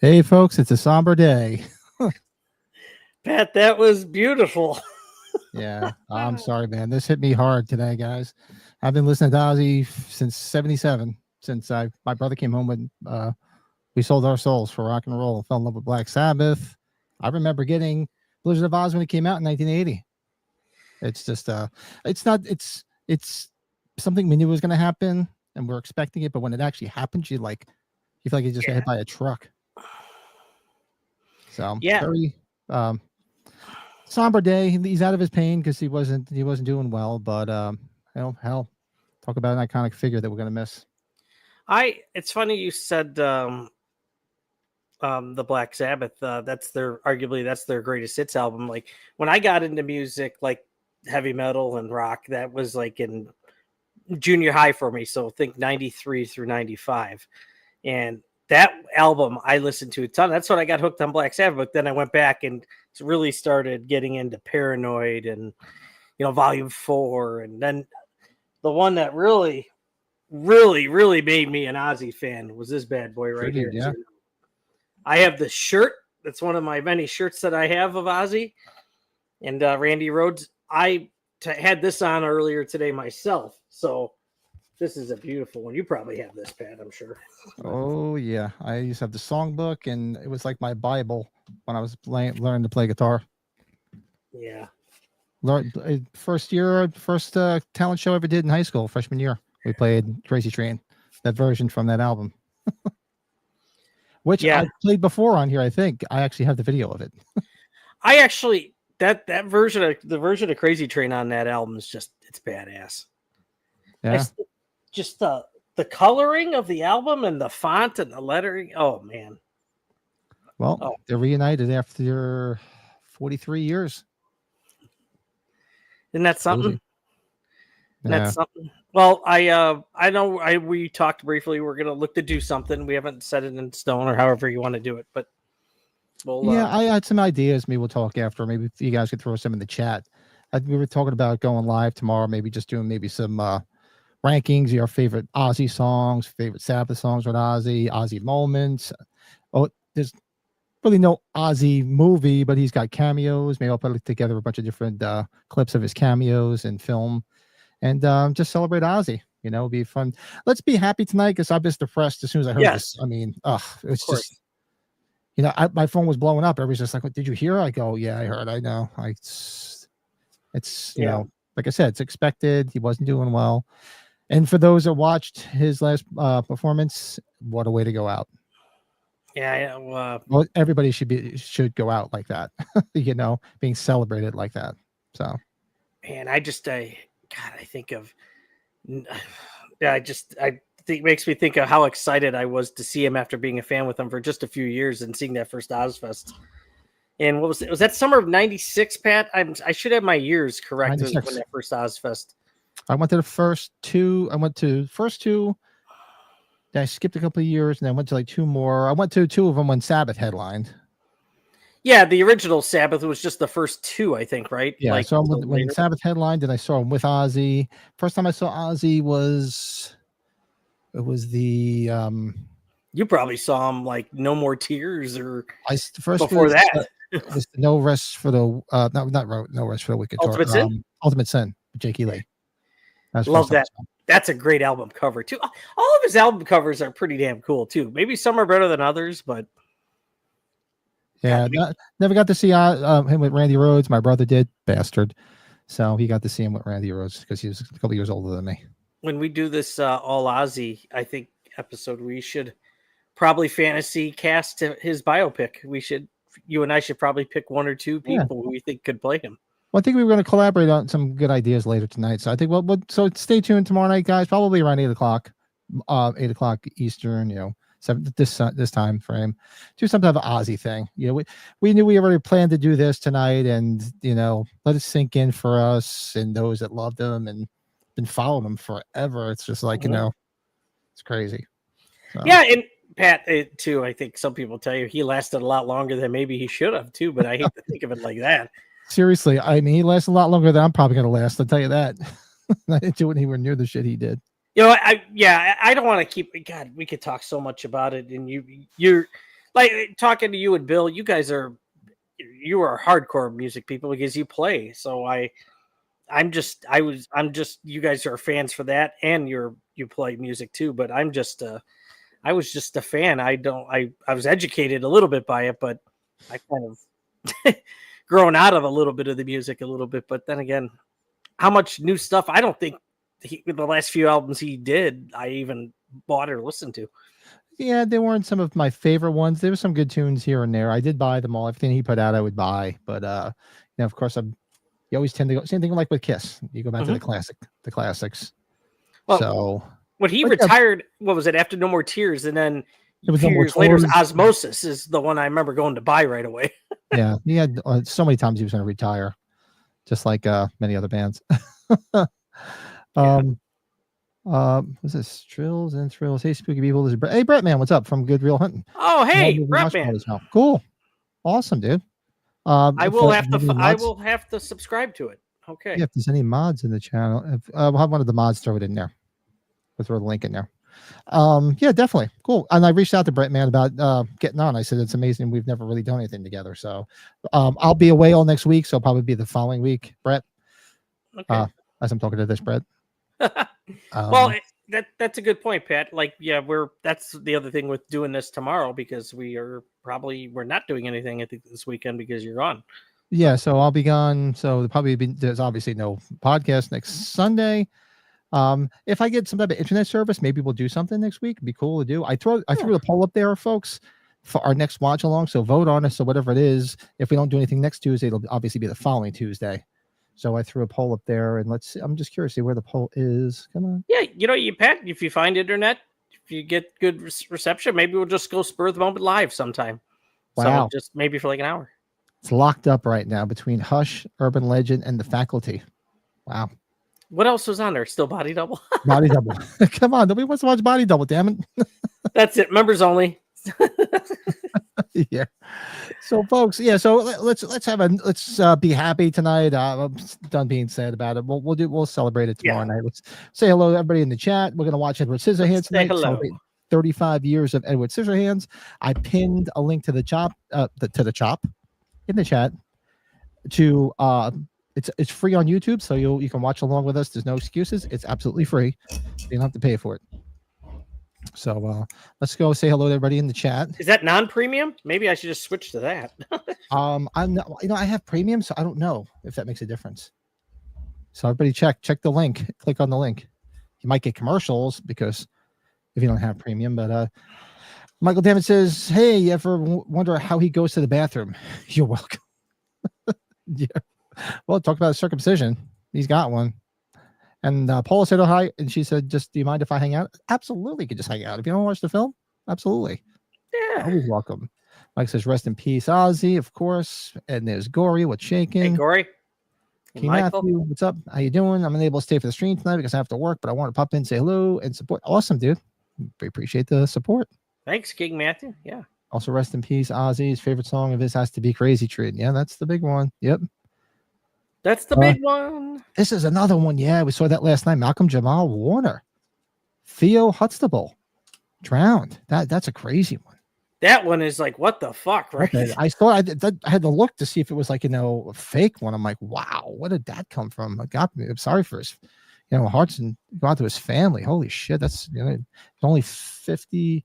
Hey, folks, it's a somber day. Pat, that was beautiful. Yeah, I'm sorry, man. This hit me hard today, guys. I've been listening to Ozzy since '77, since my brother came home when we sold our souls for rock and roll and fell in love with Black Sabbath. I remember getting Blizzard of Oz when it came out in 1980. It's just it's something we knew was going to happen and we're expecting it, but when it actually happens, you feel like you just got hit by a truck. So yeah, very somber day. He's out of his pain because he wasn't doing well. But hell, talk about an iconic figure that we're gonna miss. It's funny you said the Black Sabbath. That's their greatest hits album. Like when I got into music, like heavy metal and rock, that was like in junior high for me. So think 93 through 95, and that album I listened to a ton. That's when I got hooked on Black Sabbath. But then I went back and really started getting into Paranoid and, Volume 4. And then the one that really, really, really made me an Ozzy fan was this bad boy right here. Yeah. I have the shirt. That's one of my many shirts that I have of Ozzy. And Randy Rhoads. I had this on earlier today myself. So this is a beautiful one. You probably have this, Pat, I'm sure. Oh, yeah. I used to have the songbook, and it was like my Bible when I was learning to play guitar. Yeah. First talent show I ever did in high school, freshman year. We played Crazy Train, that version from that album. Which I played before on here, I think. I actually have the video of it. I actually, that version of Crazy Train on that album is it's badass. Yeah. Just the coloring of the album and the font and the lettering. Oh man. Well, they're reunited after 43 years. Isn't that something? Yeah. That's something. Well, I know we talked briefly. We're gonna look to do something. We haven't set it in stone or however you want to do it, but I had some ideas. Maybe we'll talk after. Maybe you guys could throw some in the chat. We were talking about going live tomorrow. Maybe just doing some rankings, your favorite Ozzy songs, favorite Sabbath songs with Ozzy moments. Oh, there's really no Ozzy movie, but he's got cameos. Maybe I'll put together a bunch of different clips of his cameos and film, and just celebrate Ozzy. It'll be fun. Let's be happy tonight because I'm just depressed as soon as I heard this. I mean, it's just, my phone was blowing up. Everybody's just like, "Did you hear?" I go, "Yeah, I heard. I know. It's like I said, it's expected. He wasn't doing well." And for those that watched his last performance, what a way to go out. Yeah. Well, everybody should go out like that, being celebrated like that. So, man, I think of, I think makes me think of how excited I was to see him after being a fan with him for just a few years and seeing that first Ozfest. And what was it? Was that summer of '96, Pat? I should have my years correct. When that first Ozfest. I went to the first two. I went to first two. Then I skipped a couple of years, and I went to like two more. I went to two of them when Sabbath headlined. Yeah, the original Sabbath was just the first two, I think, right? Yeah, like, so when Sabbath headlined, and I saw him with Ozzy. First time I saw Ozzy was the you probably saw him like No More Tears or first before that. It was No Rest for the No Rest for the Wicked Ultimate Tour. Sin? Ultimate Sin, Jake E. Lee. Love that. That's a great album cover too. All of his album covers are pretty damn cool too. Maybe some are better than others, but yeah, never got to see him with Randy Rhoads. My brother did, bastard. So he got to see him with Randy Rhoads because he was a couple years older than me. When we do this all Ozzy, I think episode, we should probably fantasy cast his biopic. You and I should probably pick one or two people who we think could play him. Well, I think we were going to collaborate on some good ideas later tonight. So I think, so stay tuned tomorrow night, guys. Probably around 8:00, 8:00 Eastern. 7 this time frame. Do some type of Ozzy thing. We knew we already planned to do this tonight, and let it sink in for us and those that loved him and been following him forever. It's just like it's crazy. So. Yeah, and Pat too. I think some people tell you he lasted a lot longer than maybe he should have too. But I hate to think of it like that. Seriously, I mean, he lasted a lot longer than I'm probably going to last. I'll tell you that. I didn't do anywhere near the shit he did. I don't want to keep. God, we could talk so much about it, and you're like talking to you and Bill. You guys are hardcore music people because you play. So I'm just. You guys are fans for that, and you play music too. But I was just a fan. I was educated a little bit by it, but I kind of grown out of a little bit of the music a little bit. But then again, how much new stuff? I don't think the last few albums he did, I even bought or listened to. Yeah, they weren't some of my favorite ones. There were some good tunes here and there. I did buy them all. Everything he put out, I would buy. But of course, you always tend to go. Same thing like with Kiss. You go back to the classics. Well, so when he retired, what was it, after No More Tears, and then a few years later, Osmosis is the one I remember going to buy right away. Yeah, he had so many times he was going to retire, just like many other bands. What's this? Trills and Thrills. Hey, spooky people. This is Hey, Brett, man, what's up from Good Real Hunting? Oh, hey, Brett, man. Cool, awesome, dude. I will have to subscribe to it. Okay. Yeah, if there's any mods in the channel, we'll have one of the mods throw it in there. We'll throw the link in there. Yeah, definitely. Cool. And I reached out to Brett, man, about getting on. I said, it's amazing. We've never really done anything together. So I'll be away all next week. So probably be the following week, Brett. Okay. As I'm talking to this, Brett. Well, that's a good point, Pat. Like, yeah, that's the other thing with doing this tomorrow, because we're not doing anything this weekend because you're gone. Yeah, so I'll be gone. So there's obviously no podcast next Sunday. If I get some type of internet service, maybe we'll do something next week. It'd be cool to do. I threw the poll up there, folks, for our next watch along. So vote on us. So whatever it is, if we don't do anything next Tuesday, it'll obviously be the following Tuesday. So I threw a poll up there, and let's see. I'm just curious to see where the poll is. Come on. Yeah, Pat, if you find internet, if you get good reception, maybe we'll just go spur of the moment live sometime. Wow. So just maybe for like an hour. It's locked up right now between Hush, Urban Legend, and The Faculty. Wow. What else was on there? Still Body Double? Body Double. Come on. Nobody wants to watch Body Double, damn it. That's it. Members only. Yeah. So folks, so let's be happy tonight. I'm done being sad about it. We'll celebrate it tomorrow night. Let's say hello to everybody in the chat. We're gonna watch Edward Scissorhands tonight. Hello. 35 years of Edward Scissorhands. I pinned a link to the chop in the chat to it's free on YouTube, so you can watch along with us. There's no excuses. It's absolutely free. You don't have to pay for it. So let's go say hello to everybody in the chat. Is that non-premium? Maybe I should just switch to that. I'm not, I have premium, so I don't know if that makes a difference. So everybody check the link. Click on the link. you might get commercials because if you don't have premium. But Michael Dammit says, "Hey, you ever wonder how he goes to the bathroom?" You're welcome. Yeah. Well, talk about circumcision. He's got one. And Paula said, "Oh, hi," and she said, "Just do you mind if I hang out?" Absolutely, you could just hang out if you don't watch the film. Absolutely, Yeah. always welcome. Mike says, "Rest in peace, Ozzy," of course. And there's Gory. What's shaking? Hey, Gory. Hey, Matthew, what's up? How you doing? I'm unable to stay for the stream tonight because I have to work, but I want to pop in, say hello, and support. Awesome, dude. We appreciate the support. Thanks, King Matthew. Yeah. Also, rest in peace, Ozzy's favorite song of his has to be "Crazy Train." Yeah, that's the big one. Yep. That's the big one. This is another one. Yeah, we saw that last night. Malcolm Jamal Warner, Theo Huxtable, drowned. That's a crazy one. That one is like, what the fuck, right? Okay. I had to look to see if it was like, a fake one. I'm like, wow, where did that come from? I'm sorry for his, hearts and go out to his family. Holy shit. That's, only 50.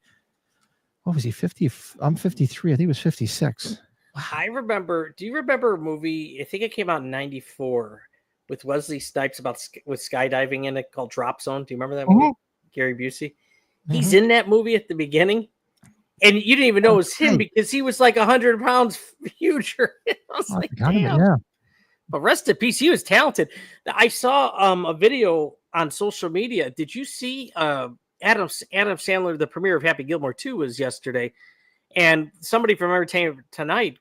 What was he? 50? I'm 53. I think it was 56. I remember. Do you remember a movie? I think it came out in '94 with Wesley Snipes with skydiving in it called Drop Zone. Do you remember that movie? Gary Busey. He's in that movie at the beginning, and you didn't even know it was him because he was like 100 pounds huger. I was like, damn. Yeah. But rest in peace. He was talented. I saw a video on social media. Did you see Adam Sandler? The premiere of Happy Gilmore 2 was yesterday. And somebody from Entertainment Tonight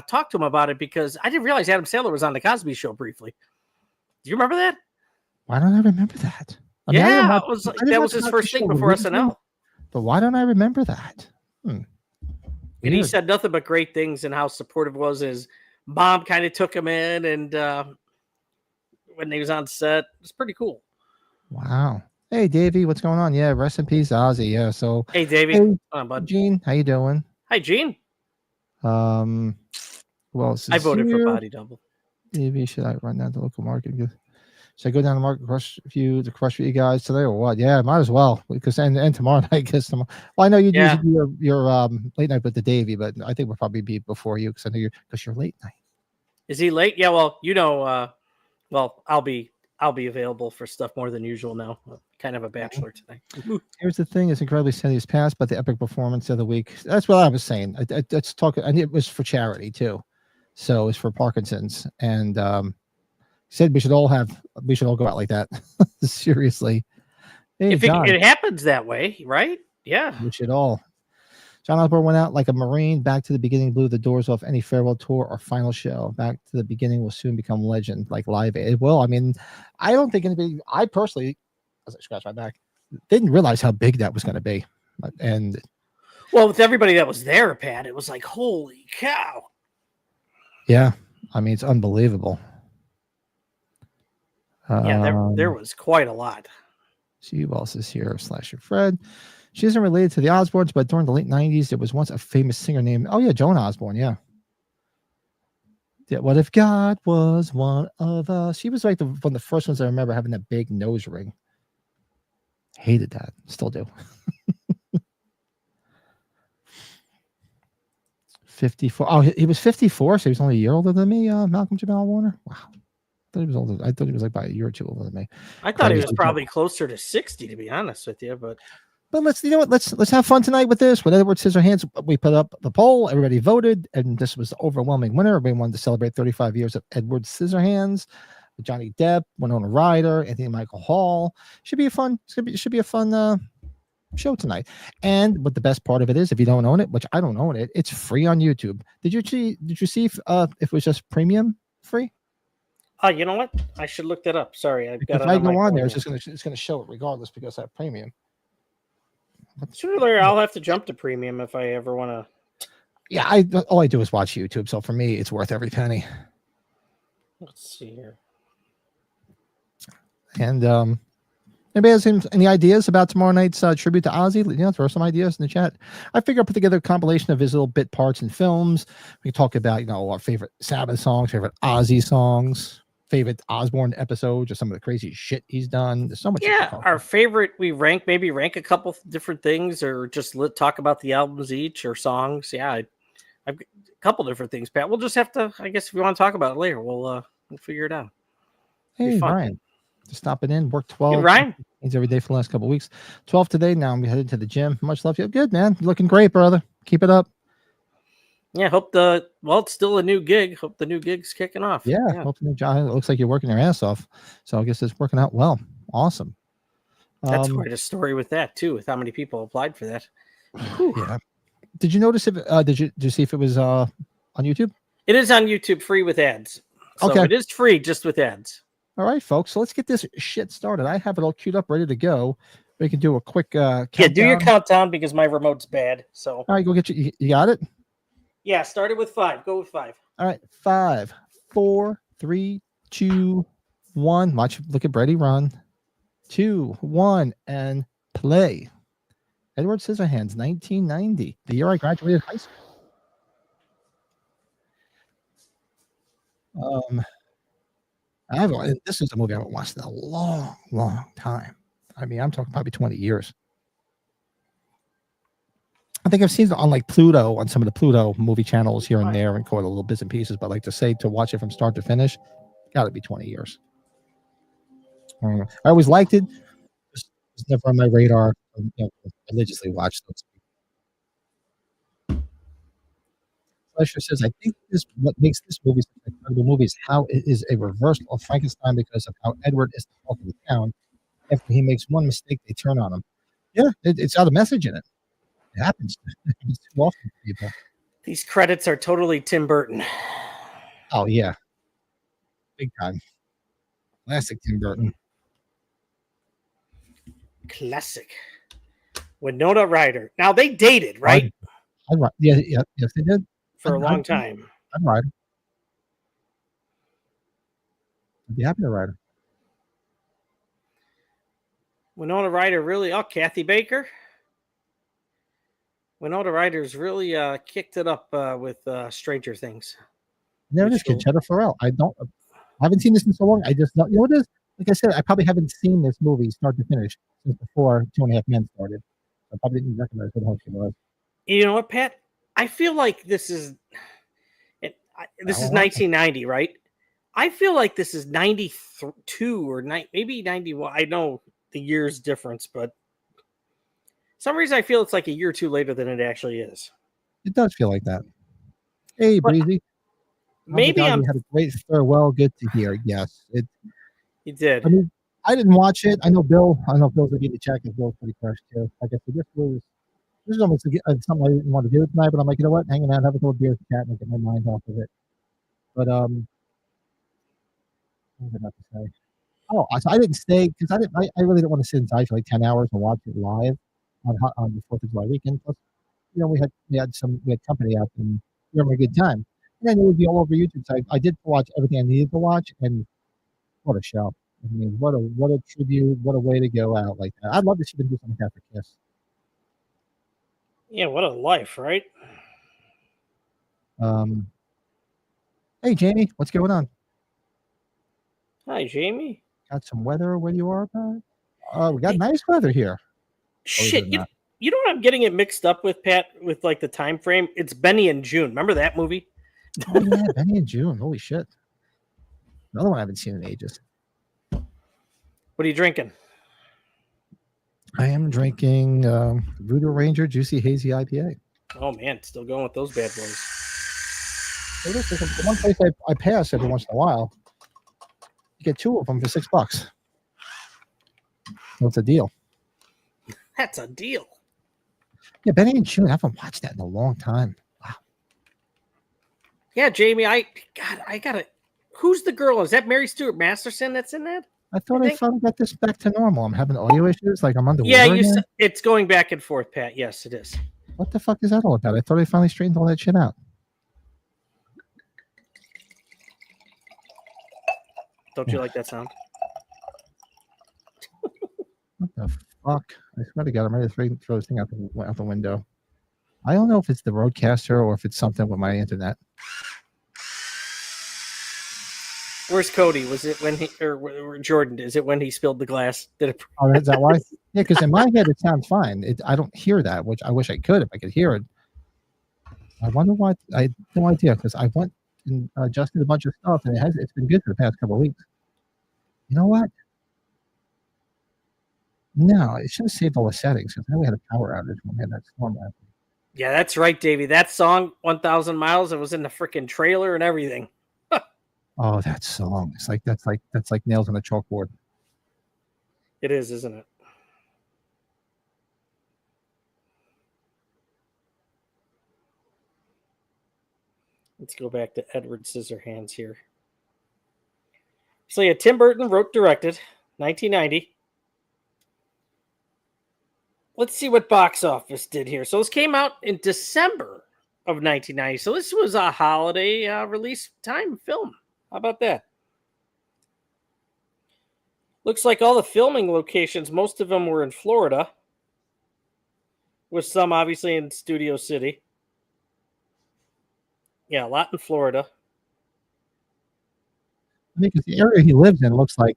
talked to him about it because I didn't realize Adam Sandler was on the Cosby Show briefly. Do you remember that? Why don't I remember that? That was his first thing before SNL. But why don't I remember that? And he said nothing but great things and how supportive was. His mom kind of took him in, and when he was on set, it was pretty cool. Wow. Hey, Davey, what's going on? Yeah, rest in peace, Ozzy. Yeah, so hey, Davey. Hey, on, bud. Gene, how you doing? Hi, Gene. Well, I voted for Body Double. Davey, should I run down to the local market? Should I go down to market crush for you guys today or what? Yeah, might as well because and tomorrow night. Well, I know you usually do your late night with the Davey, but I think we'll probably be before you because I know you're late night. Is he late? Yeah, well, well, I'll be available for stuff more than usual now. Kind of a bachelor tonight. Here's the thing: it's incredibly sad he's passed, but the epic performance of the week. That's what I was saying. Let's talk. And it was for charity too, so it's for Parkinson's. And he said we should all go out like that. Seriously, hey, if it happens that way, right? Yeah, we should all. John Osborne went out like a Marine, back to the beginning, blew the doors off any farewell tour or final show. Back to the beginning will soon become legend, like Live Aid. Well, I mean, I don't think anybody, I personally, as I scratch my back, didn't realize how big that was going to be. And well, with everybody that was there, Pat, it was like, holy cow. Yeah. I mean, it's unbelievable. Yeah, there was quite a lot. See who else is here, Slasher Fred. She isn't related to the Osbournes, but during the late 90s, there was once a famous singer named, Joan Osborne, yeah. What if God was one of us? She was like one of the first ones I remember having that big nose ring. Hated that. Still do. 54. Oh, he was 54, so he was only a year older than me, Malcolm Jamal Warner. Wow. I thought he was older. I thought he was like by a year or two older than me. I thought he was probably closer to 60, to be honest with you, but let's have fun tonight with this. With Edward Scissorhands, we put up the poll. Everybody voted, and this was the overwhelming winner. Everybody wanted to celebrate 35 years of Edward Scissorhands. Johnny Depp, Winona Ryder, Anthony Michael Hall. Should be a fun show tonight. And but the best part of it is, if you don't own it, which I don't own it, it's free on YouTube. Did you see if it was just premium free? You know what? I should look that up. Sorry, I've got it. If I go on there, it's gonna show it regardless because I have premium. Sooner or later, I'll have to jump to premium if I ever want to. Yeah, all I do is watch YouTube, so for me, it's worth every penny. Let's see here. And anybody has any ideas about tomorrow night's tribute to Ozzy? Throw some ideas in the chat. I figure I'll put together a compilation of his little bit parts and films. We can talk about our favorite Sabbath songs, favorite Ozzy songs, favorite Osbourne episodes, or some of the crazy shit he's done. There's so much. Yeah, our favorite. We rank a couple different things, or just talk about the albums each or songs. Yeah, I've a couple different things, Pat. We'll just have to. I guess if you want to talk about it later, we'll figure it out. Hey, Ryan. Just stopping in, work 12. Hey, Ryan. Means every day for the last couple of weeks. 12 today. Now I'm headed to the gym. Much love to you. Good, man. You're looking great, brother. Keep it up. Yeah, hope it's still a new gig. Hope the new gig's kicking off. Yeah. Hope the new job. It looks like you're working your ass off. So I guess it's working out well. Awesome. That's quite a story with that too, with how many people applied for that. Yeah. Did you notice if did you see if it was on YouTube? It is on YouTube, free with ads. So okay. It is free just with ads. All right, folks. So let's get this shit started. I have it all queued up, ready to go. We can do a quick countdown. Yeah, do your countdown because my remote's bad. So all right, go get you got it? Yeah, started with 5. Go with 5. All right, 5, 4, 3, 2, 1. Look at Brady run. 2, 1, and play. Edward Scissorhands, 1990, the year I graduated high school. This is a movie I haven't watched in a long, long time. I mean, I'm talking probably 20 years. I think I've seen it on like Pluto, on some of the Pluto movie channels here and there, and caught a little bits and pieces. But like to watch it from start to finish, got to be 20 years. I always liked it. It was never on my radar. Religiously watched those. Fleischer says, I think what makes this movie such an incredible movie is how it is a reversal of Frankenstein because of how Edward is the talk of the town. After he makes one mistake, they turn on him. Yeah, it's got a message in it. It happens. It's too often to people. These credits are totally Tim Burton. Oh, yeah. Big time. Classic Tim Burton. Classic. Winona Ryder. Now, they dated, right? Yes, they did. For a long time. I'm Ryder. I'd be happy to ride her. Winona Ryder really... Oh, Kathy Baker. Winona Ryder's really kicked it up with Stranger Things. There it is, Cheddar Farrell. I haven't seen this in so long. I just don't. You know what it is? Like I said, I probably haven't seen this movie start to finish since before 2.5 Men started. I probably didn't recognize what the hell she was. You know what, Pat? I feel like this is 1990, right? I feel like this is 92 or maybe 91. I know the year's difference, but some reason I feel it's like a year or two later than it actually is. It does feel like that. Hey, Breezy. Maybe we had a great farewell. Good to hear. Yes, you did. I mean, I didn't watch it. I know Bill's going to check if Bill's pretty fresh too. Like I said, this is almost something I didn't want to do tonight, but I'm like, you know what? Hanging out, have a couple beers, chat, and get my mind off of it. But what was I about to say? Oh, so I didn't stay because I really didn't want to sit inside for like 10 hours and watch it live on the 4th of July weekend. Plus, we had company out and we were having a good time. And then it would be all over YouTube. So I did watch everything I needed to watch, and what a show! I mean, what a tribute! What a way to go out like that! I'd love to see them do something like that for Kiss. Yeah, what a life, right? Hey, Jamie, what's going on? Hi, Jamie. Got some weather where you are, Pat? We got nice weather here. Shit, you know what I'm getting it mixed up with, Pat, with like the time frame? It's Benny and June. Remember that movie? Oh, yeah, Benny and June. Holy shit. Another one I haven't seen in ages. What are you drinking? I am drinking Voodoo Ranger Juicy Hazy IPA. Oh, man, still going with those bad boys. It is the one place I pass every once in a while. You get 2 of them for $6. That's a deal. That's a deal. Yeah, Benny and June. I haven't watched that in a long time. Wow. Yeah, Jamie, I gotta. Who's the girl? Is that Mary Stuart Masterson that's in that? I thought I finally got this back to normal. I'm having audio issues. Like I'm underwater. Yeah, it's going back and forth, Pat. Yes, it is. What the fuck is that all about? I thought I finally straightened all that shit out. Don't you like that sound? What the fuck? I swear to God, I'm ready to throw this thing out the window. I don't know if it's the Roadcaster or if it's something with my internet. Where's Cody? Was it when or Jordan? Is it when he spilled the glass? Did it? Oh, is that why? Yeah, because in my head it sounds fine. I don't hear that, which I wish I could if I could hear it. I wonder why. I have no idea because I went and adjusted a bunch of stuff and it's been good for the past couple of weeks. You know what? No, it should have saved all the settings because then we had a power outage when we had that storm last. Yeah, that's right, Davey. That song, 1,000 Miles, it was in the freaking trailer and everything. Oh, that song! It's like that's like nails on a chalkboard. It is, isn't it? Let's go back to Edward Scissorhands here. So yeah, Tim Burton wrote, directed, 1990. Let's see what box office did here. So this came out in December of 1990. So this was a holiday release time film. How about that? Looks like all the filming locations, most of them were in Florida, with some obviously in Studio City. Yeah, a lot in Florida. I think the area he lives in looks like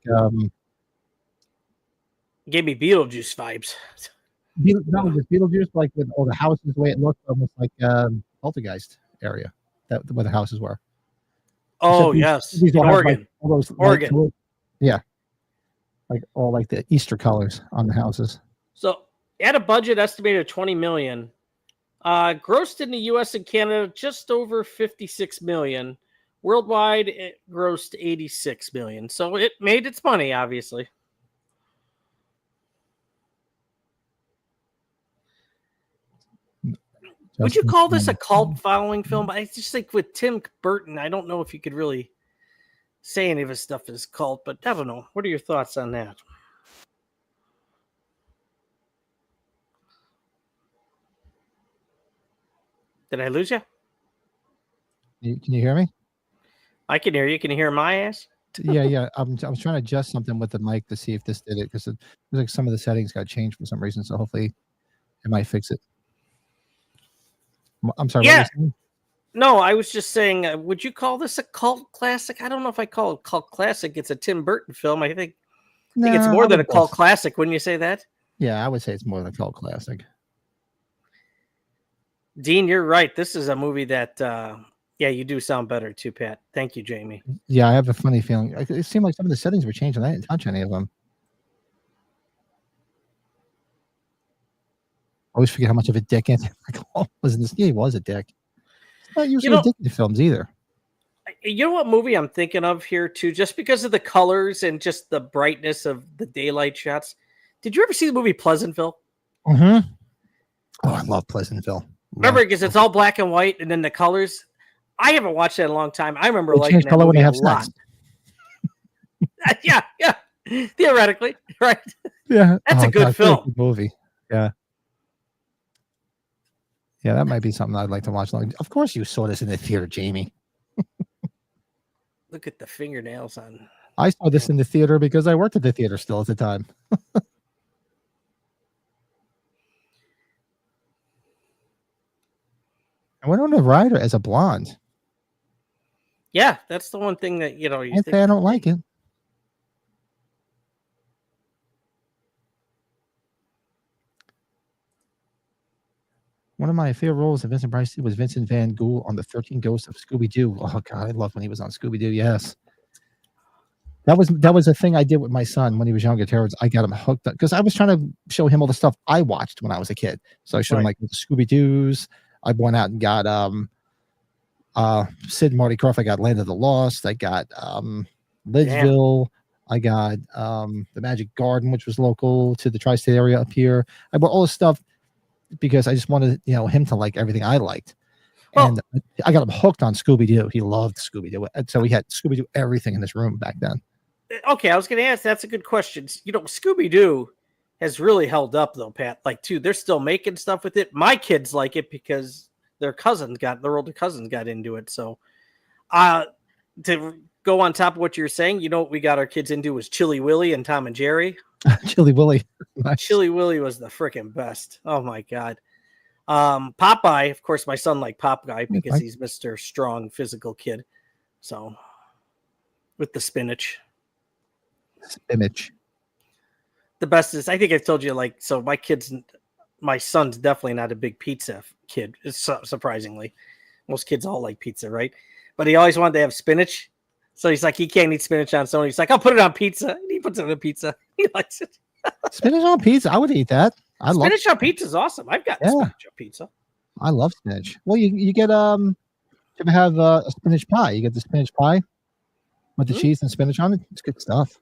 gave me Beetlejuice vibes. Not just Beetlejuice, like with all the houses, the way it looked, almost like Poltergeist area, that where the houses were. Oh yes, these Oregon. Like, all those Oregon. Yeah, like all like the Easter colors on the houses. So at a budget estimated of $20 million, grossed in the U.S. and Canada just over $56 million. Worldwide, it grossed $86 million. So it made its money, obviously. Would you call this a cult following film? I just think with Tim Burton, I don't know if you could really say any of his stuff is cult, but I don't know. What are your thoughts on that? Did I lose you? Can you hear me? I can hear you. Can you hear my ass? Yeah. I was trying to adjust something with the mic to see if this did it, because it was like some of the settings got changed for some reason. So hopefully it might fix it. I'm sorry. Yeah. No, I was just saying, would you call this a cult classic? I don't know if I call it a cult classic. It's a Tim Burton film. I think it's more than a cult classic. Wouldn't you say that? Yeah, I would say it's more than a cult classic. Dean, you're right. This is a movie that, yeah, you do sound better too, Pat. Thank you, Jamie. Yeah, I have a funny feeling. It seemed like some of the settings were changed, and I didn't touch any of them. I always forget how much of a dick Anthony Michael was in this. Yeah, he was a dick. He's not usually a dick in films either. You know what movie I'm thinking of here too? Just because of the colors and just the brightness of the daylight shots. Did you ever see the movie Pleasantville? Mm-hmm. Oh, I love Pleasantville. Remember, because it's all black and white, and then the colors. I haven't watched that in a long time. I remember liking that color movie when they have a lot. Yeah. Theoretically, right? Yeah, that's a good film. Good movie. Yeah. Yeah, that might be something I'd like to watch. Of course, you saw this in the theater, Jamie. Look at the fingernails on. I saw this in the theater because I worked at the theater still at the time. I went on a rider as a blonde. Yeah, that's the one thing that, you know, I don't like it. One of my favorite roles of Vincent Price was Vincent Van Gogh on the 13 Ghosts of Scooby-Doo. Oh God, I loved when he was on Scooby-Doo. Yes. That was a thing I did with my son when he was younger. I got him hooked up because I was trying to show him all the stuff I watched when I was a kid. So I showed him like the Scooby-Doos. I went out and got Sid and Marty Krofft. I got Land of the Lost. I got Lidsville. I got the Magic Garden, which was local to the tri-state area up here. I bought all this stuff because I just wanted, you know, him to like everything I liked. And I got him hooked on Scooby-Doo. He loved Scooby-Doo. So we had Scooby-Doo everything in this room back then. Okay, I was going to ask. That's a good question. You know, Scooby-Doo has really held up, though, Pat. Like, too, they're still making stuff with it. My kids like it because their older cousins got into it. So, to go on top of what you're saying, you know what we got our kids into was Chilly Willy and Tom and Jerry. Chilly Willy. Nice. Chilly Willy was the freaking best. Oh my God. Popeye, of course, my son liked Popeye because he's Mr. Strong physical kid. So with the spinach. The best is, I think I've told you, like, so my son's definitely not a big pizza kid. It's surprisingly, most kids all like pizza, right? But he always wanted to have spinach. So he's like, he can't eat spinach on his own. He's like, I'll put it on pizza. And he puts it on pizza. He likes it. Spinach on pizza. I would eat that. I love spinach on pizza is awesome. I've got spinach on pizza. I love spinach. Well, you get you ever have a spinach pie? You get the spinach pie with the cheese and spinach on it. It's good stuff.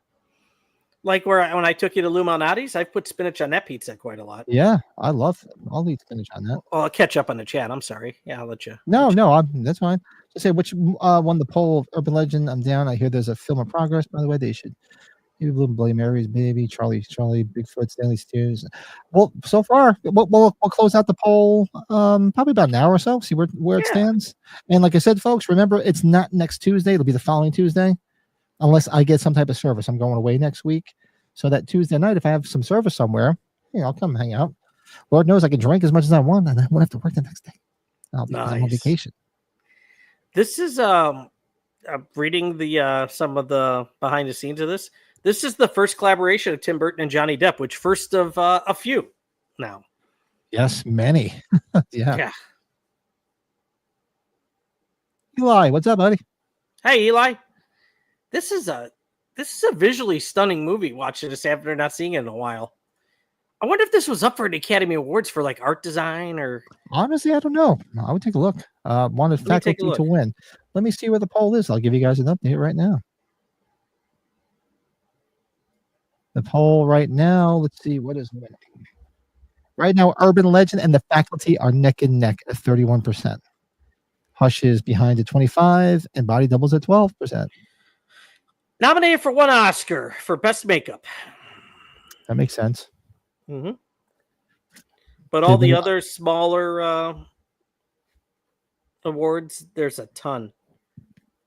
Like when I took you to Lou Malnati's, I've put spinach on that pizza quite a lot. Yeah, I love it. I'll eat spinach on that. Well, I'll catch up on the chat. I'm sorry. Yeah, I'll let you. No, that's fine. Just say which won the poll of Urban Legend. I'm down. I hear there's a film in progress. By the way, they should. Bloody Mary's Baby, Charlie, Bigfoot, Stanley Steers. Well, so far, we'll close out the poll probably about an hour or so, see where it stands. And like I said, folks, remember, it's not next Tuesday. It'll be the following Tuesday, unless I get some type of service. I'm going away next week. So that Tuesday night, if I have some service somewhere, I'll come hang out. Lord knows I can drink as much as I want, and I won't have to work the next day. I'll be on vacation. This is reading the some of the behind the scenes of this. This is the first collaboration of Tim Burton and Johnny Depp, which first of a few now. Yes, many. Yeah. Eli, what's up, buddy? Hey, Eli. This is a visually stunning movie. Watching this after not seeing it in a while. I wonder if this was up for an Academy Awards for like art design or. Honestly, I don't know. I would take a look. Wanted faculty to win. Let me see where the poll is. I'll give you guys an update right now. The poll right now, let's see what is winning. Right now, Urban Legend and The Faculty are neck and neck at 31%. Hush is behind at 25%, and Body Doubles at 12%. Nominated for 1 Oscar for Best Makeup. That makes sense. Mm-hmm. But all the other smaller awards, there's a ton.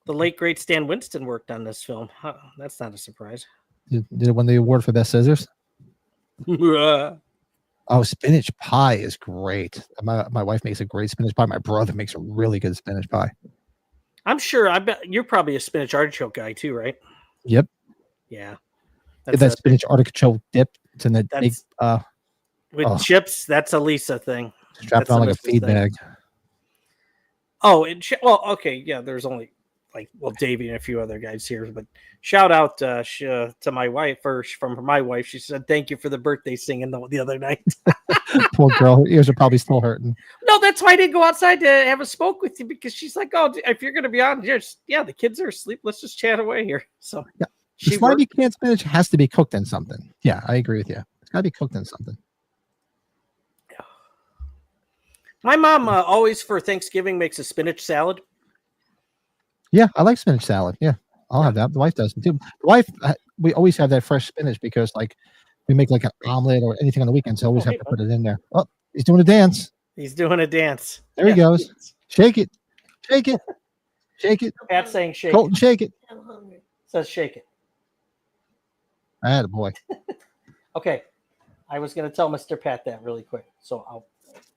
The late, great Stan Winston worked on this film. Huh, that's not a surprise. Did it win the award for Best Scissors? Oh, spinach pie is great. My wife makes a great spinach pie. My brother makes a really good spinach pie. I'm sure. I bet you're probably a spinach artichoke guy too, right? Yep. Yeah. That spinach artichoke dip. It's in the big with chips. That's a Lisa thing. Strapped on like a feed bag. Oh, well, okay, yeah. There's only Davey and a few other guys here, but shout out to my wife first. From my wife, she said thank you for the birthday singing the other night. Poor girl, her ears are probably still hurting. No, that's why I didn't go outside to have a smoke with you, because she's like, oh, if you're gonna be on, the kids are asleep. Let's just chat away here. So yeah, slimy canned spinach has to be cooked in something. Yeah, I agree with you. It's got to be cooked in something. My mom always for Thanksgiving makes a spinach salad. Yeah, I like spinach salad. Yeah, I'll have that. The wife does too. The wife, we always have that fresh spinach because we make like an omelet or anything on the weekend, so always have to put it in there. Oh, he's doing a dance. He's doing a dance. There he goes. Shake it. Shake it. Shake it. Pat's saying shake Colton, shake it. I'm hungry. Says shake it. Attaboy. Okay. I was going to tell Mr. Pat that really quick, so I'll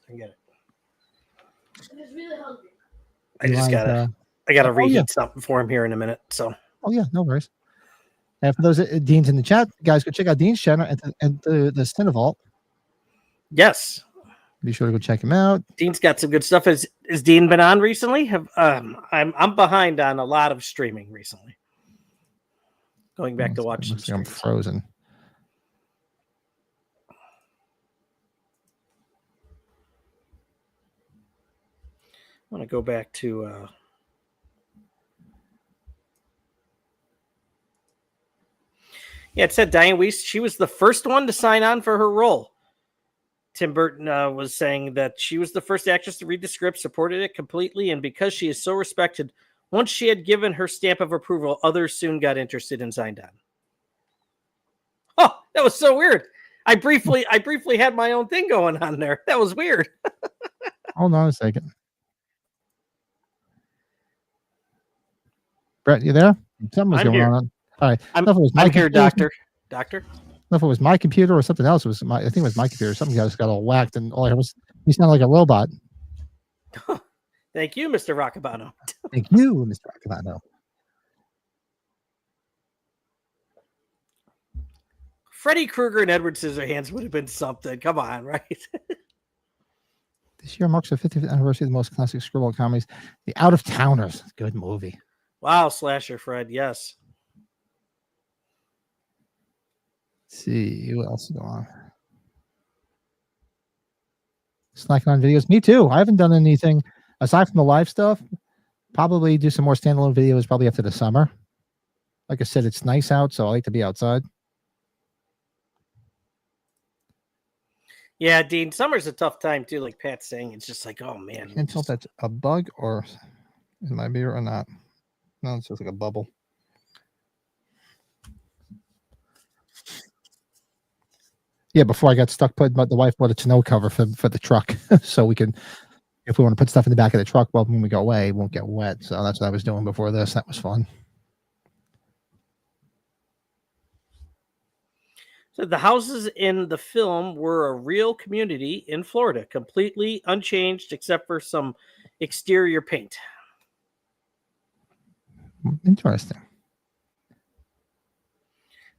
forget it. I'm just really hungry. I gotta reheat something for him here in a minute. So. Oh yeah, no worries. And for those Dean's in the chat, guys, go check out Dean's channel and the Cinevault. Yes. Be sure to go check him out. Dean's got some good stuff. Has Dean been on recently? I'm behind on a lot of streaming recently. Going back to watch some streams. I'm frozen. I want to go back to it said Diane Weiss, she was the first one to sign on for her role. Tim Burton was saying that she was the first actress to read the script, supported it completely, and because she is so respected, once she had given her stamp of approval, others soon got interested and signed on. Oh, that was so weird. I briefly had my own thing going on there. That was weird. Hold on a second. Brett, you there? Something's going on. All right. I'm here, Doctor. I don't know if it was my computer or something else. I think it was my computer. Something just got all whacked, and all I heard was, you sound like a robot. Thank you, Mr. Rockabano. Thank you, Mr. Rockabano. Freddy Krueger and Edward Scissorhands would have been something. Come on, right? This year marks the 50th anniversary of the most classic screwball comedies, The Out of Towners. Good movie. Wow, slasher, Fred. Yes. see who else is going on. Slacking on videos. Me too. I haven't done anything aside from the live stuff. Probably do some more standalone videos probably after the summer. Like I said, it's nice out, so I like to be outside. Yeah, Dean, summer's a tough time too. Like Pat's saying, it's just like, oh man. I can't tell if that's a bug or in my beer or not. No, it's just like a bubble. Yeah, before I got stuck the wife bought a tonneau cover for the truck, so we can, if we want to put stuff in the back of the truck, well, when we go away, it won't get wet. So that's what I was doing before this. That was fun. So the houses in the film were a real community in Florida, completely unchanged except for some exterior paint. Interesting.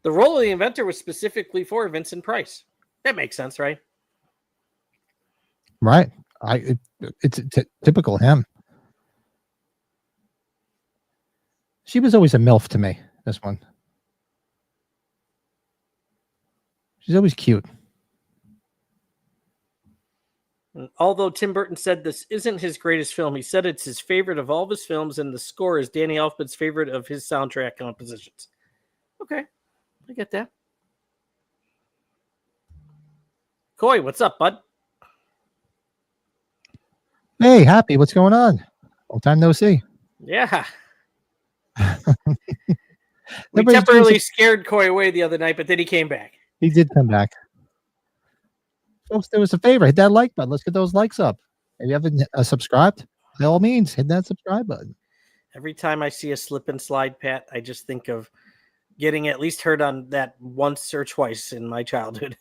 The role of the inventor was specifically for Vincent Price. That makes sense, right? Right. It's typical him. She was always a MILF to me, this one. She's always cute. And although Tim Burton said this isn't his greatest film, he said it's his favorite of all of his films, and the score is Danny Elfman's favorite of his soundtrack compositions. Okay, I get that. Coy, what's up, bud? Hey, Happy, what's going on? Long time no see. Yeah. We temporarily scared Coy away the other night, but then he came back. He did come back. Folks, do us a favor. Hit that like button. Let's get those likes up. If you haven't subscribed, by all means, hit that subscribe button. Every time I see a slip and slide, Pat, I just think of getting at least heard on that once or twice in my childhood.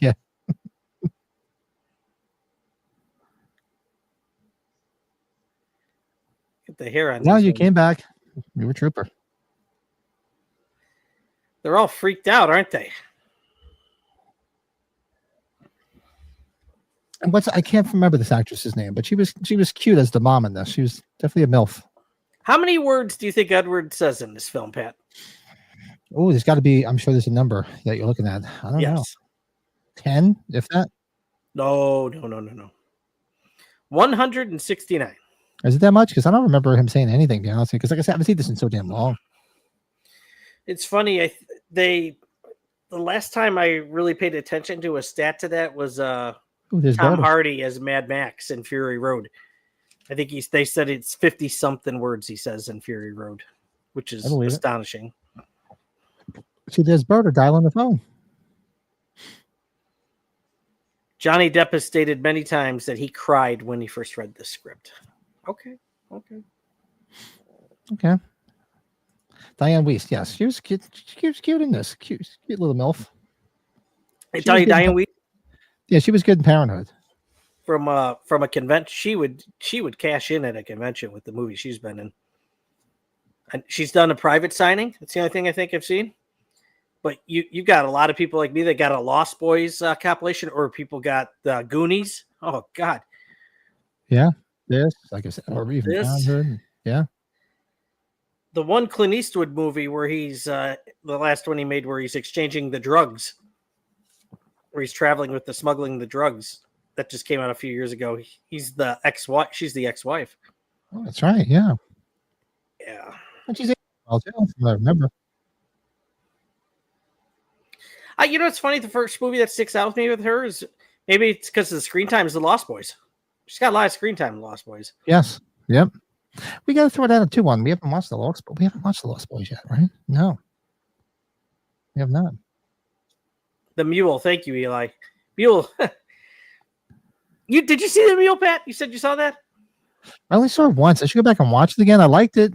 Yeah. Get the hair on. No, you came back. You were a trooper. They're all freaked out, aren't they? And I can't remember this actress's name, but she was cute as the mom in this. She was definitely a MILF. How many words do you think Edward says in this film, Pat? Oh, there's got to be. I'm sure there's a number that you're looking at. I don't know. 10, if that. No. 169. Is it that much? Because I don't remember him saying anything, to be honest. Because like I said, I haven't seen this in so damn long. It's funny. The last time I really paid attention to a stat to that was Tom Hardy as Mad Max in Fury Road. I think they said it's 50 something words he says in Fury Road, which is astonishing. See, there's Bird dialing the phone. Johnny Depp has stated many times that he cried when he first read the script. Okay. Diane Wiest, yes, she was cute. She was cute in this. Cute little MILF. I tell you, Diane Wiest. Yeah, she was good in Parenthood. From a convention, she would cash in at a convention with the movie she's been in. And she's done a private signing. That's the only thing I think I've seen. But you got a lot of people like me that got a Lost Boys compilation, or people got the Goonies. Oh God. Yeah, this, like I said, or even Parenthood. Yeah. The one Clint Eastwood movie where he's the last one he made where he's exchanging the drugs, where he's traveling with smuggling the drugs. That just came out a few years ago. He's the ex-wife. She's the ex-wife. Oh, that's right. Yeah. Yeah. And she's well too, if I remember. You know, it's funny. The first movie that sticks out with me with her is maybe it's because of the screen time is The Lost Boys. She's got a lot of screen time in Lost Boys. Yes. Yep. We got to throw that into one. We haven't watched The Lost Boys yet, right? No. We have not. The Mule. Thank you, Eli. Mule. Did you see The Mule, Pat? You said you saw that? I only saw it once. I should go back and watch it again. I liked it.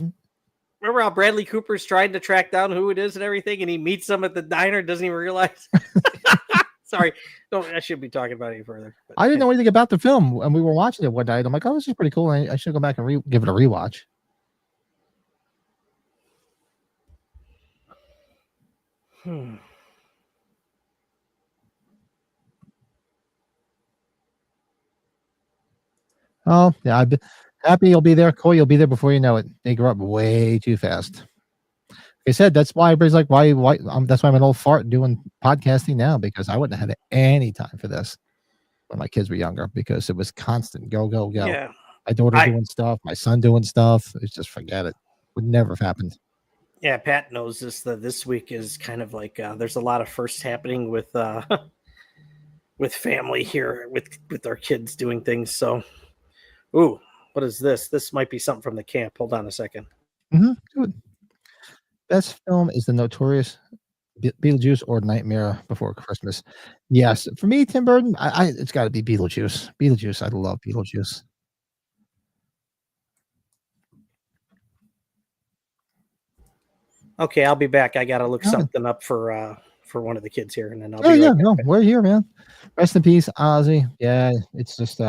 Remember how Bradley Cooper's trying to track down who it is and everything, and he meets them at the diner, doesn't even realize? Sorry. I shouldn't be talking about it any further. But, I didn't know anything about the film, and we were watching it one night. I'm like, oh, this is pretty cool. I should go back and give it a rewatch. Oh, yeah. I'm happy you'll be there. Cool, you'll be there before you know it. They grow up way too fast. I said that's why everybody's like, why? That's why I'm an old fart doing podcasting now, because I wouldn't have had any time for this when my kids were younger, because it was constant go, go, go. Yeah. My daughter doing stuff, my son doing stuff. It's just forget it. Would never have happened. Yeah, Pat knows this. That this week is kind of like there's a lot of firsts happening with with family here, with our kids doing things. So, ooh, what is this? This might be something from the camp. Hold on a second. Good. Best film is the notorious Beetlejuice or Nightmare Before Christmas. Yes, for me, Tim Burton, it's got to be Beetlejuice. Beetlejuice, I love Beetlejuice. Okay, I'll be back. I gotta look something up for one of the kids here, and then I'll be right back. No, we're here, man. Rest in peace, Ozzy. Yeah, it's just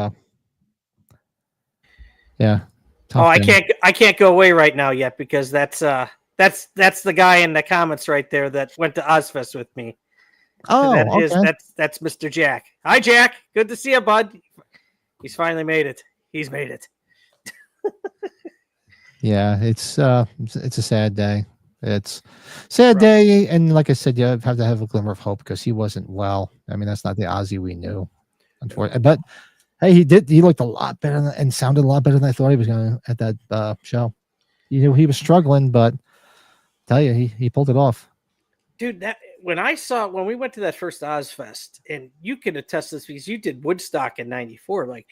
yeah. Oh, I can't go away right now yet, because that's the guy in the comments right there that went to Ozfest with me. Oh, that's Mr. Jack. Hi, Jack. Good to see you, bud. He's finally made it. He's made it. Yeah, it's a sad day. It's sad day, and like I said, you have to have a glimmer of hope, because he wasn't well. I mean, that's not the Ozzy we knew, unfortunately. But hey, he looked a lot better and sounded a lot better than I thought he was going to at that show. You know, he was struggling, but tell you, he pulled it off. Dude, when we went to that first Ozfest, and you can attest this because you did Woodstock in 94, like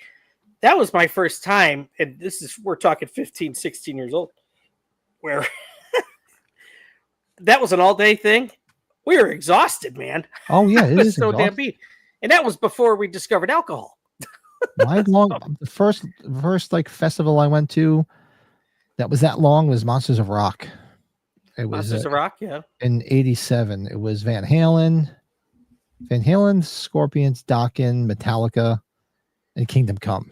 that was my first time, and we're talking 15, 16 years old, where that was an all-day thing. We were exhausted, man. Oh yeah, it was so damn beat. And that was before we discovered alcohol. The first like festival I went to that was that long was Monsters of Rock. It was Monsters of Rock, yeah. In '87, it was Van Halen, Scorpions, Dokken, Metallica, and Kingdom Come.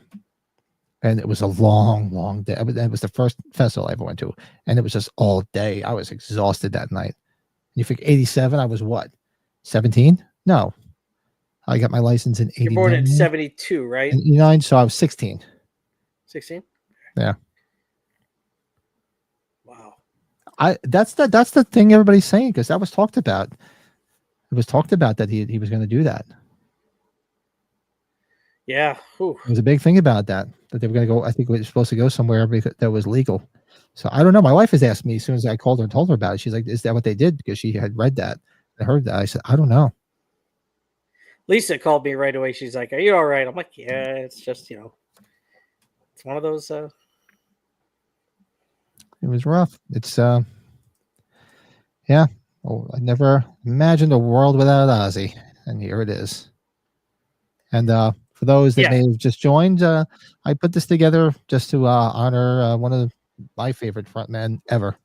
And it was a long, long day. It was the first festival I ever went to, and it was just all day. I was exhausted that night. You think 87? I was what, 17? No, I got my license in 89. You're born in 72, right? 89, so I was 16. 16? Yeah. Wow. That's the thing everybody's saying, because that was talked about. It was talked about that he was going to do that. Yeah. Ooh. There was a big thing about that they were going to go. I think we were supposed to go somewhere that was legal. So I don't know. My wife has asked me as soon as I called her and told her about it. She's like, "Is that what they did?" Because she had read that and heard that. I said, "I don't know." Lisa called me right away. She's like, "Are you all right?" I'm like, "Yeah, it's just, it's one of those." It was rough. It's yeah. Oh, I never imagined a world without Ozzy, and here it is. And for those that may have just joined, I put this together just to honor one of my favorite frontmen ever.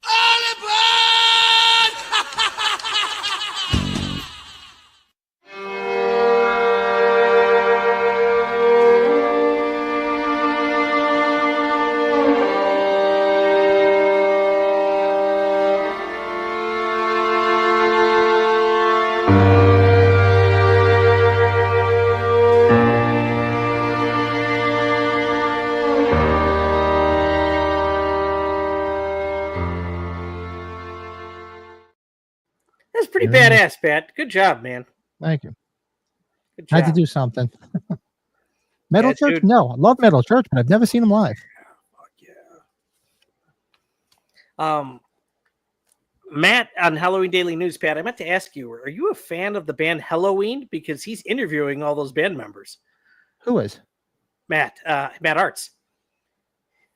That's pretty badass, Pat. Good job, man. Thank you. Good job. I had to do something. Metal Church? Dude. No, I love Metal Church, but I've never seen them live. Fuck yeah. Matt on Halloween Daily News, Pat, I meant to ask you, are you a fan of the band Halloween? Because he's interviewing all those band members. Who is? Matt Arts.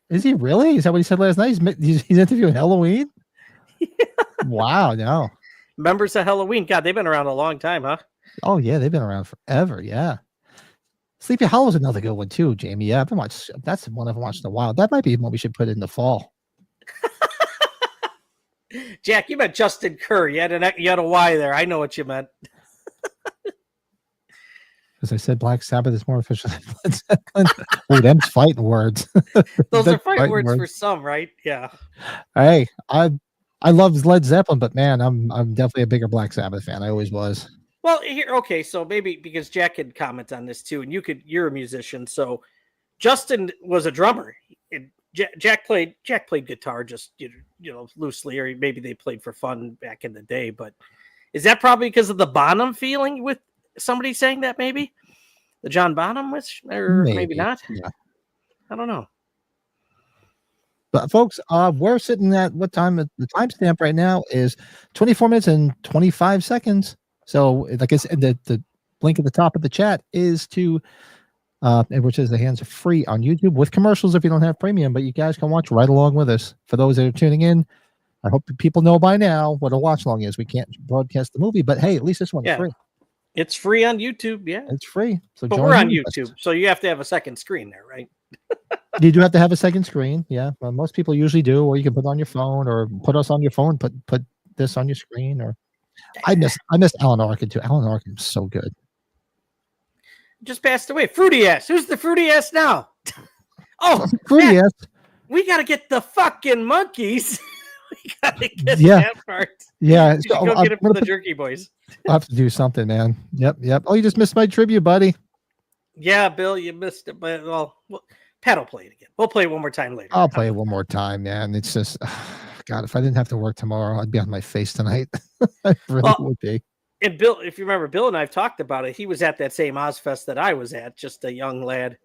Is he really? Is that what he said last night? He's interviewing Halloween? Yeah. Wow, no. Members of Halloween. God, they've been around a long time, huh? Oh, yeah, they've been around forever, yeah. Sleepy Hollow's another good one, too, Jamie. Yeah, that's the one I've watched in a while. That might be one we should put in the fall. Jack, you meant Justin Kerr. You had a Y there. I know what you meant. As I said, Black Sabbath is more official than Led Zeppelin. Oh, them's fighting words. Those are fighting words for some, right? Yeah. Hey, I love Led Zeppelin, but man, I'm definitely a bigger Black Sabbath fan. I always was. Well, okay, so maybe because Jack could comment on this too, and you're a musician, so Justin was a drummer. Jack played guitar just loosely, or maybe they played for fun back in the day. But is that probably because of the Bonham feeling with somebody saying that? Maybe the John Bonham wish, or maybe not. Yeah. I don't know. But folks, we're sitting at what time? The timestamp right now is 24 minutes and 25 seconds. So, like I said, the link at the top of the chat is to Edward Scissorhands are free on YouTube with commercials if you don't have premium, but you guys can watch right along with us. For those that are tuning in, I hope people know by now what a watch along is. We can't broadcast the movie, but hey, at least this one's free. It's free on YouTube. Yeah, it's free. So, but we're on YouTube, so you have to have a second screen there, right? You do have to have a second screen. Yeah, well, most people usually do, or you can put it on your phone, or put us on your phone. Put this on your screen. Or I miss Alan Arkin too. Alan Arkin is so good. Just passed away. Fruity ass. Who's the fruity ass now? Oh, fruity ass. We got to get the fucking monkeys. We got to get that part. Yeah, go get it from the Jerky Boys. I'll have to do something, man. Yep. Oh, you just missed my tribute, buddy. Yeah, Bill, you missed it. But well, Pat will play it again. We'll play it one more time later. I'll play it one more time, man. It's just, God, if I didn't have to work tomorrow, I'd be on my face tonight. I really would be. And Bill, if you remember, Bill and I have talked about it. He was at that same Ozfest that I was at, just a young lad.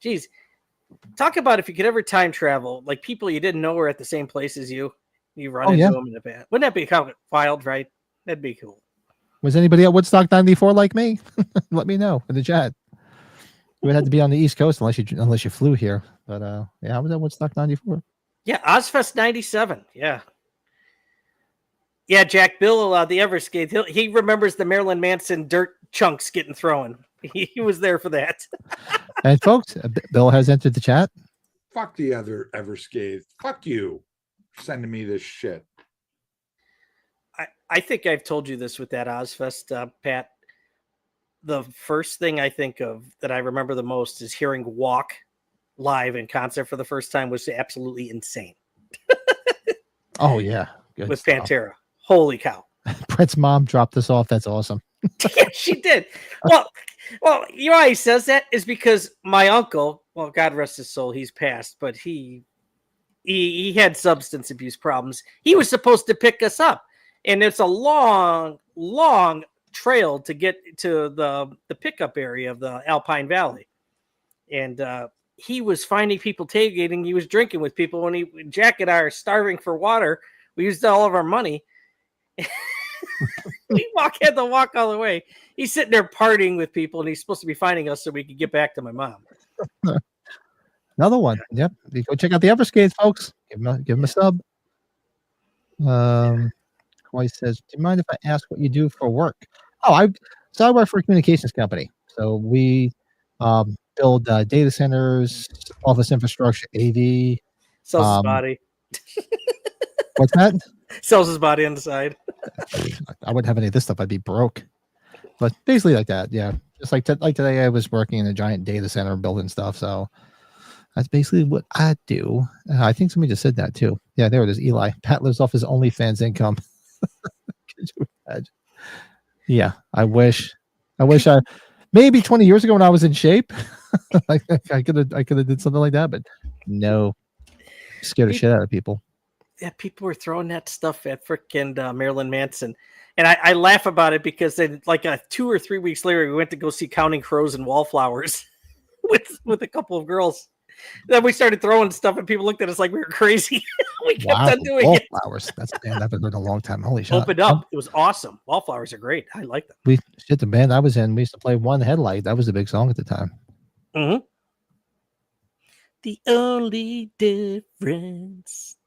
Jeez, talk about if you could ever time travel, like people you didn't know were at the same place as you. You run into them in the van. Wouldn't that be kind of wild, right? That'd be cool. Was anybody at Woodstock 94 like me? Let me know in the chat. We would have to be on the East Coast unless you flew here. But yeah, I was at Woodstock 94. Yeah, Ozfest 97. Yeah. Yeah, Jack, Bill, the Everskate, he remembers the Marilyn Manson dirt chunks getting thrown. He was there for that. And folks, Bill has entered the chat. Fuck the other Everskate. Fuck you. Sending me this shit. I think I've told you this with that Ozfest, Pat. The first thing I think of that I remember the most is hearing Walk live in concert for the first time was absolutely insane. Oh, yeah. Good with stuff. Pantera. Holy cow. Brett's mom dropped us off. That's awesome. Yeah, she did. Well, you know why he says that is because my uncle, well, God rest his soul, he's passed, but he had substance abuse problems. He was supposed to pick us up. And it's a long trail to get to the pickup area of the Alpine Valley. And he was finding people tailgating. He was drinking with people. When Jack and I are starving for water, we used all of our money. We had to walk all the way. He's sitting there partying with people, and he's supposed to be finding us so we could get back to my mom. Another one. Yep. You go check out the Everskates, folks. Give him a sub. He says, do you mind if I ask what you do for work? Oh, I work for a communications company. So we build data centers, office infrastructure, AV. Sells his body. What's that? Sells his body on the side. I wouldn't have any of this stuff. I'd be broke. But basically like that, yeah. Just like today, I was working in a giant data center building stuff. So that's basically what I do. I think somebody just said that too. Yeah, there it is. Eli. Pat lives off his OnlyFans income. Could you imagine? Yeah, I wish I maybe 20 years ago when I was in shape, I could have did something like that, but no, scared the shit out of people. Yeah, people were throwing that stuff at frickin' Marilyn Manson, and I laugh about it because then, like 2 or 3 weeks later, we went to go see Counting Crows and Wallflowers with a couple of girls. Then we started throwing stuff, and people looked at us like we were crazy. We kept on doing Wallflowers. That's a band I haven't heard in a long time. Holy shit! Opened up. It was awesome. Wallflowers are great. I like them. The band I was in, we used to play One Headlight. That was a big song at the time. Mm-hmm. The only difference.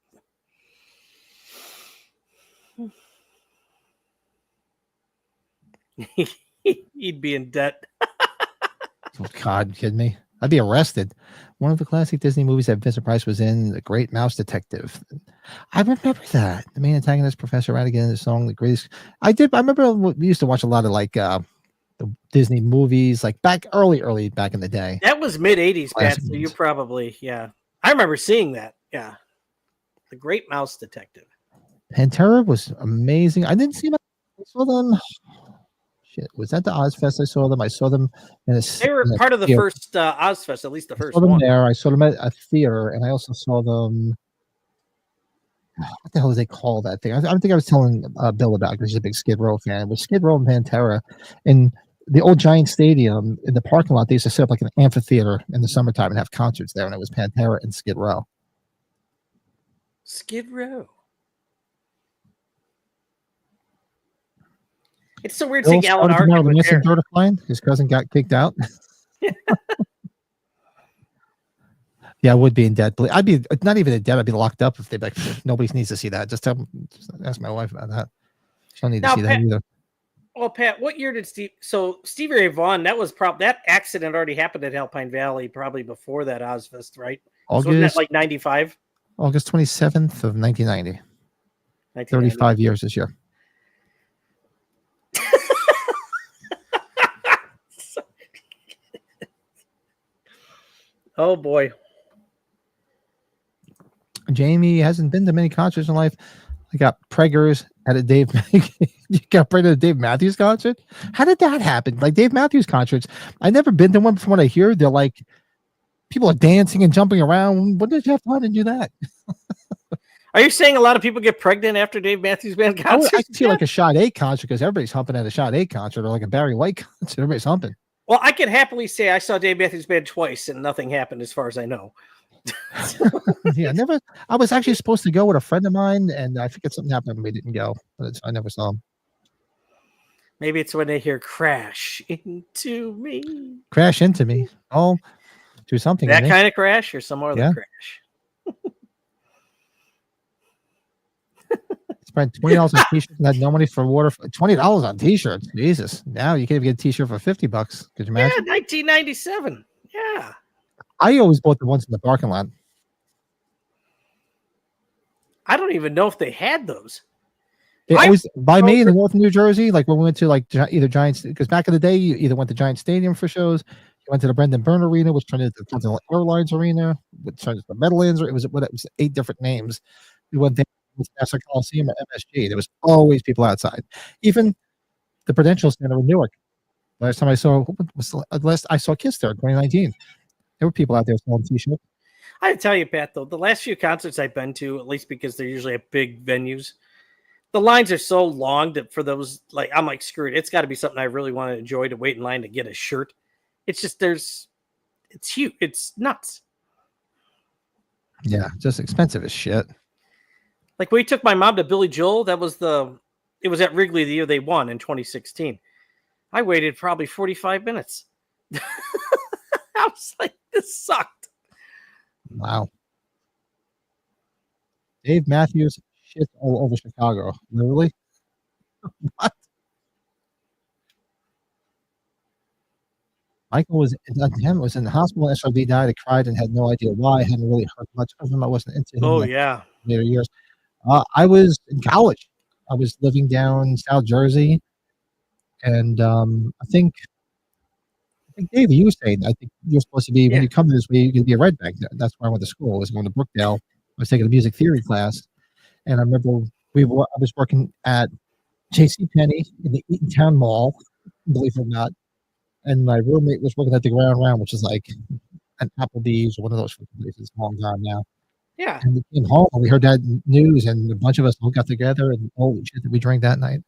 He'd be in debt. Oh God, you kidding me? I'd be arrested. One of the classic Disney movies that Vincent Price was in, The Great Mouse Detective. I remember that. The main antagonist, Professor Ratigan, the song, The Greatest. I remember we used to watch a lot of like the Disney movies, like early back in the day. That was mid 80s, Pat. So you probably, yeah. I remember seeing that. Yeah. The Great Mouse Detective. Pantera was amazing. I didn't see them. I saw them. Shit, was that the Ozfest I saw them? I saw them in a. They were in a part of the theater. first Ozfest, at least the I first saw them one. there. I saw them at a theater, and I also saw them. What the hell do they call that thing? I don't think I was telling Bill about because he's a big Skid Row fan. It was Skid Row and Pantera, in the old Giant Stadium in the parking lot. They used to set up like an amphitheater in the summertime and have concerts there, and it was Pantera and Skid Row. Skid Row. It's so weird seeing Alan Arkin with hair. His cousin got kicked out. Yeah, I would be in debt. I'd be not even in debt. I'd be locked up if they'd be like, nobody needs to see that. Just ask my wife about that. She don't need to see that either. Well, Pat, what year did Stevie Ray Vaughan? That was that accident already happened at Alpine Valley, probably before that Ozfest, right? Wasn't that like 95? August 27th of 1990. 35 years this year. Oh boy. Jamie hasn't been to many concerts in life. I got preggers at a Dave. You got pregnant at a Dave Matthews concert. How did that happen? Like Dave Matthews concerts, I never been to one. From what I hear, they're like people are dancing and jumping around. When did you have time to do that? Are you saying a lot of people get pregnant after Dave Matthews Band concerts? I feel like a Shot 8 concert because everybody's humping at a Shot 8 concert, or like a Barry White concert. Everybody's humping. Well, I can happily say I saw Dave Matthews Band twice and nothing happened as far as I know. Yeah, I was actually supposed to go with a friend of mine, and I forget something happened and we didn't go. But I never saw him. Maybe it's when they hear "Crash into Me." Crash into me. Oh, do something. That kind of crash or some other crash. Spent $20 on t-shirts and had no money for water. $20 on t-shirts. Jesus. Now you can't even get a t-shirt for $50. Could you imagine? Yeah, 1997. Yeah. I always bought the ones in the parking lot. I don't even know if they had those. They always by me in the North New Jersey, like when we went to like either Giants, because back in the day you either went to Giant Stadium for shows, you went to the Brendan Byrne Arena, which turned into the Continental Airlines Arena, which turned into the Meadowlands. It was 8 different names. We went there with Nassau Coliseum or MSG. There was always people outside. Even the Prudential Center in Newark. Last time I saw Kiss there in 2019. There were people out there selling t-shirts. I tell you, Pat, though, the last few concerts I've been to, at least because they're usually at big venues, the lines are so long that for those, like, I'm like, screw it. It's got to be something I really want to enjoy to wait in line to get a shirt. It's just, it's huge. It's nuts. Yeah, just expensive as shit. Like, we took my mom to Billy Joel. It was at Wrigley the year they won in 2016. I waited probably 45 minutes. I was like, this sucked. Wow. Dave Matthews shit all over Chicago. Literally? What? Michael was in the hospital. SRV died. I cried and had no idea why. I hadn't really heard much of him. I wasn't into him. Oh, yeah. Later years. I was in college. I was living down South Jersey. And I think Dave, you were saying, I think you're supposed to be, when you come to this way, you're going to be a redneck. That's where I went to school. I was going to Brookdale. I was taking a music theory class. And I remember I was working at JCPenney in the Eatontown Mall, believe it or not. And my roommate was working at the Ground Round, which is like an Applebee's or one of those places, long gone now. Yeah. And we came home and we heard that news, and a bunch of us all got together, and holy shit, did we drink that night?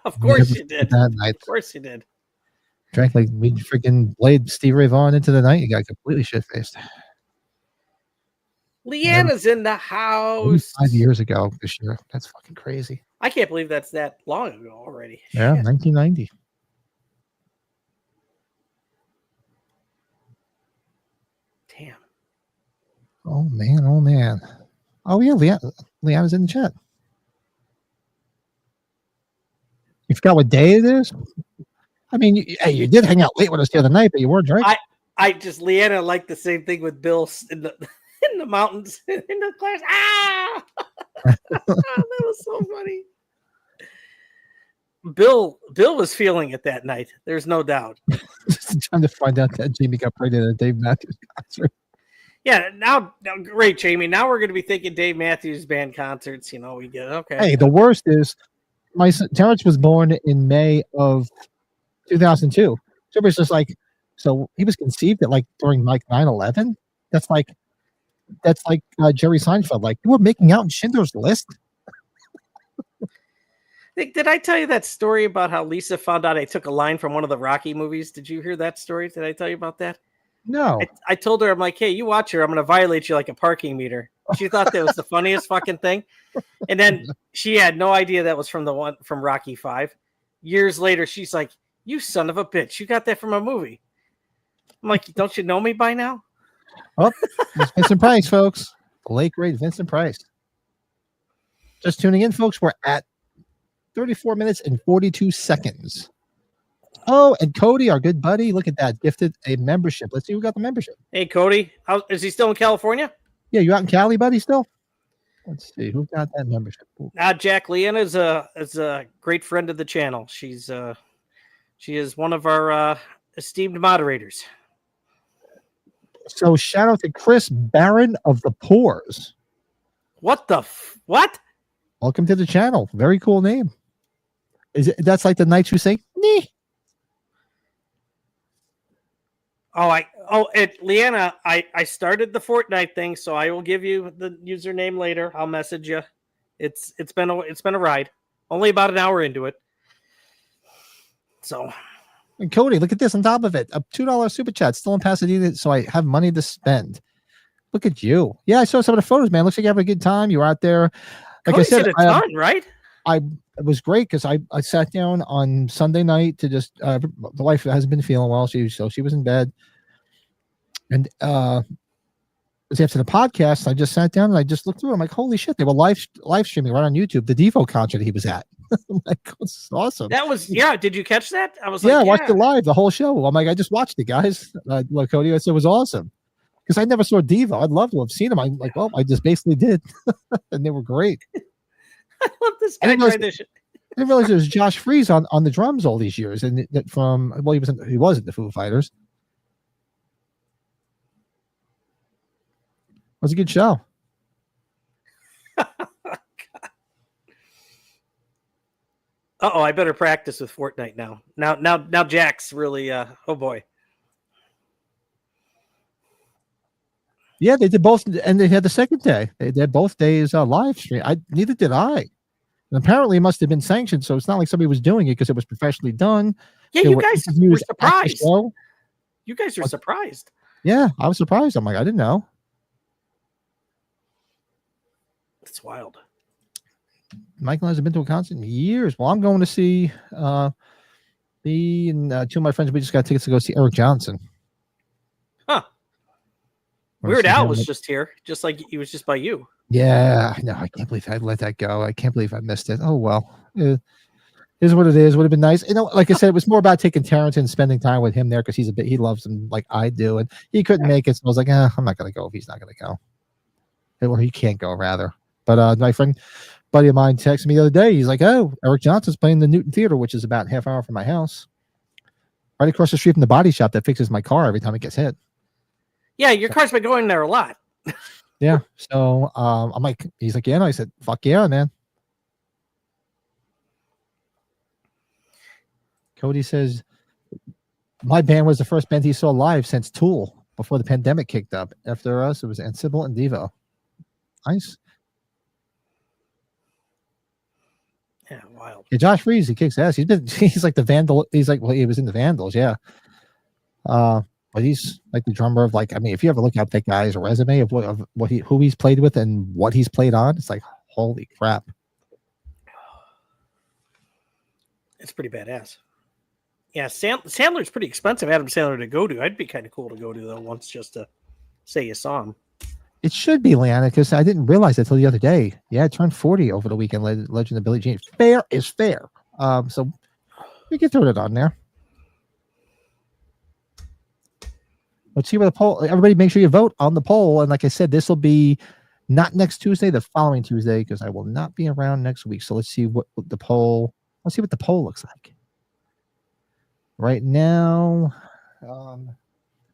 Of course you did. That night. Of course you did. Drank like we freaking played Stevie Ray Vaughan into the night. You got completely shit faced. Leanna's in the house. 5 years ago this year. That's fucking crazy. I can't believe that's that long ago already. Yeah, Shit. 1990. Damn. Oh man, oh man. Oh yeah, Leanna's in the chat. You forgot what day it is? I mean, you did hang out late with us the other night, but you weren't drinking. I just Leanna liked the same thing with Bill in the mountains in the class. Ah, that was so funny. Bill was feeling it that night. There's no doubt. Just trying to find out that Jamie got pregnant at Dave Matthews concert. Yeah, now great, Jamie. Now we're going to be thinking Dave Matthews Band concerts. You know, we get okay. Hey, the worst is my son, Terrence was born in May of 2002. So it was just like, so he was conceived at like during like 9/11. That's like Jerry Seinfeld. Like, you were making out in Schindler's List. Did I tell you that story about how Lisa found out I took a line from one of the Rocky movies? Did you hear that story? Did I tell you about that? No. I told her, I'm like, hey, you watch her. I'm going to violate you like a parking meter. She thought that was the funniest fucking thing. And then she had no idea that was from the one from Rocky 5. Years later, she's like, you son of a bitch. You got that from a movie. I'm like, don't you know me by now? Oh, it's Vincent Price, folks. The late great Vincent Price. Just tuning in, folks. We're at 34 minutes and 42 seconds. Oh, and Cody, our good buddy, look at that, gifted a membership. Let's see who got the membership. Hey, Cody, is he still in California? Yeah, you out in Cali, buddy, still? Let's see who got that membership. Jack Leanna is a great friend of the channel. She is one of our esteemed moderators. So shout out to Chris Barron of the Pores. What the what? Welcome to the channel. Very cool name. That's like the Knights who say nee. Leanna, I started the Fortnite thing, so I will give you the username later. I'll message you. It's been a ride. Only about an hour into it. So, and Cody, look at this on top of it. A $2 super chat still in Pasadena, so I have money to spend. Look at you. Yeah, I saw some of the photos, man. Looks like you have a good time. You were out there. Like Cody I said, a ton, right? It was great because I sat down on Sunday night to just the wife hasn't been feeling well. She was in bed. And it was after the podcast, I just sat down and I just looked through it. I'm like, holy shit, they were live streaming right on YouTube, the Devo concert he was at. I'm like, this is awesome. That was, yeah. Did you catch that? I was I watched it live, the whole show. I'm like, I just watched it, guys. Like Cody, I said, it was awesome. Because I never saw Devo. I'd love to have seen them. I'm like, well, I just basically did. And they were great. I love this guy trying to I didn't realize there was Josh Freese on the drums all these years. And that he was in the Foo Fighters. It was a good show. I better practice with Fortnite now. Now Jack's really oh boy. Yeah, they did both, and they had the second day. They did both days live stream. Neither did I. And apparently, it must have been sanctioned, so it's not like somebody was doing it because it was professionally done. Yeah, you guys were surprised. You guys are surprised. Yeah, I was surprised. I'm like, I didn't know. It's wild. Michael hasn't been to a concert in years. Well, I'm going to see me and two of my friends. We just got tickets to go see Eric Johnson. Huh. Weird Al was just here, just like he was just by you. Yeah, I know. I can't believe I let that go. I can't believe I missed it. Oh well, it is what it is. Would have been nice. You know, like I said, it was more about taking Terrence and spending time with him there because he loves him like I do, and he couldn't make it. So I was like, I'm not going to go if he's not going to go, or he can't go rather. But my buddy of mine texted me the other day. He's like, "Oh, Eric Johnson's playing the Newton Theater, which is about half hour from my house, right across the street from the body shop that fixes my car every time it gets hit." Yeah, your car's been going there a lot. Yeah. So I'm like, he's like, yeah. No, I said, fuck yeah, man. Cody says, my band was the first band he saw live since Tool before the pandemic kicked up. After us, it was Ansible and Devo. Nice. Yeah, wild. Yeah, Josh Freese, he kicks ass. He's like the Vandal. He's like, well, he was in the Vandals, yeah. But he's like the drummer of like, I mean, if you ever look up that guy's resume of who he's played with and what he's played on, it's like, holy crap. It's pretty badass. Yeah, Sandler's pretty expensive. Adam Sandler to go to. I'd be kind of cool to go to though once just to say you saw him. It should be, Leanna, because I didn't realize that until the other day. Yeah, I turned 40 over the weekend. Legend of Billie Jean. Fair is fair. So we can throw it on there. Let's see where the poll. Everybody, make sure you vote on the poll. And like I said, this will be not next Tuesday, the following Tuesday, because I will not be around next week. So let's see what the poll. Let's see what the poll looks like. Right now,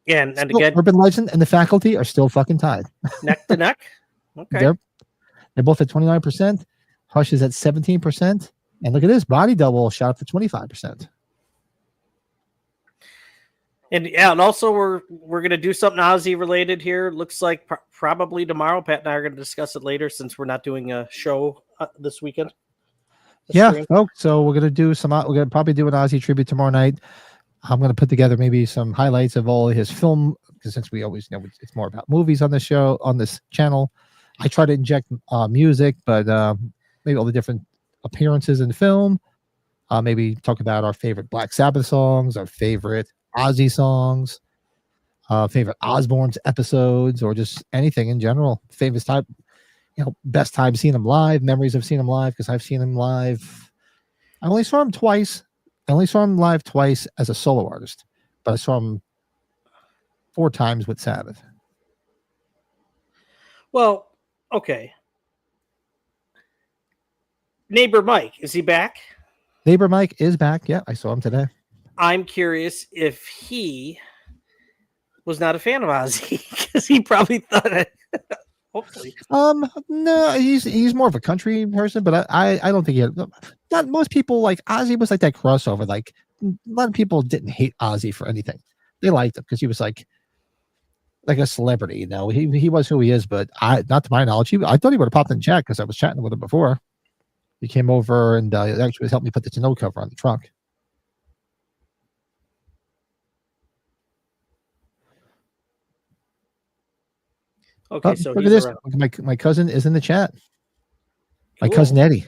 yeah, and again, Urban Legend and the Faculty are still fucking tied, neck to neck. Okay, they're both at 29%. Hush is at 17%. And look at this body double shot for 25%. And yeah, and also we're gonna do something Ozzy related here. Looks like probably tomorrow. Pat and I are gonna discuss it later since we're not doing a show this weekend. Yeah. Oh, so we're gonna do some. We're gonna probably do an Ozzy tribute tomorrow night. I'm gonna put together maybe some highlights of all his film, because since we always know it's more about movies on the show on this channel. I try to inject music, but maybe all the different appearances in film. Maybe talk about our favorite Black Sabbath songs, our favorite Ozzy songs, favorite Osbourne's episodes, or just anything in general. Favorite time, best time seeing him live, memories of seeing him live, because I've seen him live. I only saw him twice. I only saw him live twice as a solo artist, but I saw him 4 times with Sabbath. Well, okay. Neighbor Mike, is he back? Neighbor Mike is back. Yeah, I saw him today. I'm curious if he was not a fan of Ozzy, because he probably thought it. Hopefully, no, he's more of a country person, but I don't think he had. Not most people like Ozzy was like that crossover. Like a lot of people didn't hate Ozzy for anything; they liked him because he was like a celebrity. He was who he is, but not to my knowledge, I thought he would have popped in chat because I was chatting with him before. He came over and actually helped me put the tonneau cover on the trunk. okay. So look at this. My cousin is in the chat. My cousin Eddie.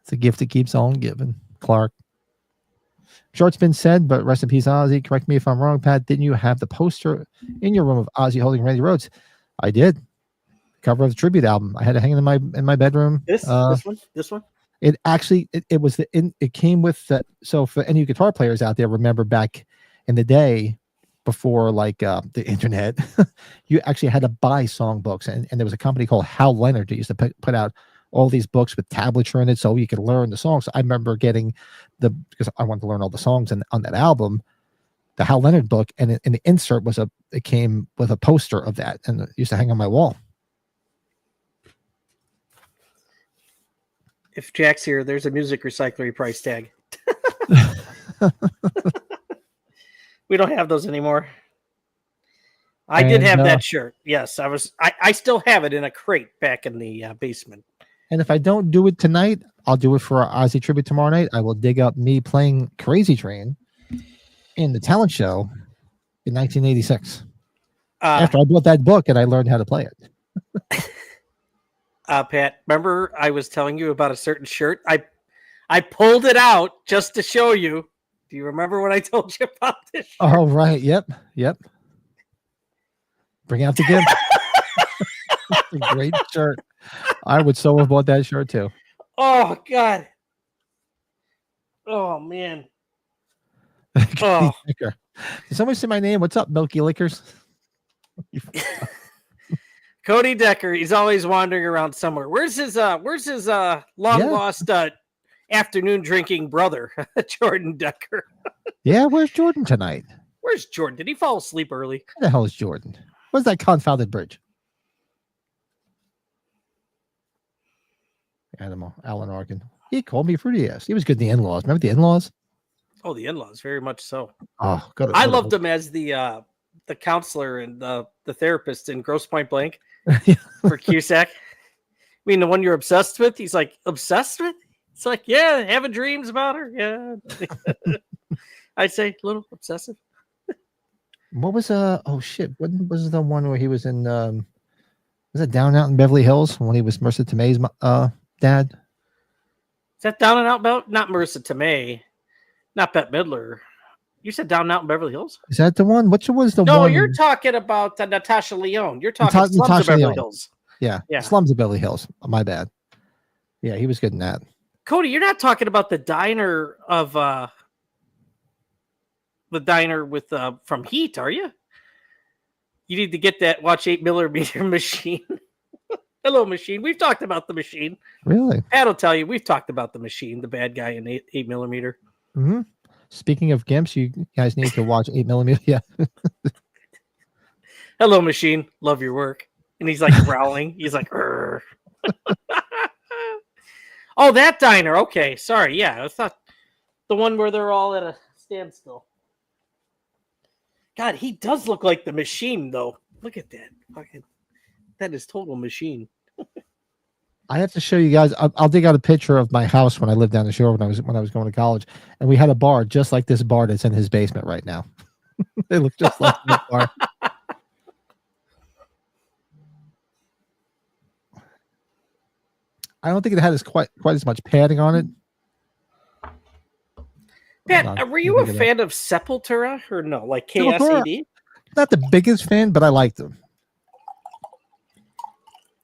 It's a gift that keeps on giving. Clark. Sure, it's been said, but rest in peace, Ozzy. Correct me if I'm wrong, Pat. Didn't you have the poster in your room of Ozzy holding Randy Rhoads? I did. Cover of the tribute album. I had it hanging in my bedroom. This one. It actually it came with that. So for any guitar players out there, remember back in the day before the internet, you actually had to buy songbooks, and there was a company called Hal Leonard that used to put out all these books with tablature in it, so you could learn the songs. I remember getting because I wanted to learn all the songs on that album, the Hal Leonard book, and in the insert it came with a poster of that, and it used to hang on my wall. If Jack's here, there's a music recyclery price tag. We don't have those anymore. I did have that shirt. Yes, I still have it in a crate back in the basement. And if I don't do it tonight, I'll do it for our Ozzy tribute tomorrow night. I will dig up me playing Crazy Train in the talent show in 1986. After I bought that book and I learned how to play it. Pat, remember I was telling you about a certain shirt? I pulled it out just to show you. Do you remember what I told you about this shirt? Oh, right. Yep. Bring out the gift. It's a great shirt. I would so have bought that shirt too. Oh, God. Oh, man. Oh. Did somebody say my name? What's up, Milky Liquors? Cody Decker, he's always wandering around somewhere. Where's his long lost afternoon drinking brother, Jordan Decker? Yeah, where's Jordan tonight? Where's Jordan? Did he fall asleep early? Where the hell is Jordan? What's that confounded bridge? Animal, Alan Arkin. He called me fruity ass. He was good in the In-Laws. Remember the In-Laws? Oh, the In-Laws, very much so. Oh, I loved him as the counselor and the therapist in Grosse Point Blank for Cusack. I mean, the one you're obsessed with? He's like, obsessed with? It's like, yeah, having dreams about her. Yeah. I'd say a little obsessive. What was oh shit, what was the one where he was in was it Down Out in Beverly Hills when he was Marissa Tomei's dad? Is that Down and Out? Not Marissa Tomei, not Bette Midler. You said Down and Out in Beverly Hills? Is that the one? Which was the one? No, you're talking about Natasha Lyonne. You're talking Slums of Beverly Hills. Yeah, Slums of Beverly Hills. My bad. Yeah, he was good in that. Cody, you're not talking about the diner with from Heat, are you? You need to get that. Watch 8mm Machine. Hello, Machine. We've talked about the Machine. Really? Pat'll tell you. We've talked about the Machine, the bad guy in 8mm. Mm-hmm. Speaking of gimps, you guys need to watch 8mm. Yeah. Hello, Machine. Love your work. And he's like growling. He's like, Oh, that diner. Okay, sorry. Yeah, I thought the one where they're all at a standstill. God, he does look like the Machine, though. Look at that. Fucking, that is total Machine. I have to show you guys. I'll dig out a picture of my house when I lived down the shore when I was going to college, and we had a bar just like this bar that's in his basement right now. They look just like that bar. I don't think it had quite as much padding on it. Pat, were you a fan of Sepultura or no? Like KSAD? Not the biggest fan, but I liked them.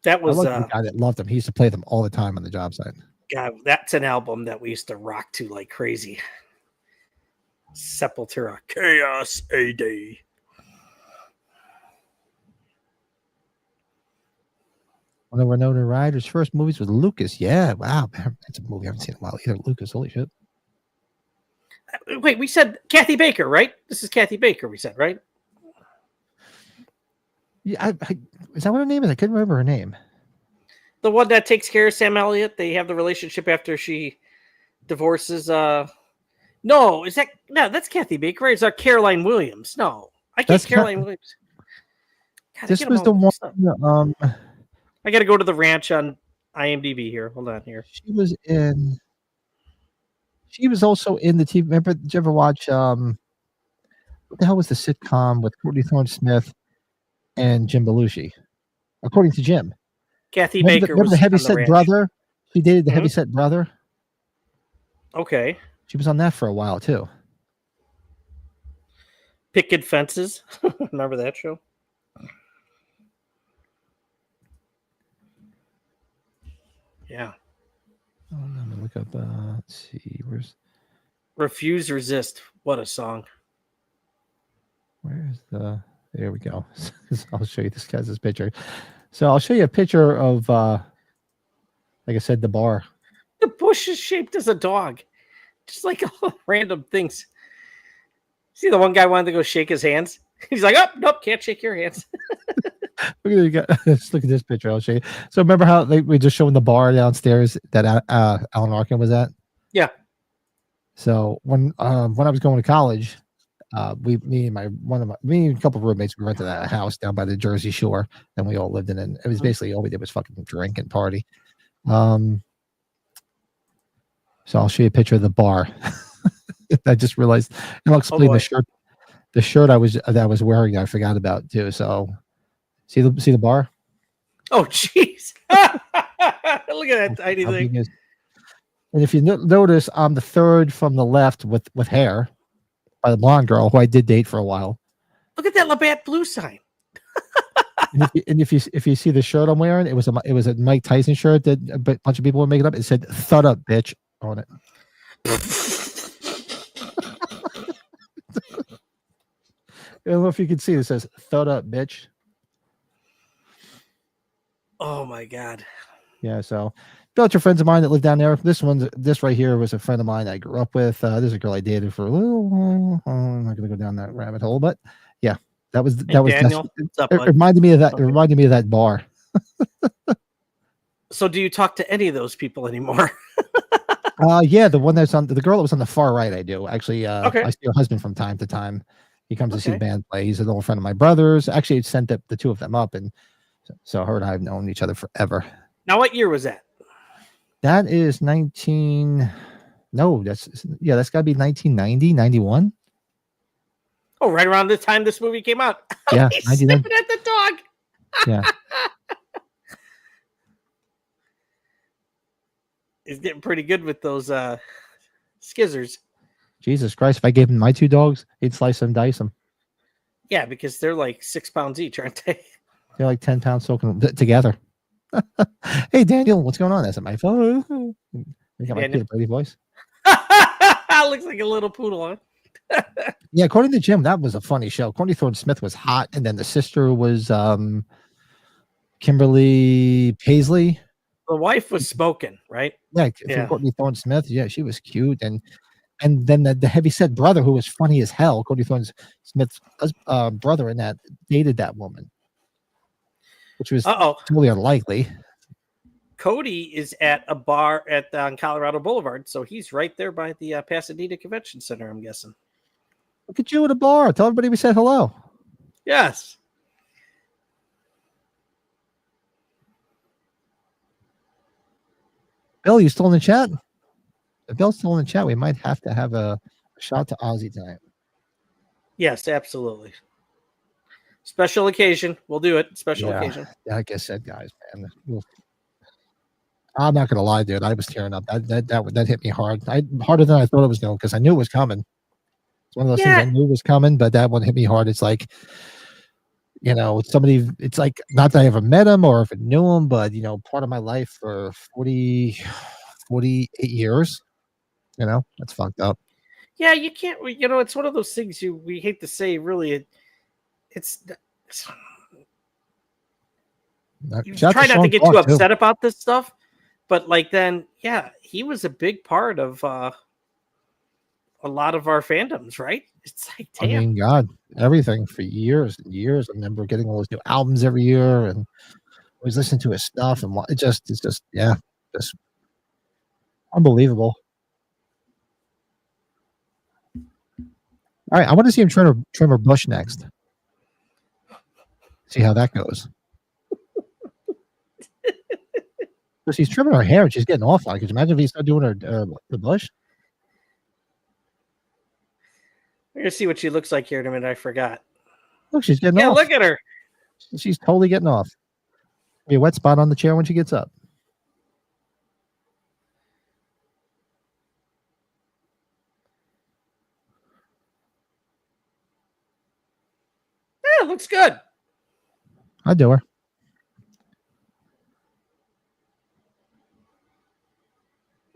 That was the guy that loved them. He used to play them all the time on the job site. God, that's an album that we used to rock to like crazy. Sepultura, Chaos AD. One of Winona Ryder's first movies was Lucas. Yeah, wow, man, that's a movie I haven't seen in a while either. Lucas, holy shit. Wait, we said Kathy Baker, right? This is Kathy Baker, we said, right? Yeah, is that what her name is? I couldn't remember her name. The one that takes care of Sam Elliott. They have the relationship after she divorces. No, that's Kathy Baker. Right? It's Caroline Williams. No, I can't. Caroline Williams. God, this was the one. I got to go to the ranch on IMDb here. Hold on here. She was also in the TV. Remember? Did you ever watch? What the hell was the sitcom with Courtney Thorne-Smith and Jim Belushi? According to Jim, Kathy Baker remember was the heavyset brother. She dated the heavyset brother. Okay, she was on that for a while too. Picket Fences. Remember that show? Yeah. Oh, I'm gonna look up. Let's see. Where's Refuse Resist? What a song. Where's the? There we go. I'll show you this guy's picture. So I'll show you a picture of, like I said, the bar. The bush is shaped as a dog, just like all random things. See, the one guy wanted to go shake his hands. He's like, "Oh, nope, can't shake your hands." Let's look at this picture. I'll show you. So remember how we just showing the bar downstairs that Alan Arkin was at? Yeah. So when I was going to college, me and a couple of roommates, we rented a house down by the Jersey Shore, and we all lived in it. It was basically all we did was fucking drink and party. So I'll show you a picture of the bar. I just realized, and I'll explain the shirt I was wearing. I forgot about too. So see the bar. Oh jeez! Look at that tiny thing. And if you notice, I'm the third from the left with hair. By the blonde girl who I did date for a while. Look at that Labatt Blue sign. and if you see the shirt I'm wearing, it was a Mike Tyson shirt that a bunch of people were making up. It said "Thud up, bitch" on it. I don't know if you can see. It says "Thud up, bitch." Oh my god. Yeah. So, bunch of friends of mine that live down there. This right here was a friend of mine I grew up with. There's a girl I dated for a little while. I'm not gonna go down that rabbit hole, but yeah, that was Daniel, it reminded me of that. It reminded me of that bar. So, do you talk to any of those people anymore? Yeah, the one that's on the girl that was on the far right. I do actually. Okay. I see her husband from time to time. He comes to see the band play. He's an old friend of my brother's. Actually, it sent the two of them up, and so her and I have known each other forever. Now, what year was that? That is 19. No, that's got to be 1990, 91. Oh, right around the time this movie came out. Yeah, he's sniffing at the dog. Yeah. He's getting pretty good with those skizzers. Jesus Christ! If I gave him my two dogs, he'd slice them, dice them. Yeah, because they're like 6 pounds each, aren't they? They're like 10 pounds soaking together. Hey Daniel, what's going on? That's my phone. You got my cute pretty voice. Looks like a little poodle, huh? Yeah, according to Jim, that was a funny show. Courtney Thorne-Smith was hot, and then the sister was Kimberly Paisley. The wife was smoking, right? Yeah. Courtney Thorne-Smith. Yeah, she was cute, and then the heavyset brother, who was funny as hell. Courtney Thorne-Smith's brother in that dated that woman, which was totally unlikely. Cody is at a bar on Colorado Boulevard, so he's right there by the Pasadena Convention Center, I'm guessing. Look at you at a bar. Tell everybody we said hello. Yes. Bill, you still in the chat? If Bill's still in the chat, we might have to have a shot to Ozzy tonight. Yes, absolutely. Special occasion. We'll do it. Special occasion. Yeah, like I said, guys, man. I'm not gonna lie, dude. I was tearing up. That hit me hard. Harder than I thought it was going, because I knew it was coming. It's one of those things I knew was coming, but that one hit me hard. It's like, somebody. It's like, not that I ever met him or if I knew him, but part of my life for 48 years. That's fucked up. Yeah, you can't. It's one of those things we hate to say. Really, it's you try not to get too upset about this stuff, but then, he was a big part of a lot of our fandoms, right? It's like, damn. I mean, God, everything for years and years. I remember getting all those new albums every year and always listening to his stuff, and it's just unbelievable. All right, I want to see him trim her bush next. See how that goes. So she's trimming her hair and she's getting off on it. Could you imagine if he started doing her bush? We're gonna see what she looks like here in a minute. I forgot. Look, she's getting off. Yeah, look at her. She's totally getting off. Be a wet spot on the chair when she gets up. Yeah, it looks good. I do her.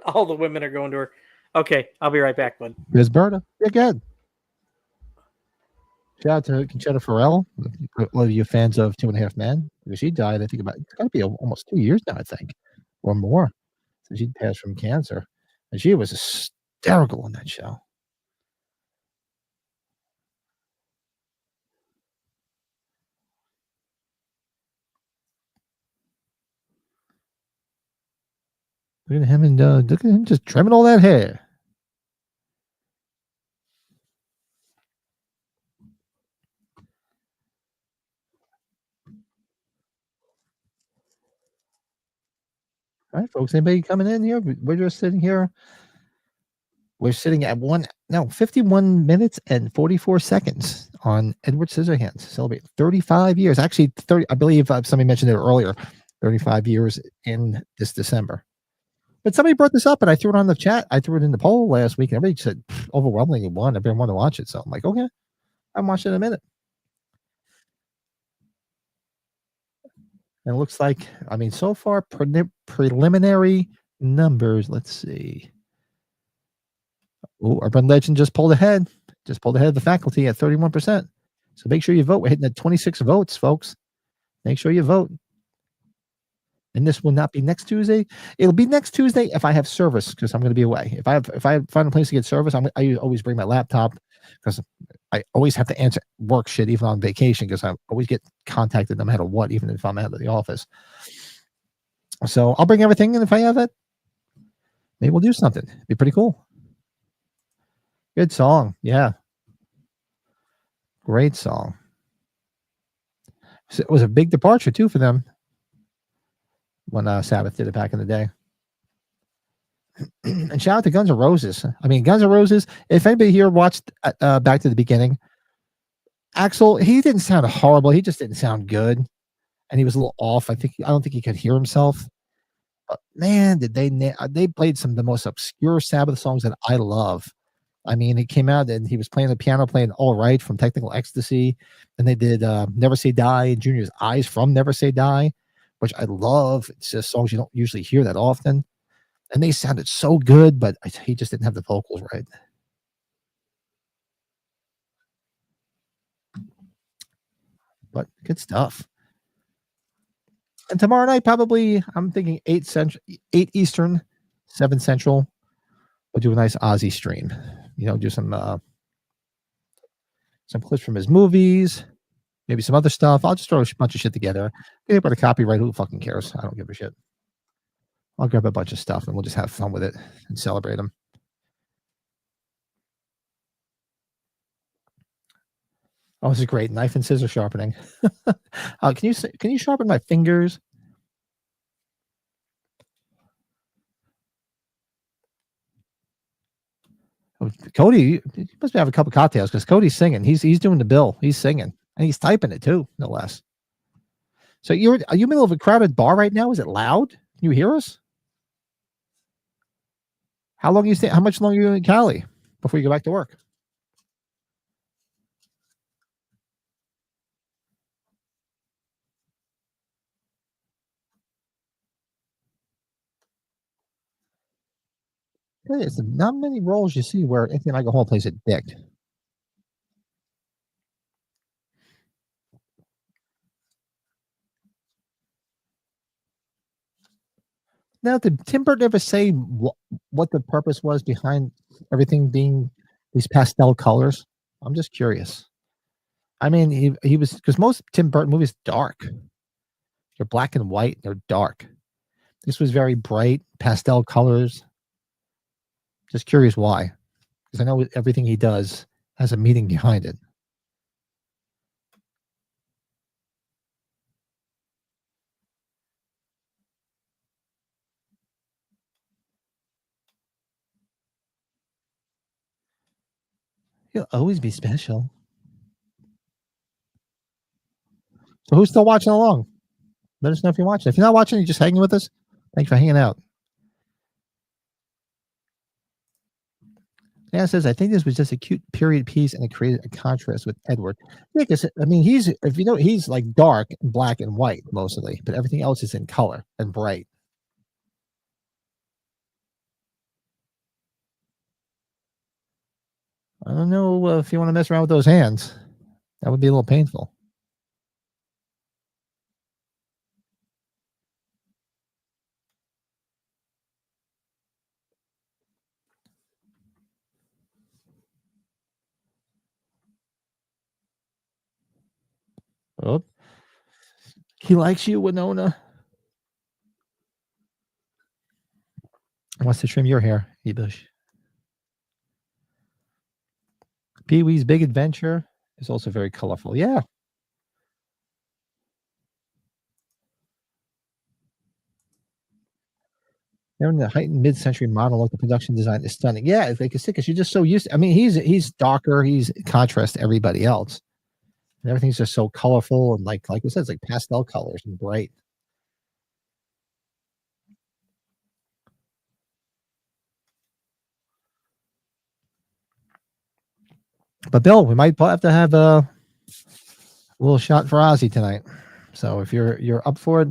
All the women are going to her. Okay, I'll be right back, bud. There's Berta. You're good. Shout out to Conchetta Farrell. One of you fans of 2.5 Men. She died, I think, it's got to be almost 2 years now, I think, or more. So she passed from cancer. And she was hysterical in that show. Look at him look at him just trimming all that hair. All right, folks. Anybody coming in here? We're just sitting here. We're sitting at 51 minutes and 44 seconds on Edward Scissorhands. Celebrate 35 years. Actually, 30. I believe somebody mentioned it earlier. 35 years in this December. But somebody brought this up, and I threw it on the chat. I threw it in the poll last week, and everybody said overwhelmingly won. Everyone wanted to watch it, so I'm like, okay, I'm watching it in a minute. And it looks like, so far, preliminary numbers. Let's see. Oh, Urban Legend just pulled ahead. Just pulled ahead of the faculty at 31%. So make sure you vote. We're hitting at 26 votes, folks. Make sure you vote. And this will not be next Tuesday. It'll be next Tuesday if I have service, because I'm going to be away. If I find a place to get service, I always bring my laptop, because I always have to answer work shit even on vacation, because I always get contacted no matter what, even if I'm out of the office. So I'll bring everything, and if I have it, maybe we'll do something. It'd be pretty cool. Good song, yeah. Great song. So it was a big departure too for them when Sabbath did it back in the day. And shout out to Guns N' Roses. Guns N' Roses, if anybody here watched back to the beginning, Axel, he didn't sound horrible. He just didn't sound good. And he was a little off. I don't think he could hear himself. But man, did they played some of the most obscure Sabbath songs that I love. He came out and he was playing the piano, playing All Right from Technical Ecstasy. And they did Never Say Die and Junior's Eyes from Never Say Die, which I love. It's just songs you don't usually hear that often. And they sounded so good, but he just didn't have the vocals right. But good stuff. And tomorrow night, probably, I'm thinking 8 Eastern, 7 Central. We'll do a nice Ozzy stream. Do some clips from his movies, maybe some other stuff. I'll just throw a bunch of shit together. Get about a copyright. Who fucking cares? I don't give a shit. I'll grab a bunch of stuff and we'll just have fun with it and celebrate them. Oh, this is great. Knife and scissor sharpening. Can you sharpen my fingers? Oh, Cody, you must have a couple cocktails because Cody's singing. He's doing the bill. He's singing and he's typing it too, no less. So are you in the middle of a crowded bar right now? Is it loud? Can you hear us? How long you stay? How much longer are you in Cali before you go back to work? There's not many roles you see where Anthony Michael Hall plays a dick. Now, did Tim Burton ever say what the purpose was behind everything being these pastel colors? I'm just curious. I mean, he was, because most Tim Burton movies are dark. They're black and white. They're dark. This was very bright pastel colors. Just curious why, because I know everything he does has a meaning behind it. He'll always be special. So who's still watching along? Let us know if you're watching. If you're not watching, you're just hanging with us. Thanks for hanging out. Yeah, says, I think this was just a cute period piece and it created a contrast with Edward. Yeah, because I mean, he's like dark and black and white mostly, but everything else is in color and bright. I don't know if you want to mess around with those hands. That would be a little painful. Oh, he likes you, Winona. Wants to trim your hair, Ebush. Pee-wee's Big Adventure is also very colorful. Yeah. They're in the heightened mid-century model look. The production design is stunning. Yeah, it's like because you're just so used to, I mean, he's darker, he's contrast to everybody else. And everything's just so colorful and like we said, it's like pastel colors and bright. But Bill, we might have to have a little shot for Ozzy tonight. So if you're up for it,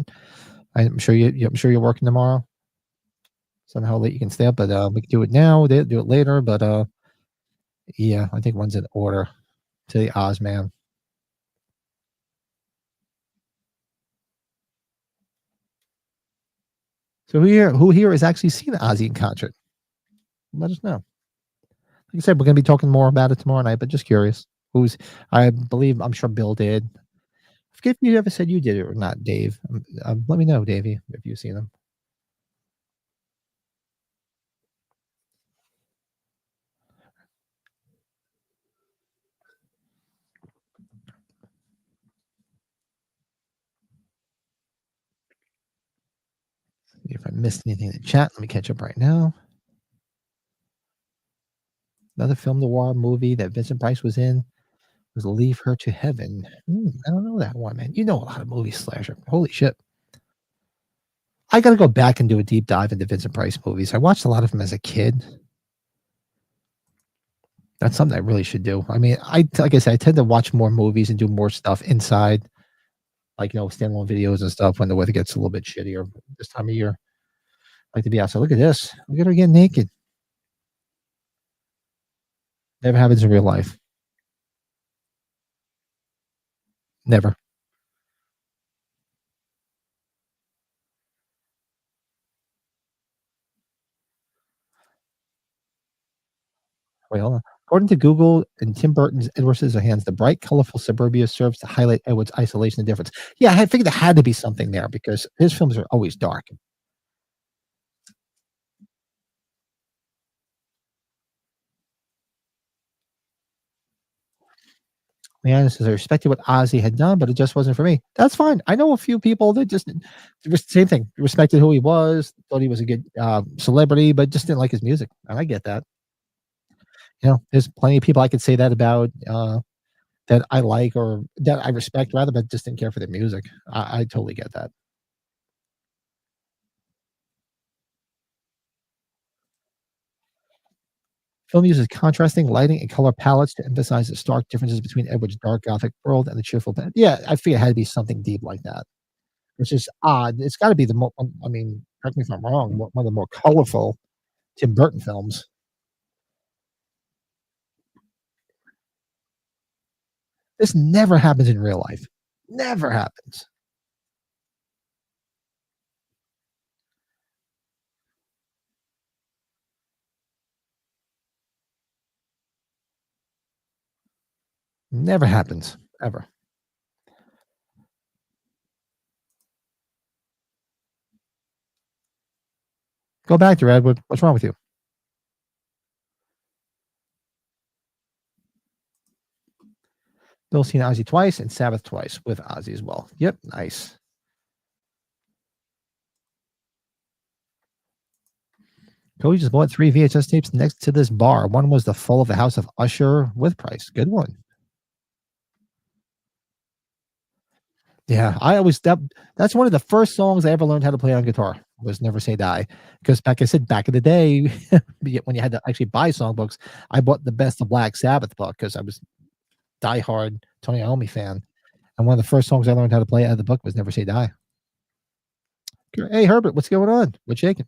I'm sure you're working tomorrow. So how late you can stay up, but we can do it now. They do it later, but yeah, I think one's in order to the Oz man. So who here has actually seen Ozzy in concert? Let us know. Like I said, we're going to be talking more about it tomorrow night, but just curious. I'm sure Bill did. I forget if you ever said you did it or not, Dave. Let me know, Davey, if you've seen them. If I missed anything in the chat, let me catch up right now. Another film noir movie that Vincent Price was in was Leave Her to Heaven. I don't know that one, man. You know a lot of movies, Slasher. Holy shit. I got to go back and do a deep dive into Vincent Price movies. I watched a lot of them as a kid. That's something I really should do. I mean, like I said, I tend to watch more movies and do more stuff inside, like, standalone videos and stuff when the weather gets a little bit shittier this time of year. I like to be outside. Look at this. Look at her getting naked. Never happens in real life. Never. Wait, hold on. According to Google and Tim Burton's Edward Scissorhands, the bright, colorful suburbia serves to highlight Edward's isolation and difference. Yeah, I figured there had to be something there because his films are always dark. Yeah, this is I respected what Ozzy had done, but it just wasn't for me. That's fine. I know a few people that just it was the same thing. Respected who he was, thought he was a good celebrity, but just didn't like his music. And I get that. There's plenty of people I could say that about that I like or that I respect rather, but just didn't care for their music. I totally get that. Film uses contrasting lighting and color palettes to emphasize the stark differences between Edward's dark Gothic world and the cheerful. Yeah, I figured it had to be something deep like that. Which is odd. It's got to be the more. I mean, correct me if I'm wrong. One of the more colorful Tim Burton films. This never happens in real life. Never happens. Never happens ever. Go back to Edward. What's wrong with you? Bill's seen Ozzy twice and Sabbath twice with Ozzy as well. Yep, nice. Cody just bought 3 VHS tapes next to this bar. One was The Fall of the House of Usher with Price. Good one. Yeah, I always that's one of the first songs I ever learned how to play on guitar was Never Say Die. Because like I said, back in the day, when you had to actually buy songbooks, I bought the Best of Black Sabbath book because I was diehard Tony Iommi fan. And one of the first songs I learned how to play out of the book was Never Say Die. Hey Herbert, what's going on? What's shaking?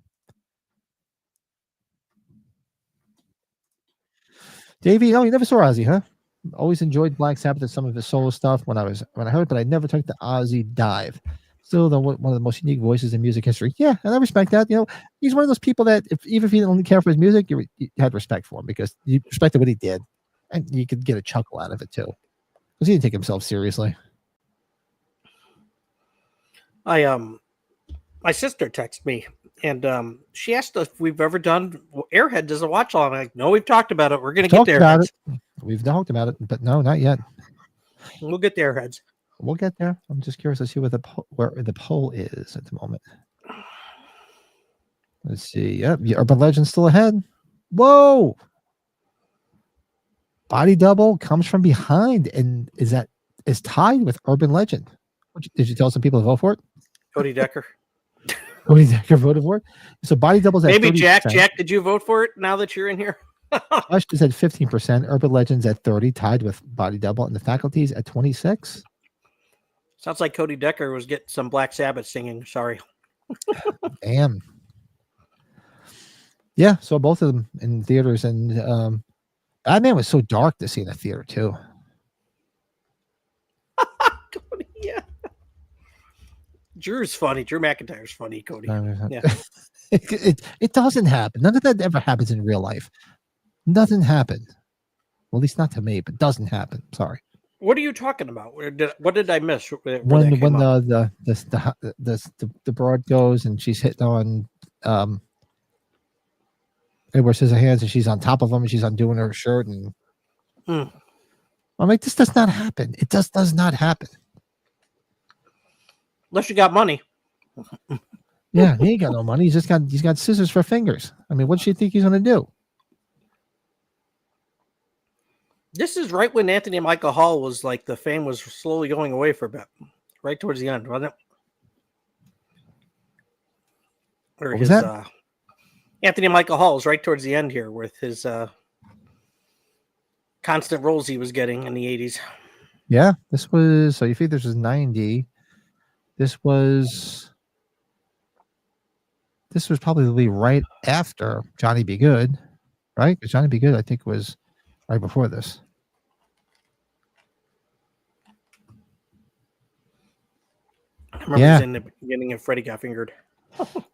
Davey, oh, you never saw Ozzy, huh? Always enjoyed Black Sabbath and some of his solo stuff when I heard, but I never took the Ozzy dive. Still, one of the most unique voices in music history. Yeah, and I respect that. He's one of those people that even if you don't care for his music, you had respect for him because you respected what he did, and you could get a chuckle out of it too, because he didn't take himself seriously. My sister texted me and she asked us if we've ever done Airhead does a watch along. I'm like, no, we've talked about it. We're gonna get there. We've talked about it, but no, not yet. We'll get there, Airheads. We'll get there. I'm just curious to see where the poll is at the moment. Let's see. Yep, Urban Legend's still ahead. Whoa! Body Double comes from behind and is tied with Urban Legend. Did you tell some people to vote for it? Cody Decker. Cody Decker voted for it. So Body Double's at maybe 30%. Jack, did you vote for it now that you're in here? Rush is at 15%. Urban Legends at 30%, tied with Body Double, and the Faculties at 26%. Sounds like Cody Decker was getting some Black Sabbath singing. Sorry. Damn. Yeah, so both of them in theaters, and Batman was so dark to see in the theater too. Cody, yeah. Drew's funny. Drew McIntyre's funny, Cody. Yeah. It doesn't happen. None of that ever happens in real life. Nothing happened. Well, at least not to me, but doesn't happen. Sorry. What are you talking about? What did I miss? When the broad goes and she's hitting on Edward Scissorhands and she's on top of him and she's undoing her shirt and I'm like, this does not happen. It just does not happen. Unless you got money. Yeah, he ain't got no money. He's got scissors for fingers. I mean, what does she think he's gonna do? This is right when Anthony Michael Hall was like the fame was slowly going away for a bit. Right towards the end, wasn't it? Or his Anthony Michael Hall is right towards the end here with his constant roles he was getting in the 80s. Yeah, this was so you think this was 90. This was probably right after Johnny Be Good, right? Because Johnny Be Good, I think, was right before this. I remember in the beginning of Freddie Got Fingered.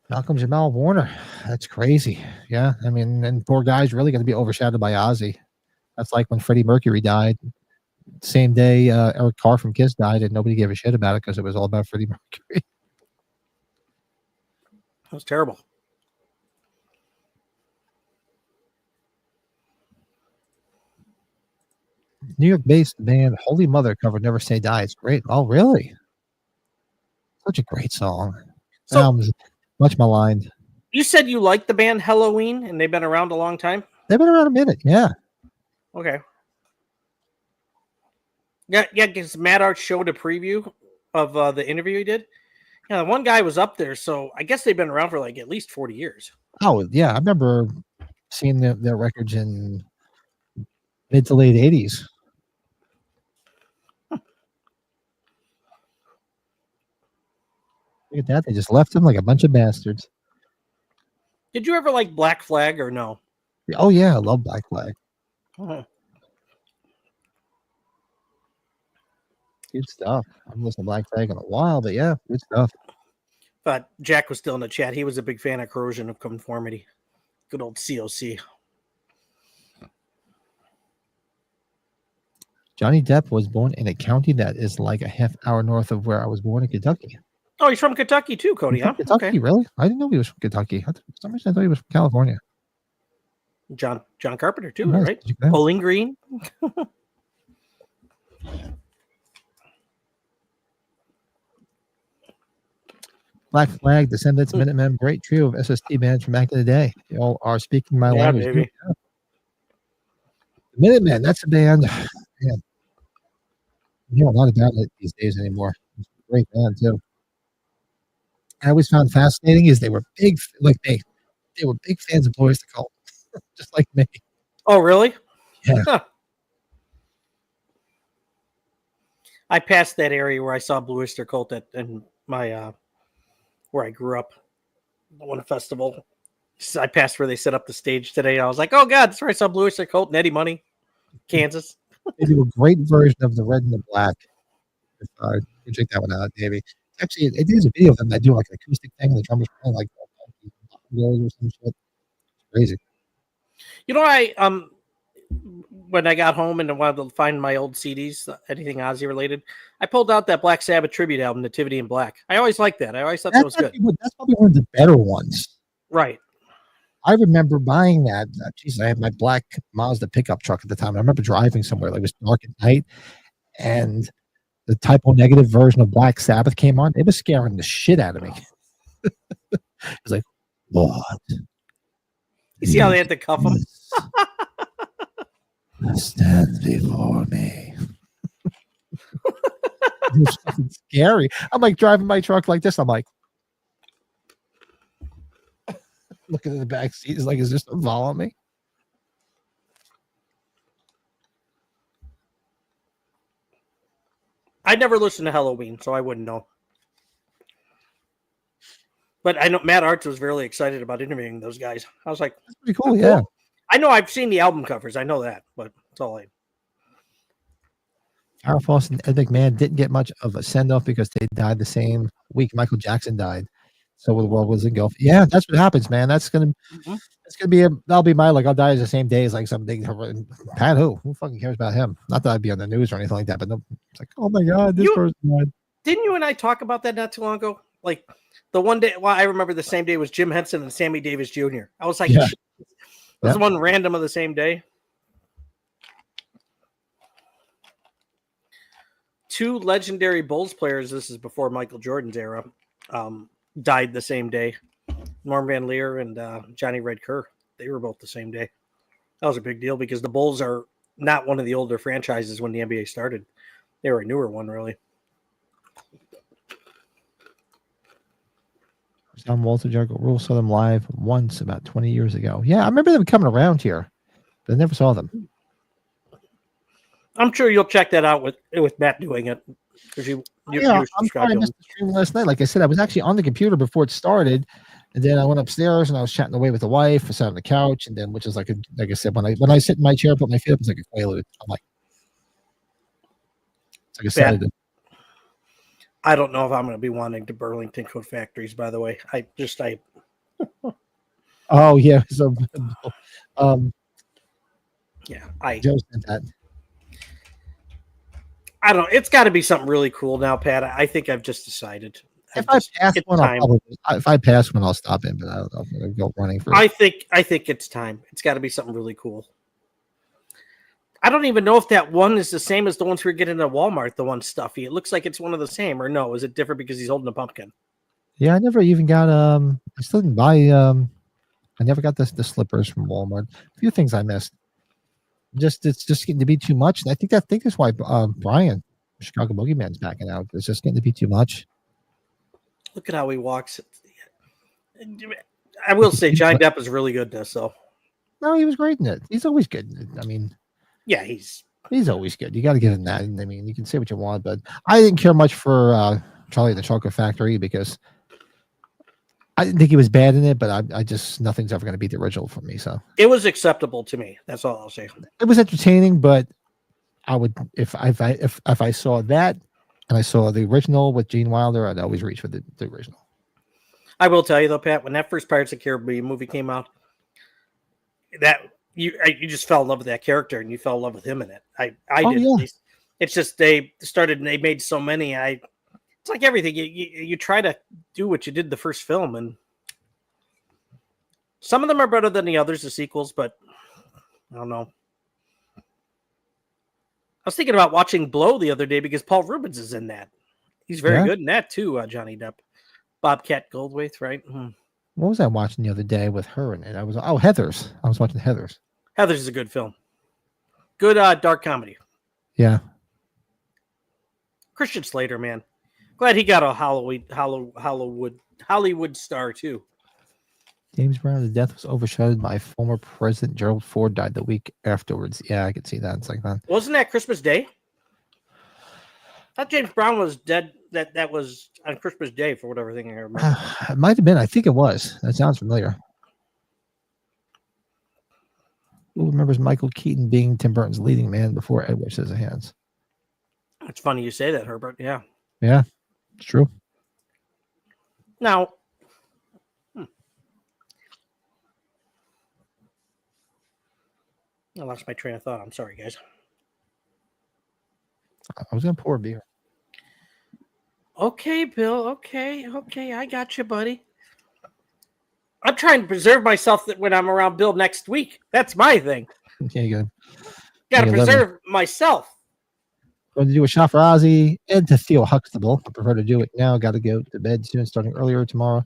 Malcolm Jamal Warner. That's crazy. Yeah. I mean, and poor guy's really going to be overshadowed by Ozzy. That's like when Freddie Mercury died. Same day Eric Carr from Kiss died, and nobody gave a shit about it because it was all about Freddie Mercury. That was terrible. New York-based band Holy Mother covered "Never Say Die." It's great. Oh, really? Such a great song. So Album's much maligned. you said you like the band Halloween, and they've been around a long time. They've been around a minute. Yeah. Okay. Yeah, because Matt Art showed a preview of the interview he did. Yeah, one guy was up there, so I guess they've been around for like at least 40 years. Oh, yeah. I remember seeing their records in mid to late 80s. Look at that. They just left them like a bunch of bastards. Did you ever like Black Flag or no? Oh, yeah. I love Black Flag. Uh-huh. Good stuff. I haven't listened to Black Flag in a while, but yeah, good stuff. But Jack was still in the chat. He was a big fan of Corrosion of Conformity. Good old COC. Johnny Depp was born in a county that is like a half hour north of where I was born in Kentucky. Oh, he's from Kentucky too, Cody, huh? Kentucky, Okay. really? I didn't know he was from Kentucky. For some reason, I thought he was from California. John Carpenter too, Nice. right? Bowling Green. Black Flag, Descendants, Minutemen, great trio of SST bands from back in the day. They all are speaking my language. Baby. Yeah. Minutemen, that's a band. Man, you hear a lot about it these days anymore. It's a great band too. I always found fascinating is they were big, like they were big fans of Blue Oyster Cult, just like me. Oh, really? Yeah. Huh. I passed that area where I saw Blue Oyster Cult in my where I grew up. The one festival. I passed where they set up the stage today. I was like, oh God, that's where I saw Blue Oyster Cult and Eddie Money, Kansas. They do a great version of the Red and the Black. You check that one out, maybe. Actually, it is a video of them that do like an acoustic thing. The drummers playing like or some shit. It's crazy. You know, I when I got home and I wanted to find my old CDs, anything Ozzy related, I pulled out that Black Sabbath tribute album, Nativity in Black. I always liked that. I always thought that was good. That's probably one of the better ones. Right. I remember buying that. Jesus, I had my black Mazda pickup truck at the time. I remember driving somewhere. Like it was dark at night, and the Typo Negative version of Black Sabbath came on. It was scaring the shit out of me. It was like, what? You see how they had to cuff him? Stand before me. It was fucking scary. I'm like driving my truck like this. I'm like, looking in the back seat. It's like, is this following me? I never listened to Halloween, so I wouldn't know. But I know Matt Arts was really excited about interviewing those guys. I was like, that's pretty cool. Yeah. I know I've seen the album covers. I know that, but that's all I. Farrah Fawcett and Ed McMahon didn't get much of a send off because they died the same week Michael Jackson died. So the world was engulfed. Yeah, that's what happens, man. That's gonna be that'll be my I'll die the same day as like something. Pat who fucking cares about him? Not that I'd be on the news or anything like that, but no, it's like, oh my god, this person died. Didn't you and I talk about that not too long ago? Like the one day, I remember the same day was Jim Henson and Sammy Davis Jr. I was like, yeah. Was one random of the same day? Two legendary Bulls players, this is before Michael Jordan's era, died the same day. Norm Van Leer and Johnny Red Kerr. They were both the same day. That was a big deal because the Bulls are not one of the older franchises when the NBA started. They were a newer one, really. John Walter Juggle Rule saw them live once about 20 years ago. Yeah, I remember them coming around here, but I never saw them. I'm sure you'll check that out with Matt doing it. I'm sorry I missed the stream last night. Like I said, I was actually on the computer before it started, and then I went upstairs and I was chatting away with the wife. I sat on the couch, and then which is like I said, when I sit in my chair, put my feet up, it's like a quaalude. I'm like, it's like a Saturday. I don't know if I'm going to be wanting to Burlington Coat Factories. By the way, I. Oh yeah, so yeah, Joe sent that. I don't know. It's got to be something really cool now, Pat. I think I've just decided. If I pass one, I'll stop in, but I don't know if I'm going to go running for it. I think it's time. It's got to be something really cool. I don't even know if that one is the same as the ones we were getting at Walmart. The one stuffy. It looks like it's one of the same, or no? Is it different because he's holding a pumpkin? Yeah, I never even got I still didn't buy I never got the slippers from Walmart. A few things I missed. It's just getting to be too much. And I think that's why Brian, Chicago Boogeyman's backing out. It's just getting to be too much. Look at how he walks. I will say Johnny Depp is really good in this, so. No, he was great in it. He's always good in it. I mean, yeah, he's always good. You got to give him that. I mean, you can say what you want, but I didn't care much for Charlie and the Chocolate Factory because I didn't think he was bad in it, but I just nothing's ever going to beat the original for me. So it was acceptable to me. That's all I'll say. It was entertaining, but I would if I saw that and I saw the original with Gene Wilder, I'd always reach for the original. I will tell you though, Pat, when that first Pirates of the Caribbean movie came out, that you just fell in love with that character and you fell in love with him in it. I did. Yeah. It's just they made so many. It's like everything. You try to do what you did the first film, and some of them are better than the others, the sequels, but I don't know. I was thinking about watching Blow the other day because Paul Rubens is in that. He's very good in that too, Johnny Depp. Bobcat Goldthwait, right? What was I watching the other day with her in it? Heathers. I was watching Heathers. Heathers is a good film. Good dark comedy. Yeah. Christian Slater, man. Glad he got a Hollywood star too. James Brown's death was overshadowed by former President Gerald Ford died the week afterwards. Yeah, I could see that. It's like that. Wasn't that Christmas Day? I thought James Brown was dead. That was on Christmas Day for whatever thing I remember. It might have been. I think it was. That sounds familiar. Who remembers Michael Keaton being Tim Burton's leading man before Edward Scissorhands? It's funny you say that, Herbert. Yeah. Yeah, it's true. Now, I lost my train of thought. I'm sorry, guys. I was going to pour a beer. Okay, Bill. Okay. I got you, buddy. I'm trying to preserve myself that when I'm around Bill next week. That's my thing. Okay, you go. Got to preserve myself. Going to do a shot for Ozzy and to Theo Huxtable. I prefer to do it now. Got to go to bed soon, starting earlier tomorrow.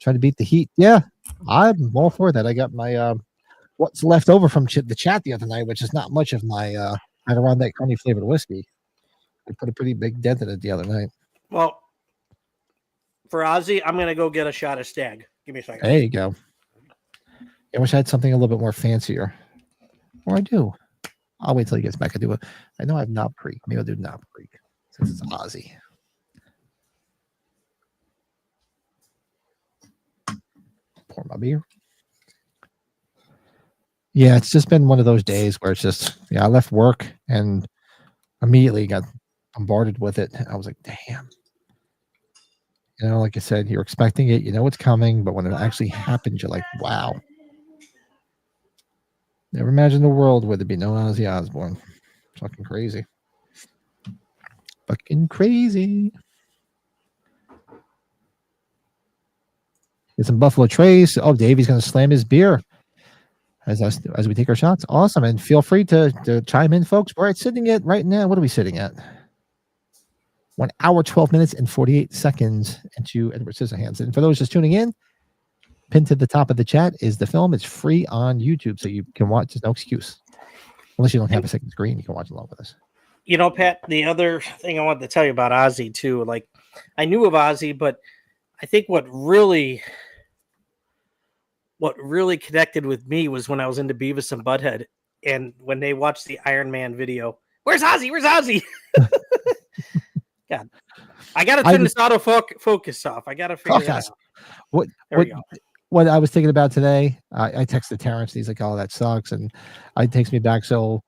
Trying to beat the heat. Yeah, I'm all for that. I got my what's left over from the chat the other night, which is not much of my Adirondack honey flavored whiskey. I put a pretty big dent in it the other night. Well, for Ozzy, I'm going to go get a shot of Stag. Give me a second. There you go. I wish I had something a little bit more fancier. Or I do. I'll wait till he gets back. I know I have Knob Creek. Maybe I'll do Knob Creek since it's Ozzy. Pour my beer. Yeah, it's just been one of those days where it's just, I left work and immediately got bombarded with it. I was like, damn. Like I said, you're expecting it, it's coming, but when it actually happens, you're like, wow. Never imagined a world where there'd be no Ozzy Osbourne. Fucking crazy. Fucking crazy. Get some Buffalo Trace. Oh, Davey's going to slam his beer as we take our shots. Awesome. And feel free to chime in, folks. We're sitting at right now. What are we sitting at? 1 hour, 12 minutes, and 48 seconds into Edward Scissorhands. And for those just tuning in, pinned to the top of the chat is the film. It's free on YouTube, so you can watch. There's no excuse. Unless you don't have a second screen, you can watch along with us. Pat, the other thing I wanted to tell you about Ozzy, too, like, I knew of Ozzy, but I think what really connected with me was when I was into Beavis and Butthead, and when they watched the Iron Man video. Where's Ozzy? Where's Ozzy? God, I got to turn this autofocus off. I got to figure it out. What I was thinking about today, I texted Terrence. He's like, "Oh, that sucks," and it takes me back. So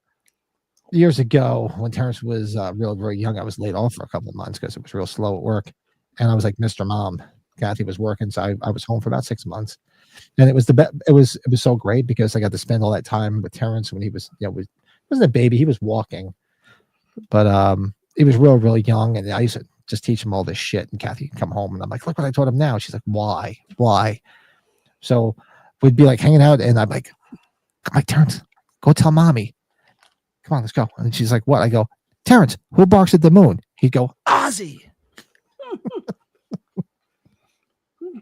years ago, when Terrence was real very young, I was laid off for a couple of months because it was real slow at work, and I was like Mr. Mom. Kathy was working, so I was home for about 6 months, and it was it was so great because I got to spend all that time with Terrence when he was wasn't a baby, he was walking, but he was real young, and I used to just teach him all this shit. And Kathy would come home, and I'm like, "Look what I taught him now." She's like, "Why?" So we'd be like hanging out, and I'm like, Terrence, go tell mommy. come on, let's go. And she's like, what? I go, Terrence, who barks at the moon? He'd go, Ozzy.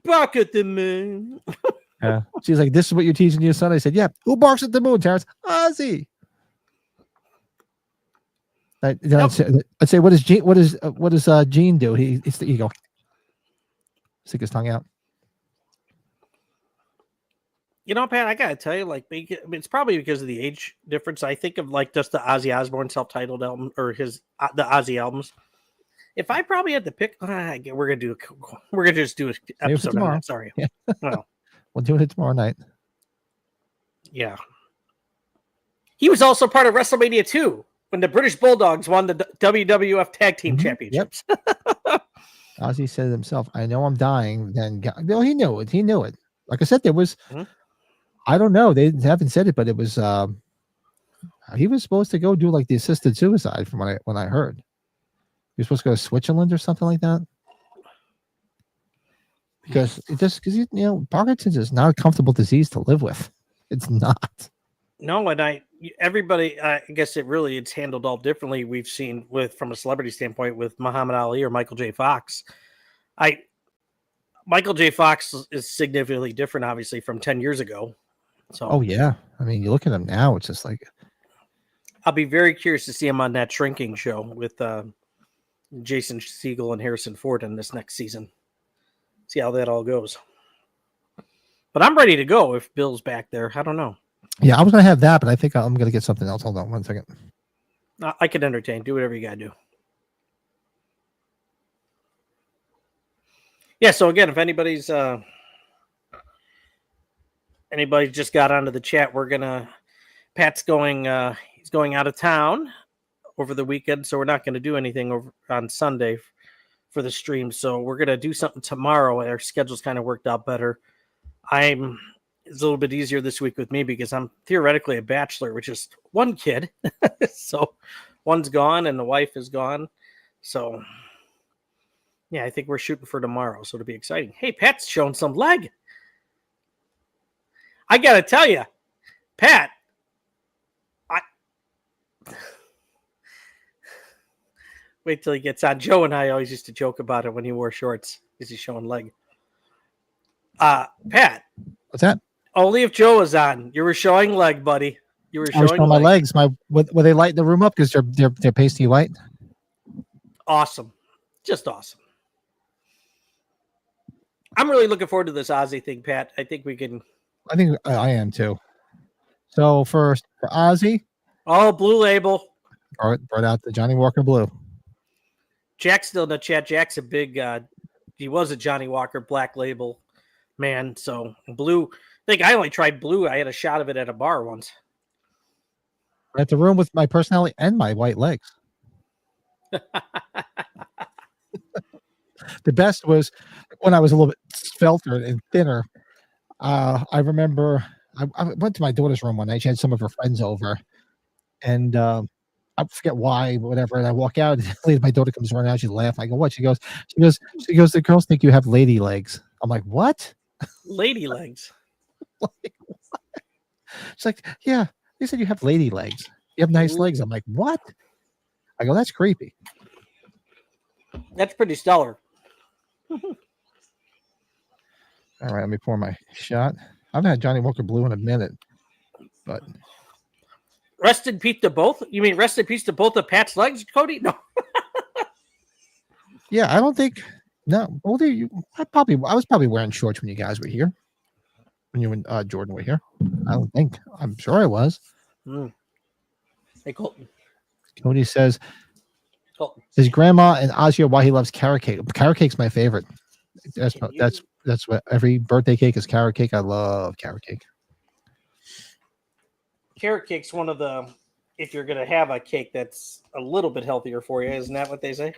Bark at the moon. Yeah. She's like, this is what you're teaching your son? I said, yeah. Who barks at the moon, Terrence? Ozzy. Then I'd say, what does Gene do? You go, stick his tongue out. You know, Pat, I gotta tell you, like, it's probably because of the age difference. I think of like just the Ozzy Osbourne self-titled album or the Ozzy albums. If I probably had to pick, we're gonna just do an episode on that. Sorry, yeah. Well, we'll do it tomorrow night. Yeah, he was also part of WrestleMania 2 when the British Bulldogs won the WWF Tag Team Championships. Yep. Ozzy said himself, "I know I'm dying." Then, no, he knew it. He knew it. Like I said, there was. I don't know. They haven't said it, but it was. He was supposed to go do like the assisted suicide, from when I heard. He was supposed to go to Switzerland or something like that. Because Parkinson's is not a comfortable disease to live with. It's not. No, and everybody, I guess it's handled all differently. We've seen from a celebrity standpoint with Muhammad Ali or Michael J. Fox. Michael J. Fox is significantly different, obviously, from 10 years ago. So, oh yeah, I mean, you look at him now; it's just like. I'll be very curious to see him on that shrinking show with Jason Segel and Harrison Ford in this next season. See how that all goes. But I'm ready to go if Bill's back there. I don't know. Yeah, I was going to have that, but I think I'm going to get something else. Hold on 1 second. I can entertain. Do whatever you got to do. Yeah, so again, if anybody just got onto the chat, Pat's going, he's going out of town over the weekend, so we're not going to do anything over on Sunday for the stream. So we're going to do something tomorrow. Our schedule's kind of worked out better. It's a little bit easier this week with me because I'm theoretically a bachelor, which is one kid. So one's gone and the wife is gone. So yeah, I think we're shooting for tomorrow. So it'll be exciting. Hey, Pat's showing some leg. I got to tell you, Pat, wait till he gets on. Joe and I always used to joke about it when he wore shorts because he's showing leg. Pat. What's that? Only if Joe was on. You were showing leg, buddy. You were showing my legs. Were they lighting the room up because they're pasty white? Awesome. Just awesome. I'm really looking forward to this Ozzy thing, Pat. I think we can. I think I am too. So for Ozzy. Oh, Blue Label. Brought out the Johnny Walker Blue. Jack's still in the chat. Jack's a big, he was a Johnny Walker Black Label man. So Blue, I think I only tried Blue. I had a shot of it at a bar once. At the room with my personality and my white legs. The best was when I was a little bit svelter and thinner. I remember I went to my daughter's room one night. She had some of her friends over, and I forget why, whatever. And I walk out, and my daughter comes running out. She's laughing. I go, "What?" She goes, "The girls think you have lady legs." I'm like, "What?" Lady legs. Like, what? She's like, "Yeah, they said you have lady legs. You have nice legs." I'm like, "What?" I go, "That's creepy." That's pretty stellar. All right, let me pour my shot. I haven't had Johnny Walker Blue in a minute, but rest in peace to both. You mean rest in peace to both of Pat's legs, Cody? No. Yeah, I don't think. No, well, I was probably wearing shorts when you guys were here. When you and Jordan were here, I don't think. I'm sure I was. Hey, Colton. Cody says, his grandma and Ozzy are why he loves carrot cake. Carrot cake's my favorite. That's what every birthday cake is. Carrot cake. I love carrot cake. Carrot cake's one of the, if you're gonna have a cake that's a little bit healthier for you, isn't that what they say?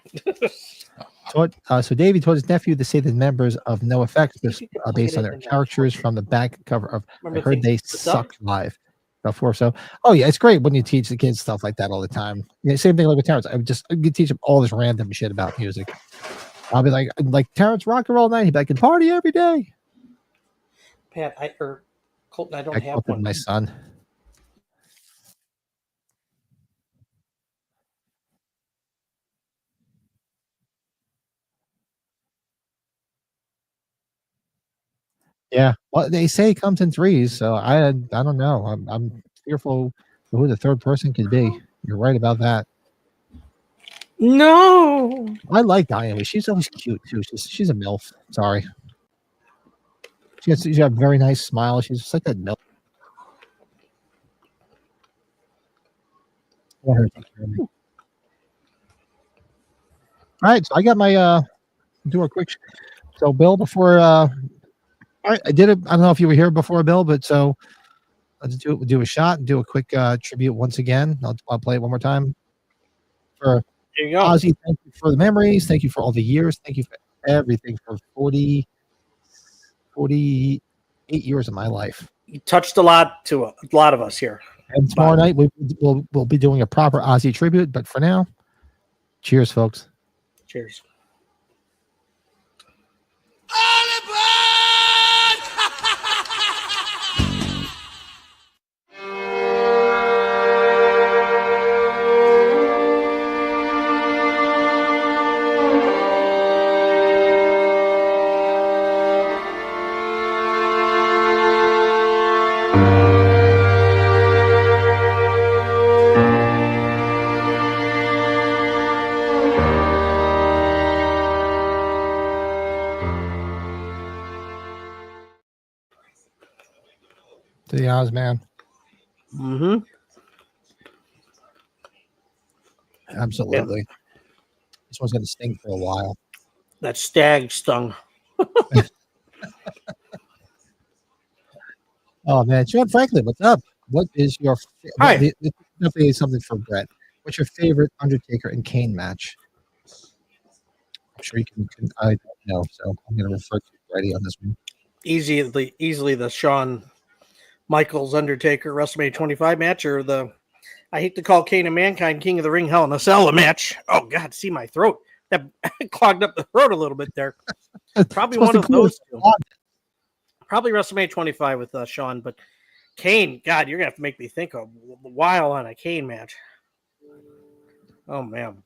So Davey told his nephew to say the members of NoFX are based on their characters from the back cover of. I heard they suck live. Before, so yeah, it's great when you teach the kids stuff like that all the time. Yeah, same thing like with Terrence. I could teach him all this random shit about music. I'll be like Terrence, rock and roll night. He'd be like, "Can party every day." Pat, Colton, I don't have one. My son. Yeah, well, they say it comes in threes, so I don't know. I'm fearful of who the third person could be. You're right about that. No. I like Diane. She's always cute too. She's a milf. Sorry, she's got a very nice smile. She's just like that milf. I want her to take care of me. All right, so I got my do a quick. So Bill, before I did it. I don't know if you were here before, Bill, but so let's do a shot and do a quick tribute once again. I'll play it one more time for There you go. Ozzy. Thank you for the memories. Thank you for all the years. Thank you for everything for 48 years of my life. You touched a lot to a lot of us here. And tomorrow night we'll be doing a proper Ozzy tribute. But for now, cheers, folks. Cheers. To the Oz man. Mm-hmm. Absolutely. Yeah. This one's going to sting for a while. That stag stung. Oh, man. Sean Franklin, what's up? What is your Hi. Definitely something for Brett. What's your favorite Undertaker and Kane match? I'm sure you can I don't know, so I'm going to refer to Brady on this one. Easily the Shawn Michaels Undertaker WrestleMania 25 match, or the, I hate to call Kane and Mankind King of the Ring Hell in a Cell match. Oh God, see my throat. That clogged up the throat a little bit there. Probably one of those two. Probably WrestleMania 25 with Shawn, but Kane, God, you're gonna have to make me think a while on a Kane match. Oh man.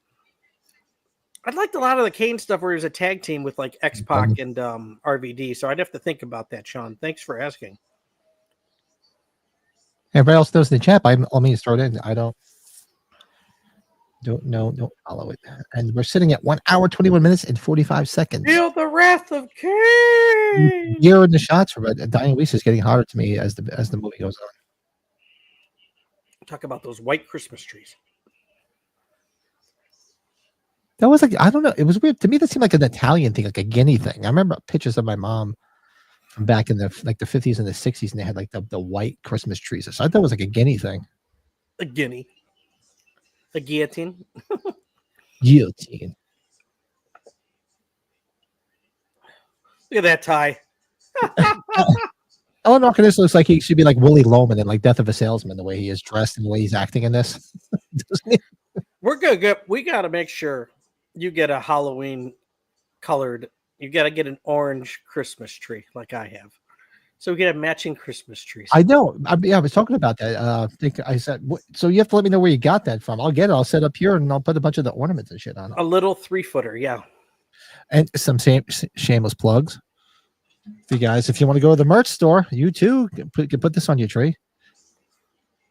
I liked a lot of the Kane stuff where he was a tag team with like X-Pac and RVD, so I'd have to think about that, Sean. Thanks for asking. Everybody else knows in the chat. I mean, throw it in. I don't follow it. And we're sitting at 1 hour, 21 minutes, and 45 seconds. Feel the wrath of Kane. Here in the shots for Dying Weeks is getting hotter to me as the movie goes on. Talk about those white Christmas trees. That was like, I don't know. It was weird to me. That seemed like an Italian thing, like a guinea thing. I remember pictures of my mom from back in the 50s and the 60s, and they had like the white Christmas trees. So I thought it was like a guinea thing. A guinea. A guillotine. Guillotine. Look at that tie. Eleanor Arcanist looks like he should be like Willie Loman in like Death of a Salesman, the way he is dressed and the way he's acting in this. We're good. We got to make sure you get a Halloween colored. You got to get an orange Christmas tree like I have. So we get a matching Christmas trees. I know. I was talking about that. I said, so you have to let me know where you got that from. I'll get it. I'll set up here and I'll put a bunch of the ornaments and shit on it. A little 3-footer, yeah. And some shameless plugs. You guys, if you want to go to the merch store, you too can put this on your tree.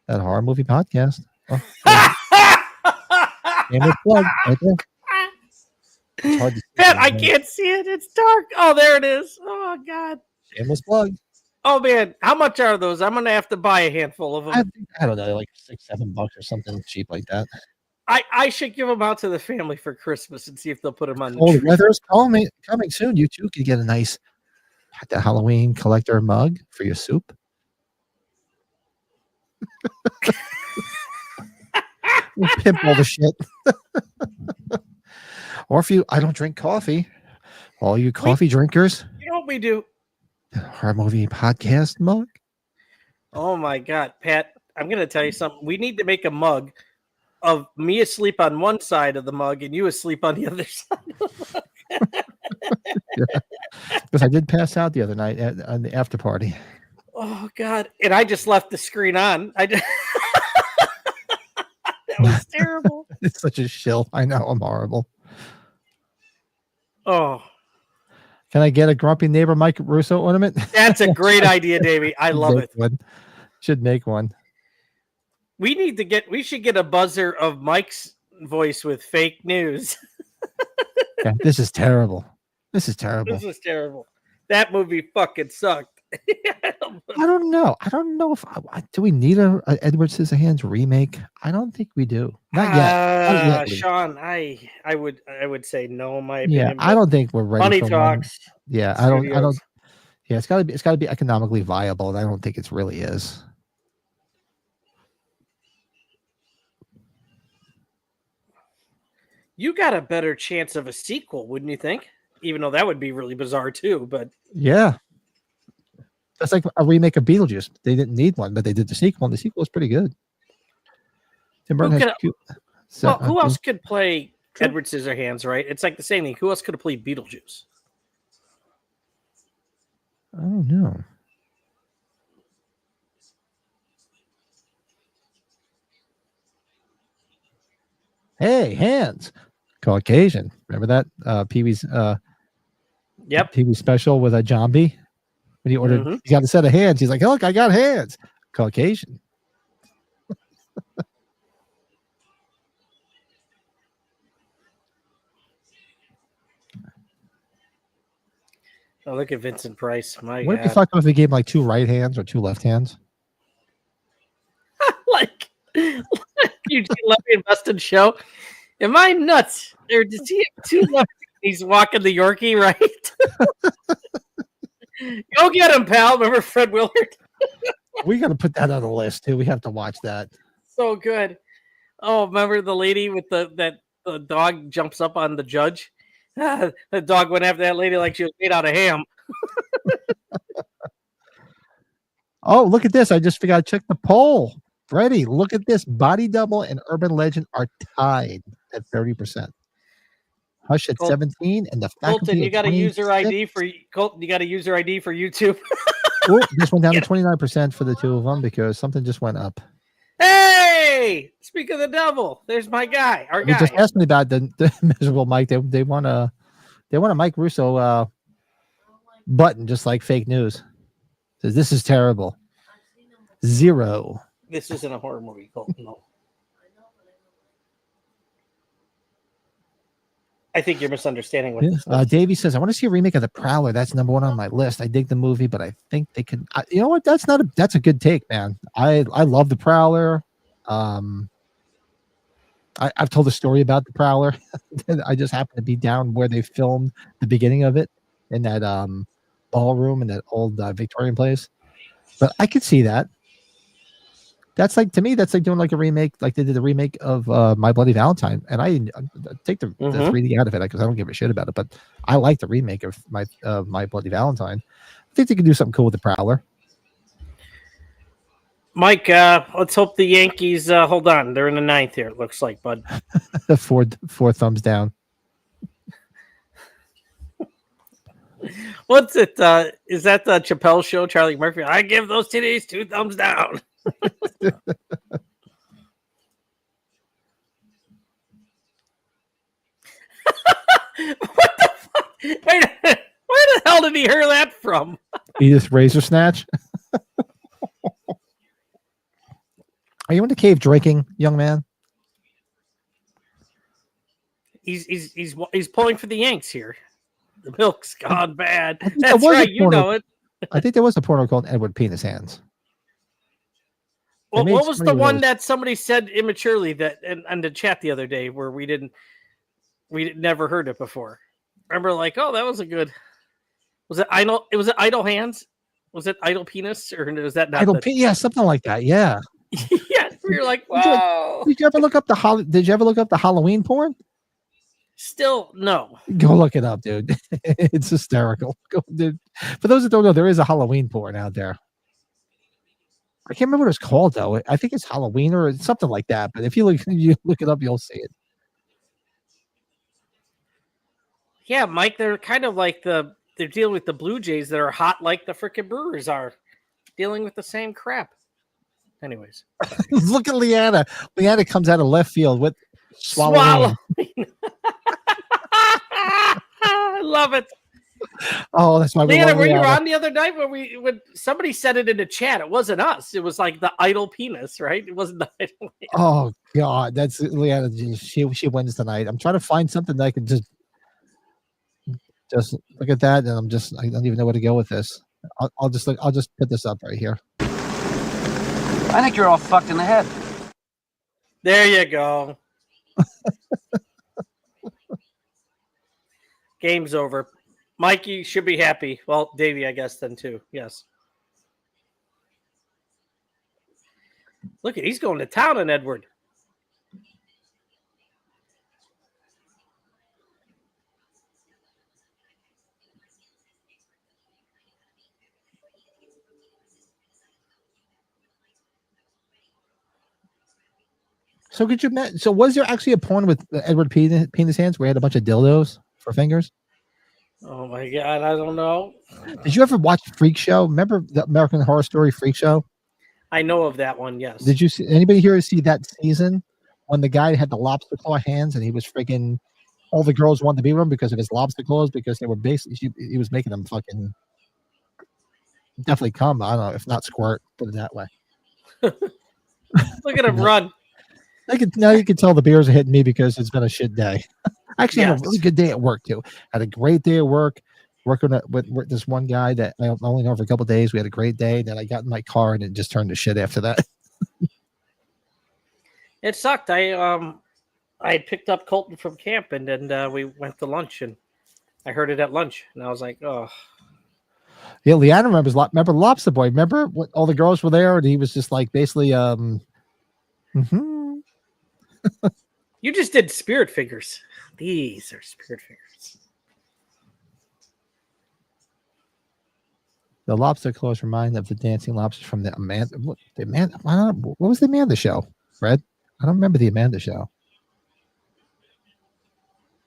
That horror movie podcast. Oh, yeah. Shameless plug right there. It's hard to see. Pat, I can't see it. It's dark. Oh, there it is. Oh God. Shameless plug. Oh man, how much are those? I'm gonna have to buy a handful of them. I don't know, like $6-7 or something cheap like that. I should give them out to the family for Christmas and see if they'll put them on the Cold tree. weather's coming soon. You too can get a nice Halloween collector mug for your soup. We'll pimp all the shit. Or if I don't drink coffee, all you coffee drinkers. You know what we do? Horror movie podcast mug. Oh my God, Pat! I'm gonna tell you something. We need to make a mug of me asleep on one side of the mug and you asleep on the other side. Because I did pass out the other night on the after party. Oh God! And I just left the screen on. That was terrible. It's such a shill. I know I'm horrible. Oh, Can I get a grumpy neighbor Mike Russo ornament? That's a great idea, Davey. I love it. Should make one. We should get a buzzer of Mike's voice with fake news. Yeah, this is terrible. This is terrible. This is terrible. That movie fucking sucked. I don't know. I don't know if do we need a Edward Scissorhands remake? I don't think we do. Not yet. Not yet. Sean, I would say no. My opinion. Yeah, I don't think we're ready. Money for talks. One. Yeah, I don't. Yeah, it's gotta be economically viable, and I don't think it really is. You got a better chance of a sequel, wouldn't you think? Even though that would be really bizarre too, but yeah. That's like a remake of Beetlejuice. They didn't need one, but they did the sequel, and the sequel was pretty good. Tim Burton has cute, well, who else could play Edward Scissorhands, right? It's like the same thing. Who else could have played Beetlejuice? I don't know. Hey, Hands. Caucasian. Remember that? Pee-wee's Pee-wee special with a zombie? When he ordered, he got a set of hands. He's like, look, I got hands. Caucasian. Oh, look at Vincent Price. My what God. if you fuck if he gave him like 2 right hands or 2 left hands? like Eugene Levy and Busted show. Am I nuts? Or does he have 2 left? He's walking the Yorkie, right? Go get him, pal. Remember Fred Willard? We got to put that on the list too. We have to watch that. So good. Oh, remember the lady with the dog jumps up on the judge? The dog went after that lady like she was made out of ham. Oh, look at this. I just forgot to check the poll. Freddie, look at this. Body Double and Urban Legend are tied at 30%. Hush at 17 and the faculty. Colton, you got a user ID for Colton. You got a user ID for YouTube. Oh, this went down to 29% for the 2 of them because something just went up. Hey, speak of the devil. There's my guy. Our guy. You just asked me about the miserable Mike. They want a Mike Russo button, just like fake news. Says this is terrible. 0. This isn't a horror movie, Colton. No. I think you're misunderstanding what this is. Davey says, I want to see a remake of The Prowler. That's number 1 on my list. I dig the movie, but I think they could. You know what? That's a good take, man. I love The Prowler. I've told a story about The Prowler. I just happened to be down where they filmed the beginning of it in that ballroom in that old Victorian place. But I could see that. That's like, to me, that's like doing like a remake, like they did the remake of My Bloody Valentine. And I take the 3D out of it because I don't give a shit about it. But I like the remake of My Bloody Valentine. I think they could do something cool with The Prowler. Mike, let's hope the Yankees hold on. They're in the 9th here, it looks like, bud. 4 thumbs down. What's it? Is that the Chappelle show, Charlie Murphy? I give those titties 2 thumbs down. What the fuck? Where the hell did he hear that from? Edith Razor Snatch. Are you in the cave drinking, young man? He's pulling for the Yanks here. The milk's gone bad. That's right, you know it. I think there was a porno called Edward Penis Hands. Well, what was the one that somebody said immaturely that in the chat the other day where we never heard it before? Remember, like, oh, that was a good. Was it idle? It was it Idle Hands? Was it Idle Penis or was that not Idle Penis? Yeah, something like that. Yeah. Yeah, we were like, wow. Did you ever look up the Halloween porn? Still no. Go look it up, dude. It's hysterical. Dude. For those that don't know, there is a Halloween porn out there. I can't remember what it's called though. I think it's Halloween or something like that. But if you look it up, you'll see it. Yeah, Mike, they're kind of like they're dealing with the Blue Jays that are hot like the freaking Brewers are, dealing with the same crap. Anyways, look at Leanna. Leanna comes out of left field with swallow. I love it. Oh, that's why we Leanna, love were you Leanna. on the other night when somebody said it in the chat? It wasn't us. It was like the idle penis, right? It wasn't the idle. Oh God, that's Leanna. She wins tonight. I'm trying to find something that I can just look at that, and I don't even know where to go with this. I'll just put this up right here. I think you're all fucked in the head. There you go. Game's over. Mikey should be happy. Well, Davey, I guess then too. Yes. Look, he's going to town on Edward. So so was there actually a porn with Edward Penis Hands where he had a bunch of dildos for fingers? Oh my God, I don't know. Did you ever watch Freak Show? Remember the American Horror Story Freak Show? I know of that one, yes. Did you see anybody here see that season when the guy had the lobster claw hands and he was freaking all the girls wanted to be with him because of his lobster claws because they were basically he was making them fucking definitely come. I don't know if not squirt, put it that way. Look at him run. Now you can tell the beers are hitting me because it's been a shit day. I actually had Yes. a really good day at work too. Had a great day at work. Working with this one guy that I only know for a couple of days. We had a great day. Then I got in my car and it just turned to shit after that. It sucked. I had picked up Colton from camp and then we went to lunch and I heard it at lunch and I was like, oh. Yeah, Leanna remember Lobster Boy. Remember what all the girls were there and he was just like basically You just did spirit fingers. These are spirit fingers. The lobster claws remind of the dancing lobsters from the Amanda. What was the Amanda show, Fred? I don't remember the Amanda show.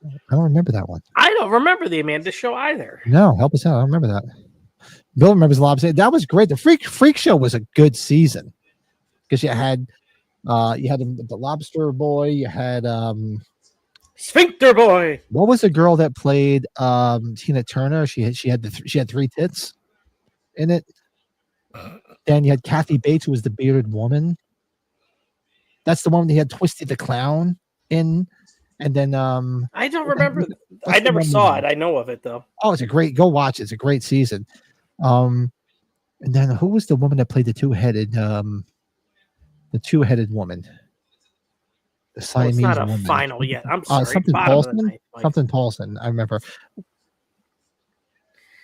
I don't remember that one. I don't remember the Amanda show either. No, help us out. I don't remember that. Bill remembers lobster. That was great. The Freak Show was a good season because you had the Lobster Boy. You had Sphincter Boy. what was the girl that played Tina Turner? She had three tits in it. Then you had Kathy Bates, who was the bearded woman. That's the one that had Twisty the Clown in. And then I don't remember. I never saw it. I know of it though. Oh, go watch it. It's a great season. And then who was the woman that played the two-headed woman? The Siamese it's not a woman. final yet. I'm sorry. Something Paulson. Something Paulson. I remember.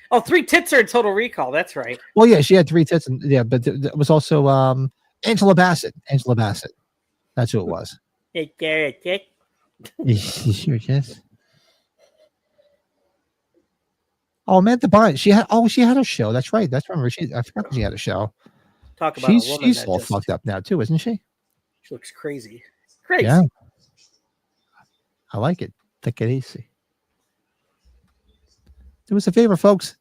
Oh, 3 tits are in Total Recall. That's right. Well, yeah, she had 3 tits, and yeah, but it was also Angela Bassett. Angela Bassett. That's who it was. You sure is. Oh, Amanda Bynes. She had a show. That's right. That's remember. I forgot that she had a show. Talk about a woman she's that all just, fucked up now too, isn't she? She looks crazy. Crazy. Yeah. I like it. Take it easy. Do us a favor, folks.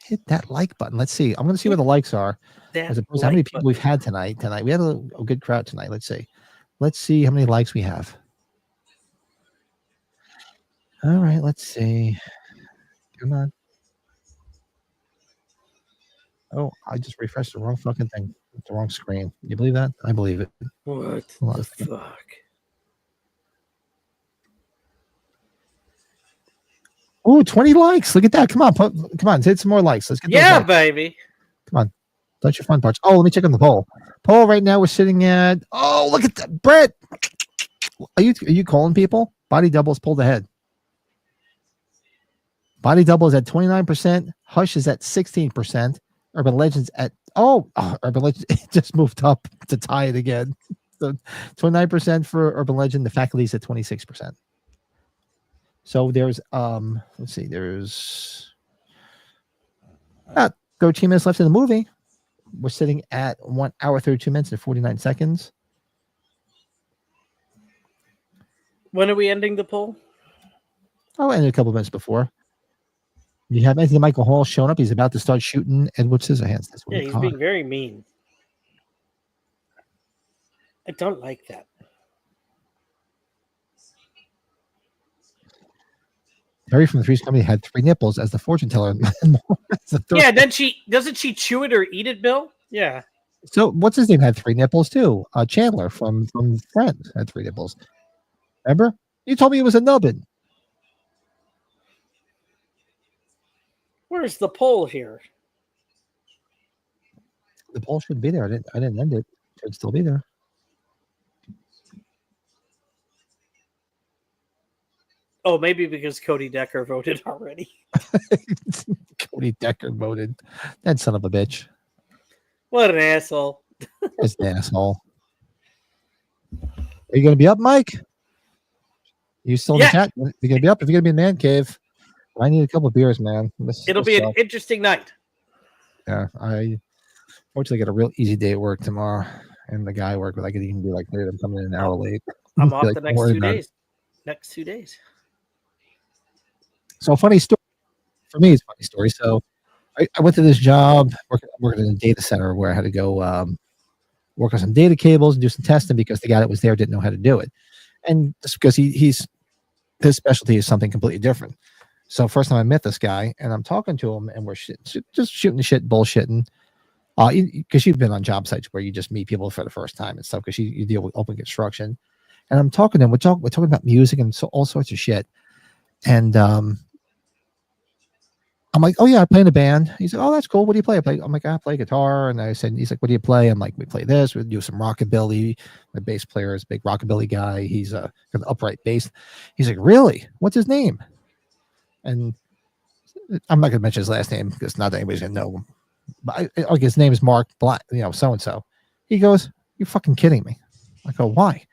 Hit that like button. Let's see. I'm going to see where the likes are. As opposed to how many people we've had tonight. We had a good crowd tonight. Let's see. Let's see how many likes we have. All right. Let's see. Come on. Oh, I just refreshed the wrong fucking thing. The wrong screen. You believe that? I believe it. What the fuck? Oh, 20 likes. Look at that. Come on. Hit some more likes. Let's get those likes. Baby. Come on. Touch your fun parts. Oh, let me check on the poll. Poll right now we're sitting at look at that. Brett. Are you calling people? Body doubles pulled ahead. Body double is at 29%. Hush is at 16%. Urban Legends at Urban Legends just moved up to tie it again. So 29% for Urban Legend. The faculty's at 26%. So there's let's see, there's about 13 minutes left in the movie. We're sitting at 1 hour 32 minutes and 49 seconds. When are we ending the poll? Oh, and a couple minutes before. You have Anthony Michael Hall showing up. He's about to start shooting Edward Scissorhands. That's what He's being very mean. I don't like that. Terry from the Three's Company had 3 nipples as the fortune teller. Yeah, then doesn't she chew it or eat it, Bill? Yeah. So what's his name had 3 nipples too? Chandler from Friends had 3 nipples. Remember? You told me it was a nubbin. Where's the poll here? The poll should be there. I didn't end it. It should still be there. Oh, maybe because Cody Decker voted already. Cody Decker voted. That son of a bitch. What an asshole. That's an asshole. Are you going to be up, Mike? You still in the chat? You're going to be up? If you're going to be in the man cave, I need a couple of beers, man. It'll be an interesting night. Yeah, I fortunately got a real easy day at work tomorrow, and the guy I work with, I could even be like, "Dude, I'm coming in an hour late." I'm off like, the next 2 days. Next 2 days. So funny story for me. It's a funny story. So I went to this job working in a data center where I had to go work on some data cables and do some testing because the guy that was there didn't know how to do it, and just because his specialty is something completely different. So first time I met this guy, and I'm talking to him, and we're just shooting the shit, bullshitting. Because you've been on job sites where you just meet people for the first time and stuff. Because you deal with open construction, and I'm talking to him. We're talking about music and all sorts of shit. And I'm like, "Oh yeah, I play in a band." He's like, "Oh, that's cool. What do you play?" I'm like, "I play guitar." And I said, "He's like, what do you play?" I'm like, "We play this. We do some rockabilly." My bass player is a big rockabilly guy. He's got an upright bass. He's like, "Really? What's his name?" And I'm not going to mention his last name because not that anybody's going to know him. But his name is Mark Black, so and so. He goes, "You're fucking kidding me." I go, "Why?"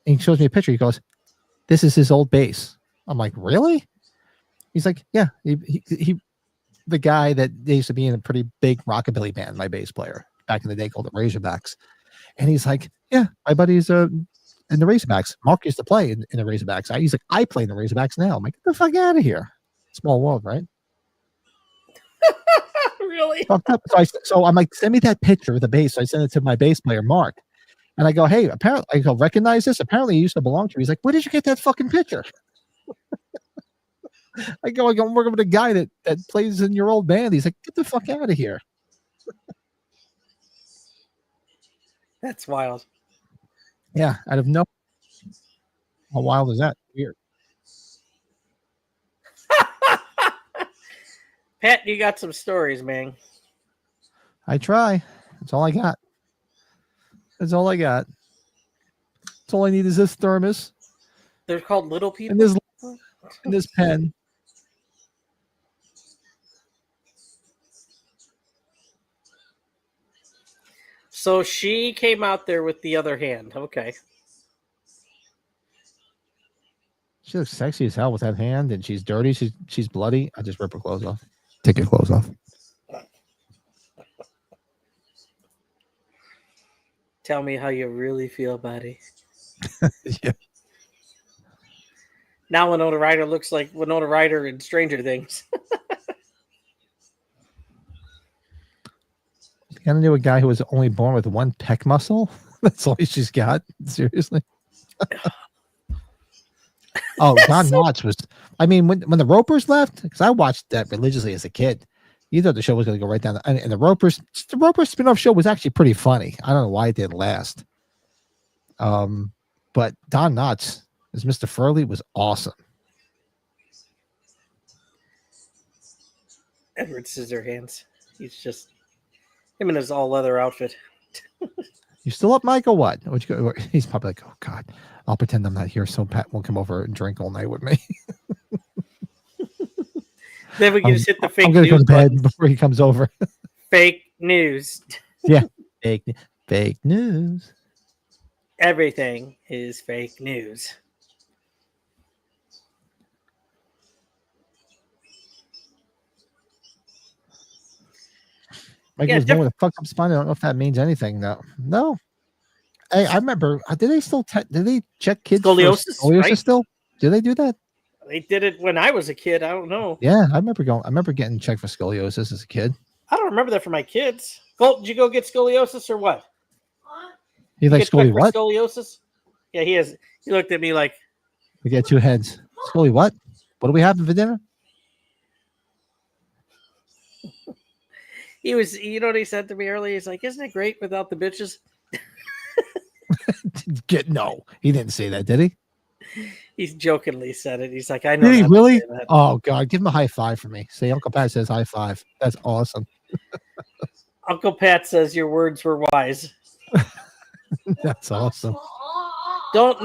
And he shows me a picture. He goes, "This is his old bass." I'm like, "Really?" He's like, "Yeah." He the guy that they used to be in a pretty big rockabilly band, my bass player back in the day, called the Razorbacks. And he's like, "Yeah, my buddy's in the Razorbacks. Mark used to play in the Razorbacks." He's like, "I play in the Razorbacks now." I'm like, "Get the fuck out of here." Small world, right? Really? So I'm like, "Send me that picture of the bass." So I sent it to my bass player, Mark. And I go, "Hey, apparently," I go, "recognize this? Apparently it used to belong to you." He's like, "Where did you get that fucking picture?" I go, "I'm working with a guy that plays in your old band." He's like, "Get the fuck out of here." That's wild. Yeah, out of no. How wild is that? Weird. Pat, you got some stories, man. I try. That's all I got. That's all I got. That's all I need is this thermos. They're called little people. And this pen. So she came out there with the other hand. Okay. She looks sexy as hell with that hand, and she's dirty. She's bloody. I just rip her clothes off. Take your clothes off. Tell me how you really feel, buddy. Yeah. Now Winona Ryder looks like Winona Ryder in Stranger Things. You gotta know a guy who was only born with one pec muscle. That's all she's got. Seriously. Oh, Don Knotts was. I mean, when the Ropers left, because I watched that religiously as a kid. You thought the show was going to go right down, and the Ropers spin-off show was actually pretty funny. I don't know why it didn't last. But Don Knotts as Mr. Furley was awesome. Edward Scissorhands. He's just him in his all leather outfit. You still up, Mike, or what? He's probably like, "Oh God, I'll pretend I'm not here, so Pat won't come over and drink all night with me." Then we can just hit the fake I'm gonna news go to bed button. before he comes over. Fake news. Yeah, fake news. Everything is fake news. Mike was born with a fucked up spine. I don't know if that means anything. No. Hey, I remember. Did they still? Did they check kids Scoliosis, for scoliosis right? still? Do they do that? They did it when I was a kid. I don't know. Yeah, I remember getting checked for scoliosis as a kid. I don't remember that for my kids. Colt, did you go get scoliosis or what? He like Scully what? Scoliosis? Yeah, he has. He looked at me like. We get 2 heads. Scully what? What do we have for dinner? He was, you know what he said to me earlier? He's like, isn't it great without the bitches? No, he didn't say that, did he? He jokingly said it. He's like, I know. Did he not to really? say that. Oh God, give him a high five for me. Say Uncle Pat says high five. That's awesome. Uncle Pat says your words were wise. That's awesome. Don't.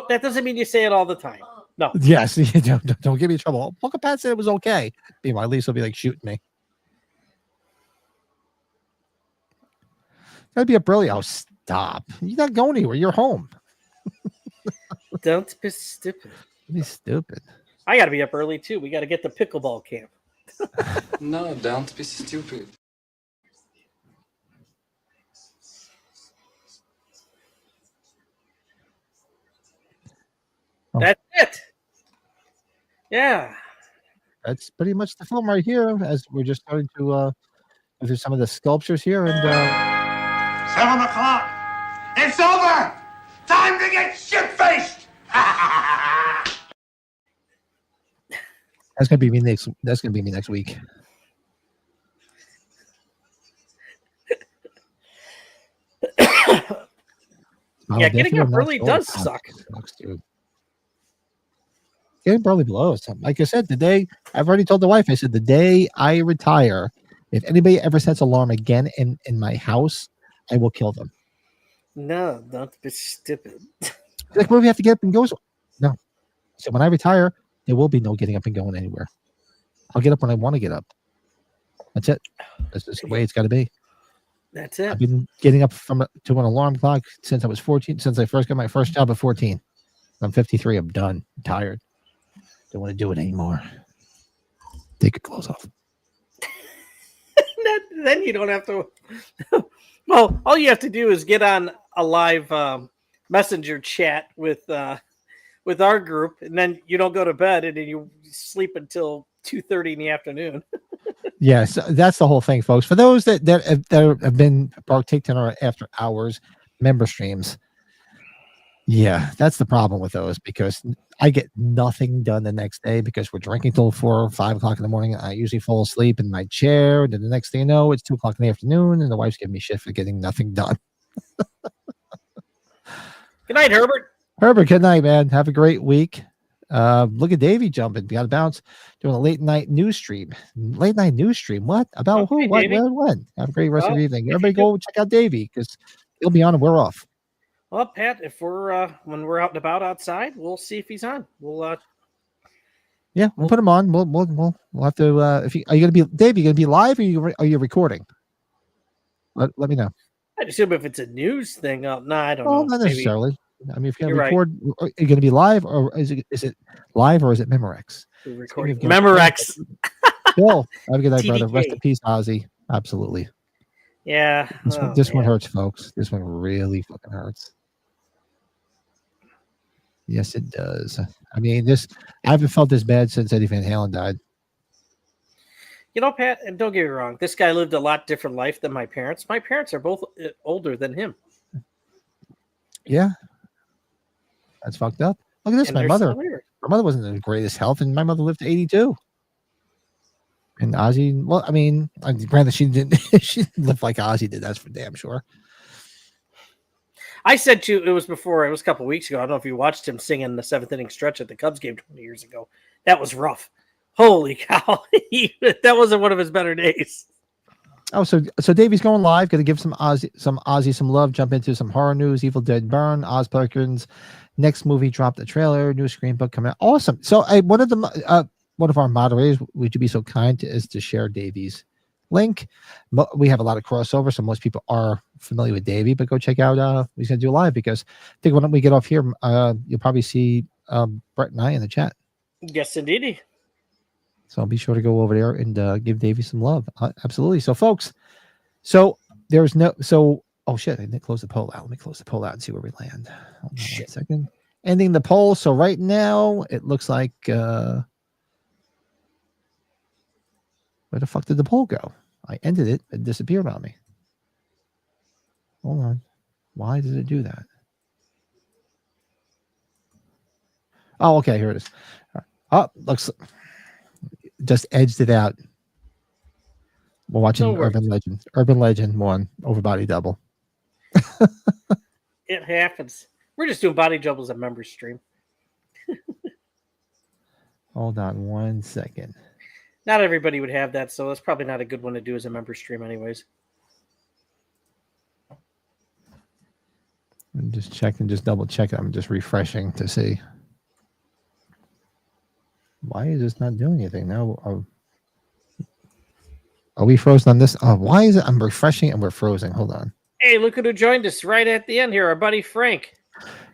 That doesn't mean you say it all the time. No. Yes, don't give me trouble. Uncle Pat said it was okay. Meanwhile, at least he'll be like shooting me. That'd be a brilliant. Oh, stop! You're not going anywhere. You're home. Don't be stupid. Be stupid. I got to be up early too. We got to get the pickleball camp. No, don't be stupid. Oh. That's it. Yeah. That's pretty much the film right here. As we're just starting to go through some of the sculptures here, and 7 o'clock. It's over. Time to get shit-faced. that's gonna be me next. That's gonna be me next week. Yeah, getting up early does suck. Sucks, dude. Getting early blows. Like I said, the day I've already told the wife, I said the day I retire, if anybody ever sets alarm again in my house, I will kill them. No, don't be stupid. Like, well, we have to get up and go. No. So when I retire, there will be no getting up and going anywhere. I'll get up when I want to get up. That's it. That's just the way it's got to be. That's it. I've been getting up to an alarm clock since I was 14, since I first got my first job at 14. I'm 53. I'm done. I'm tired. Don't want to do it anymore. Take your clothes off. Then you don't have to. Well, all you have to do is get on a live messenger chat with our group, and then you don't go to bed, and then you sleep until 2:30 in the afternoon. Yes, that's the whole thing, folks. For those that have been partaking in our after hours member streams, yeah, that's the problem with those, because I get nothing done the next day because we're drinking till 4 or 5 o'clock in the morning. I usually fall asleep in my chair, and then the next thing you know, it's 2 o'clock in the afternoon, and the wife's giving me shit for getting nothing done. Good night, Herbert. Herbert, good night, man. Have a great week. Look at Davey jumping. Got to bounce. Doing a late night news stream. Late night news stream. What? About Okay, who? What? Davey. Where? When? Have a great rest of Well, the evening. Everybody go check out Davey, because he'll be on and we're off. Well, Pat, if we're when we're out and about outside, we'll see if he's on. We'll Yeah, we'll put him on. We'll have to. Are you gonna be Dave? Are you gonna be live, or are you recording? Let me know. I'd assume if it's a news thing. No, I don't Well, know. not Maybe. necessarily. I mean, if you're You're gonna right. record, are you gonna be live, or is it live, or is it Memorex? We're recording. Speaking of- Memorex. Bill, have a good night, brother. Rest TDK. in peace, Ozzy. Absolutely. Yeah. This one man. hurts, folks. This one really fucking hurts. Yes, it does. I mean, I haven't felt this bad since Eddie Van Halen died. You know, Pat, and don't get me wrong, this guy lived a lot different life than my parents. My parents are both older than him. Yeah. That's fucked up. Look at this. And My they're mother. still here. My mother wasn't in the greatest health, and my mother lived to 82. And Ozzy, well, I mean, granted, she didn't live like Ozzy did. That's for damn sure. I said to it was a couple of weeks ago. I don't know if you watched him singing the 7th inning stretch at the Cubs game 20 years ago. That was rough. Holy cow. That wasn't one of his better days. Oh, so Davey's going live. Going to give some Ozzy some love. Jump into some horror news. Evil Dead Burn. Oz Perkins' next movie dropped the trailer. New screenbook coming out. Awesome. So one of our moderators, would you be so kind as to share Davey's link? We have a lot of crossover, so most people are familiar with Davey. But go check out. He's going to do live, because I think when we get off here, you'll probably see Brett and I in the chat. Yes, indeed. So be sure to go over there and give Davey some love. Absolutely. So, folks, oh shit, I didn't close the poll out. Let me close the poll out and see where we land. Hold on 1 second. Ending the poll. So right now it looks like where the fuck did the poll go? I ended it. It disappeared on me. Hold on. Why does it do that? Oh, okay. Here it is. Oh, looks just edged it out. We're watching No worries. Urban Legend. Urban Legend won over Body Double. It happens. We're just doing body doubles at members stream. Hold on 1 second. Not everybody would have that, so that's probably not a good one to do as a member stream, anyways. I'm just checking, just double checking. I'm just refreshing to see. Why is this not doing anything now? Are we frozen on this? Why is it? I'm refreshing and we're frozen. Hold on. Hey, look who joined us right at the end here, our buddy Frank.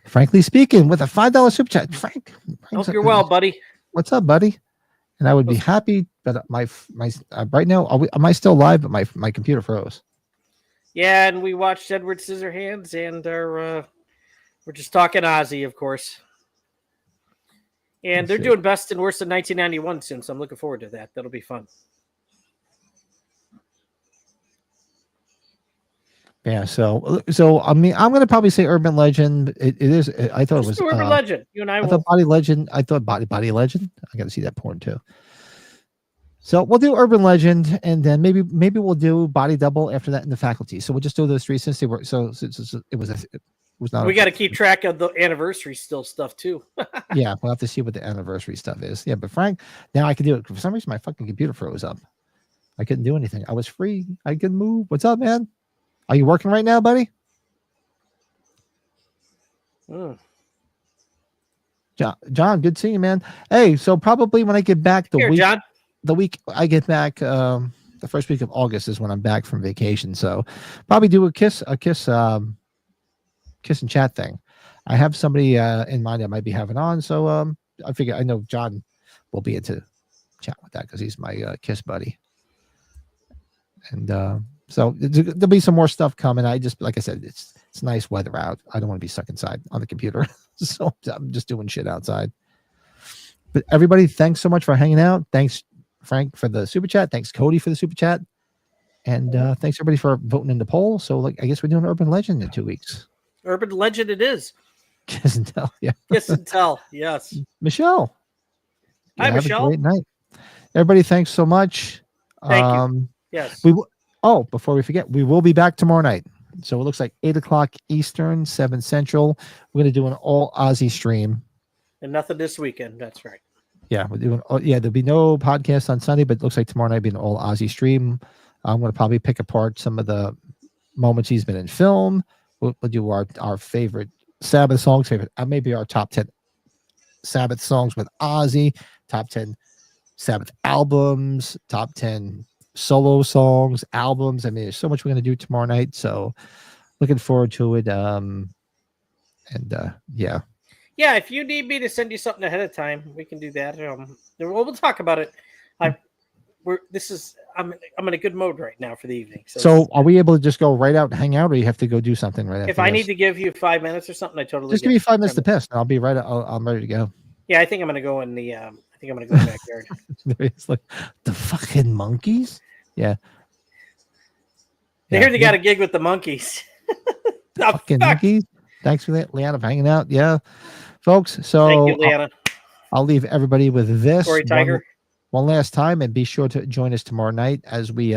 Frankly speaking, with a $5 super chat, Frank. Hope you're well, buddy. What's up, buddy? And I would be happy, but my right now, am I still live? But my computer froze. Yeah, and we watched Edward Scissorhands, and we're just talking Ozzy, of course. And they're doing best and worst in 1991 soon, so I'm looking forward to that. That'll be fun. Yeah, so I mean, I'm gonna probably say Urban Legend. It is. I thought it was Urban Legend. You and I thought Body Legend. I thought Body Legend. I got to see that porn too. So we'll do Urban Legend, and then maybe we'll do Body Double after that in the faculty. So we'll just do those three since they were so it was not. We got to keep track of the anniversary still stuff too. Yeah, we'll have to see what the anniversary stuff is. Yeah, but Frank, now I can do it. For some reason, my fucking computer froze up. I couldn't do anything. I was free. I could move. What's up, man? Are you working right now, buddy? John, good seeing you, man. Hey, so probably when I get back the week I get back, the first week of August is when I'm back from vacation. So probably do a kiss and chat thing. I have somebody in mind I might be having on. So I figure I know John will be into chat with that because he's my kiss buddy. And so there'll be some more stuff coming. I just, like I said, it's nice weather out. I don't want to be stuck inside on the computer. So I'm just doing shit outside. But everybody, thanks so much for hanging out. Thanks, Frank, for the super chat. Thanks, Cody, for the super chat. And thanks everybody for voting in the poll. So I guess we're doing Urban Legend in 2 weeks. Urban Legend it is. Kiss and tell, yeah. Kiss and tell, yes. Michelle. Hi, Michelle. Have a great night. Everybody, thanks so much. Thank you. Yes. Before we forget, we will be back tomorrow night. So it looks like 8 o'clock Eastern, 7 Central. We're going to do an all Aussie stream. And nothing this weekend. That's right. Yeah, we're doing. There'll be no podcast on Sunday, but it looks like tomorrow night will be an all Aussie stream. I'm going to probably pick apart some of the moments he's been in film. We'll do our favorite Sabbath songs, maybe our top 10 Sabbath songs with Ozzy, top 10 Sabbath albums, top 10 solo songs, albums. I mean, there's so much we're going to do tomorrow night. So looking forward to it. Yeah. Yeah, if you need me to send you something ahead of time, we can do that. We'll talk about it. I'm in a good mode right now for the evening. So are we able to just go right out and hang out, or you have to go do something right after if I need to give you 5 minutes or something, I totally just give me 5 minutes to piss, and I'll be right. I'm ready to go. Yeah, I think I'm gonna go in the. I think I'm gonna go in the backyard. It's like the fucking monkeys. Yeah. They hear they got a gig with the monkeys. The fucking monkeys. Thanks for that, Leanna, for hanging out. Yeah, folks. So thank you, Leanna. I'll leave everybody with this. Sorry, Tiger. One last time, and be sure to join us tomorrow night as we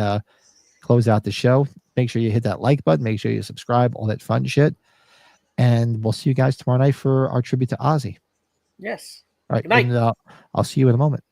close out the show. Make sure you hit that like button. Make sure you subscribe, all that fun shit. And we'll see you guys tomorrow night for our tribute to Ozzy. Yes. All right. Good night. And, I'll see you in a moment.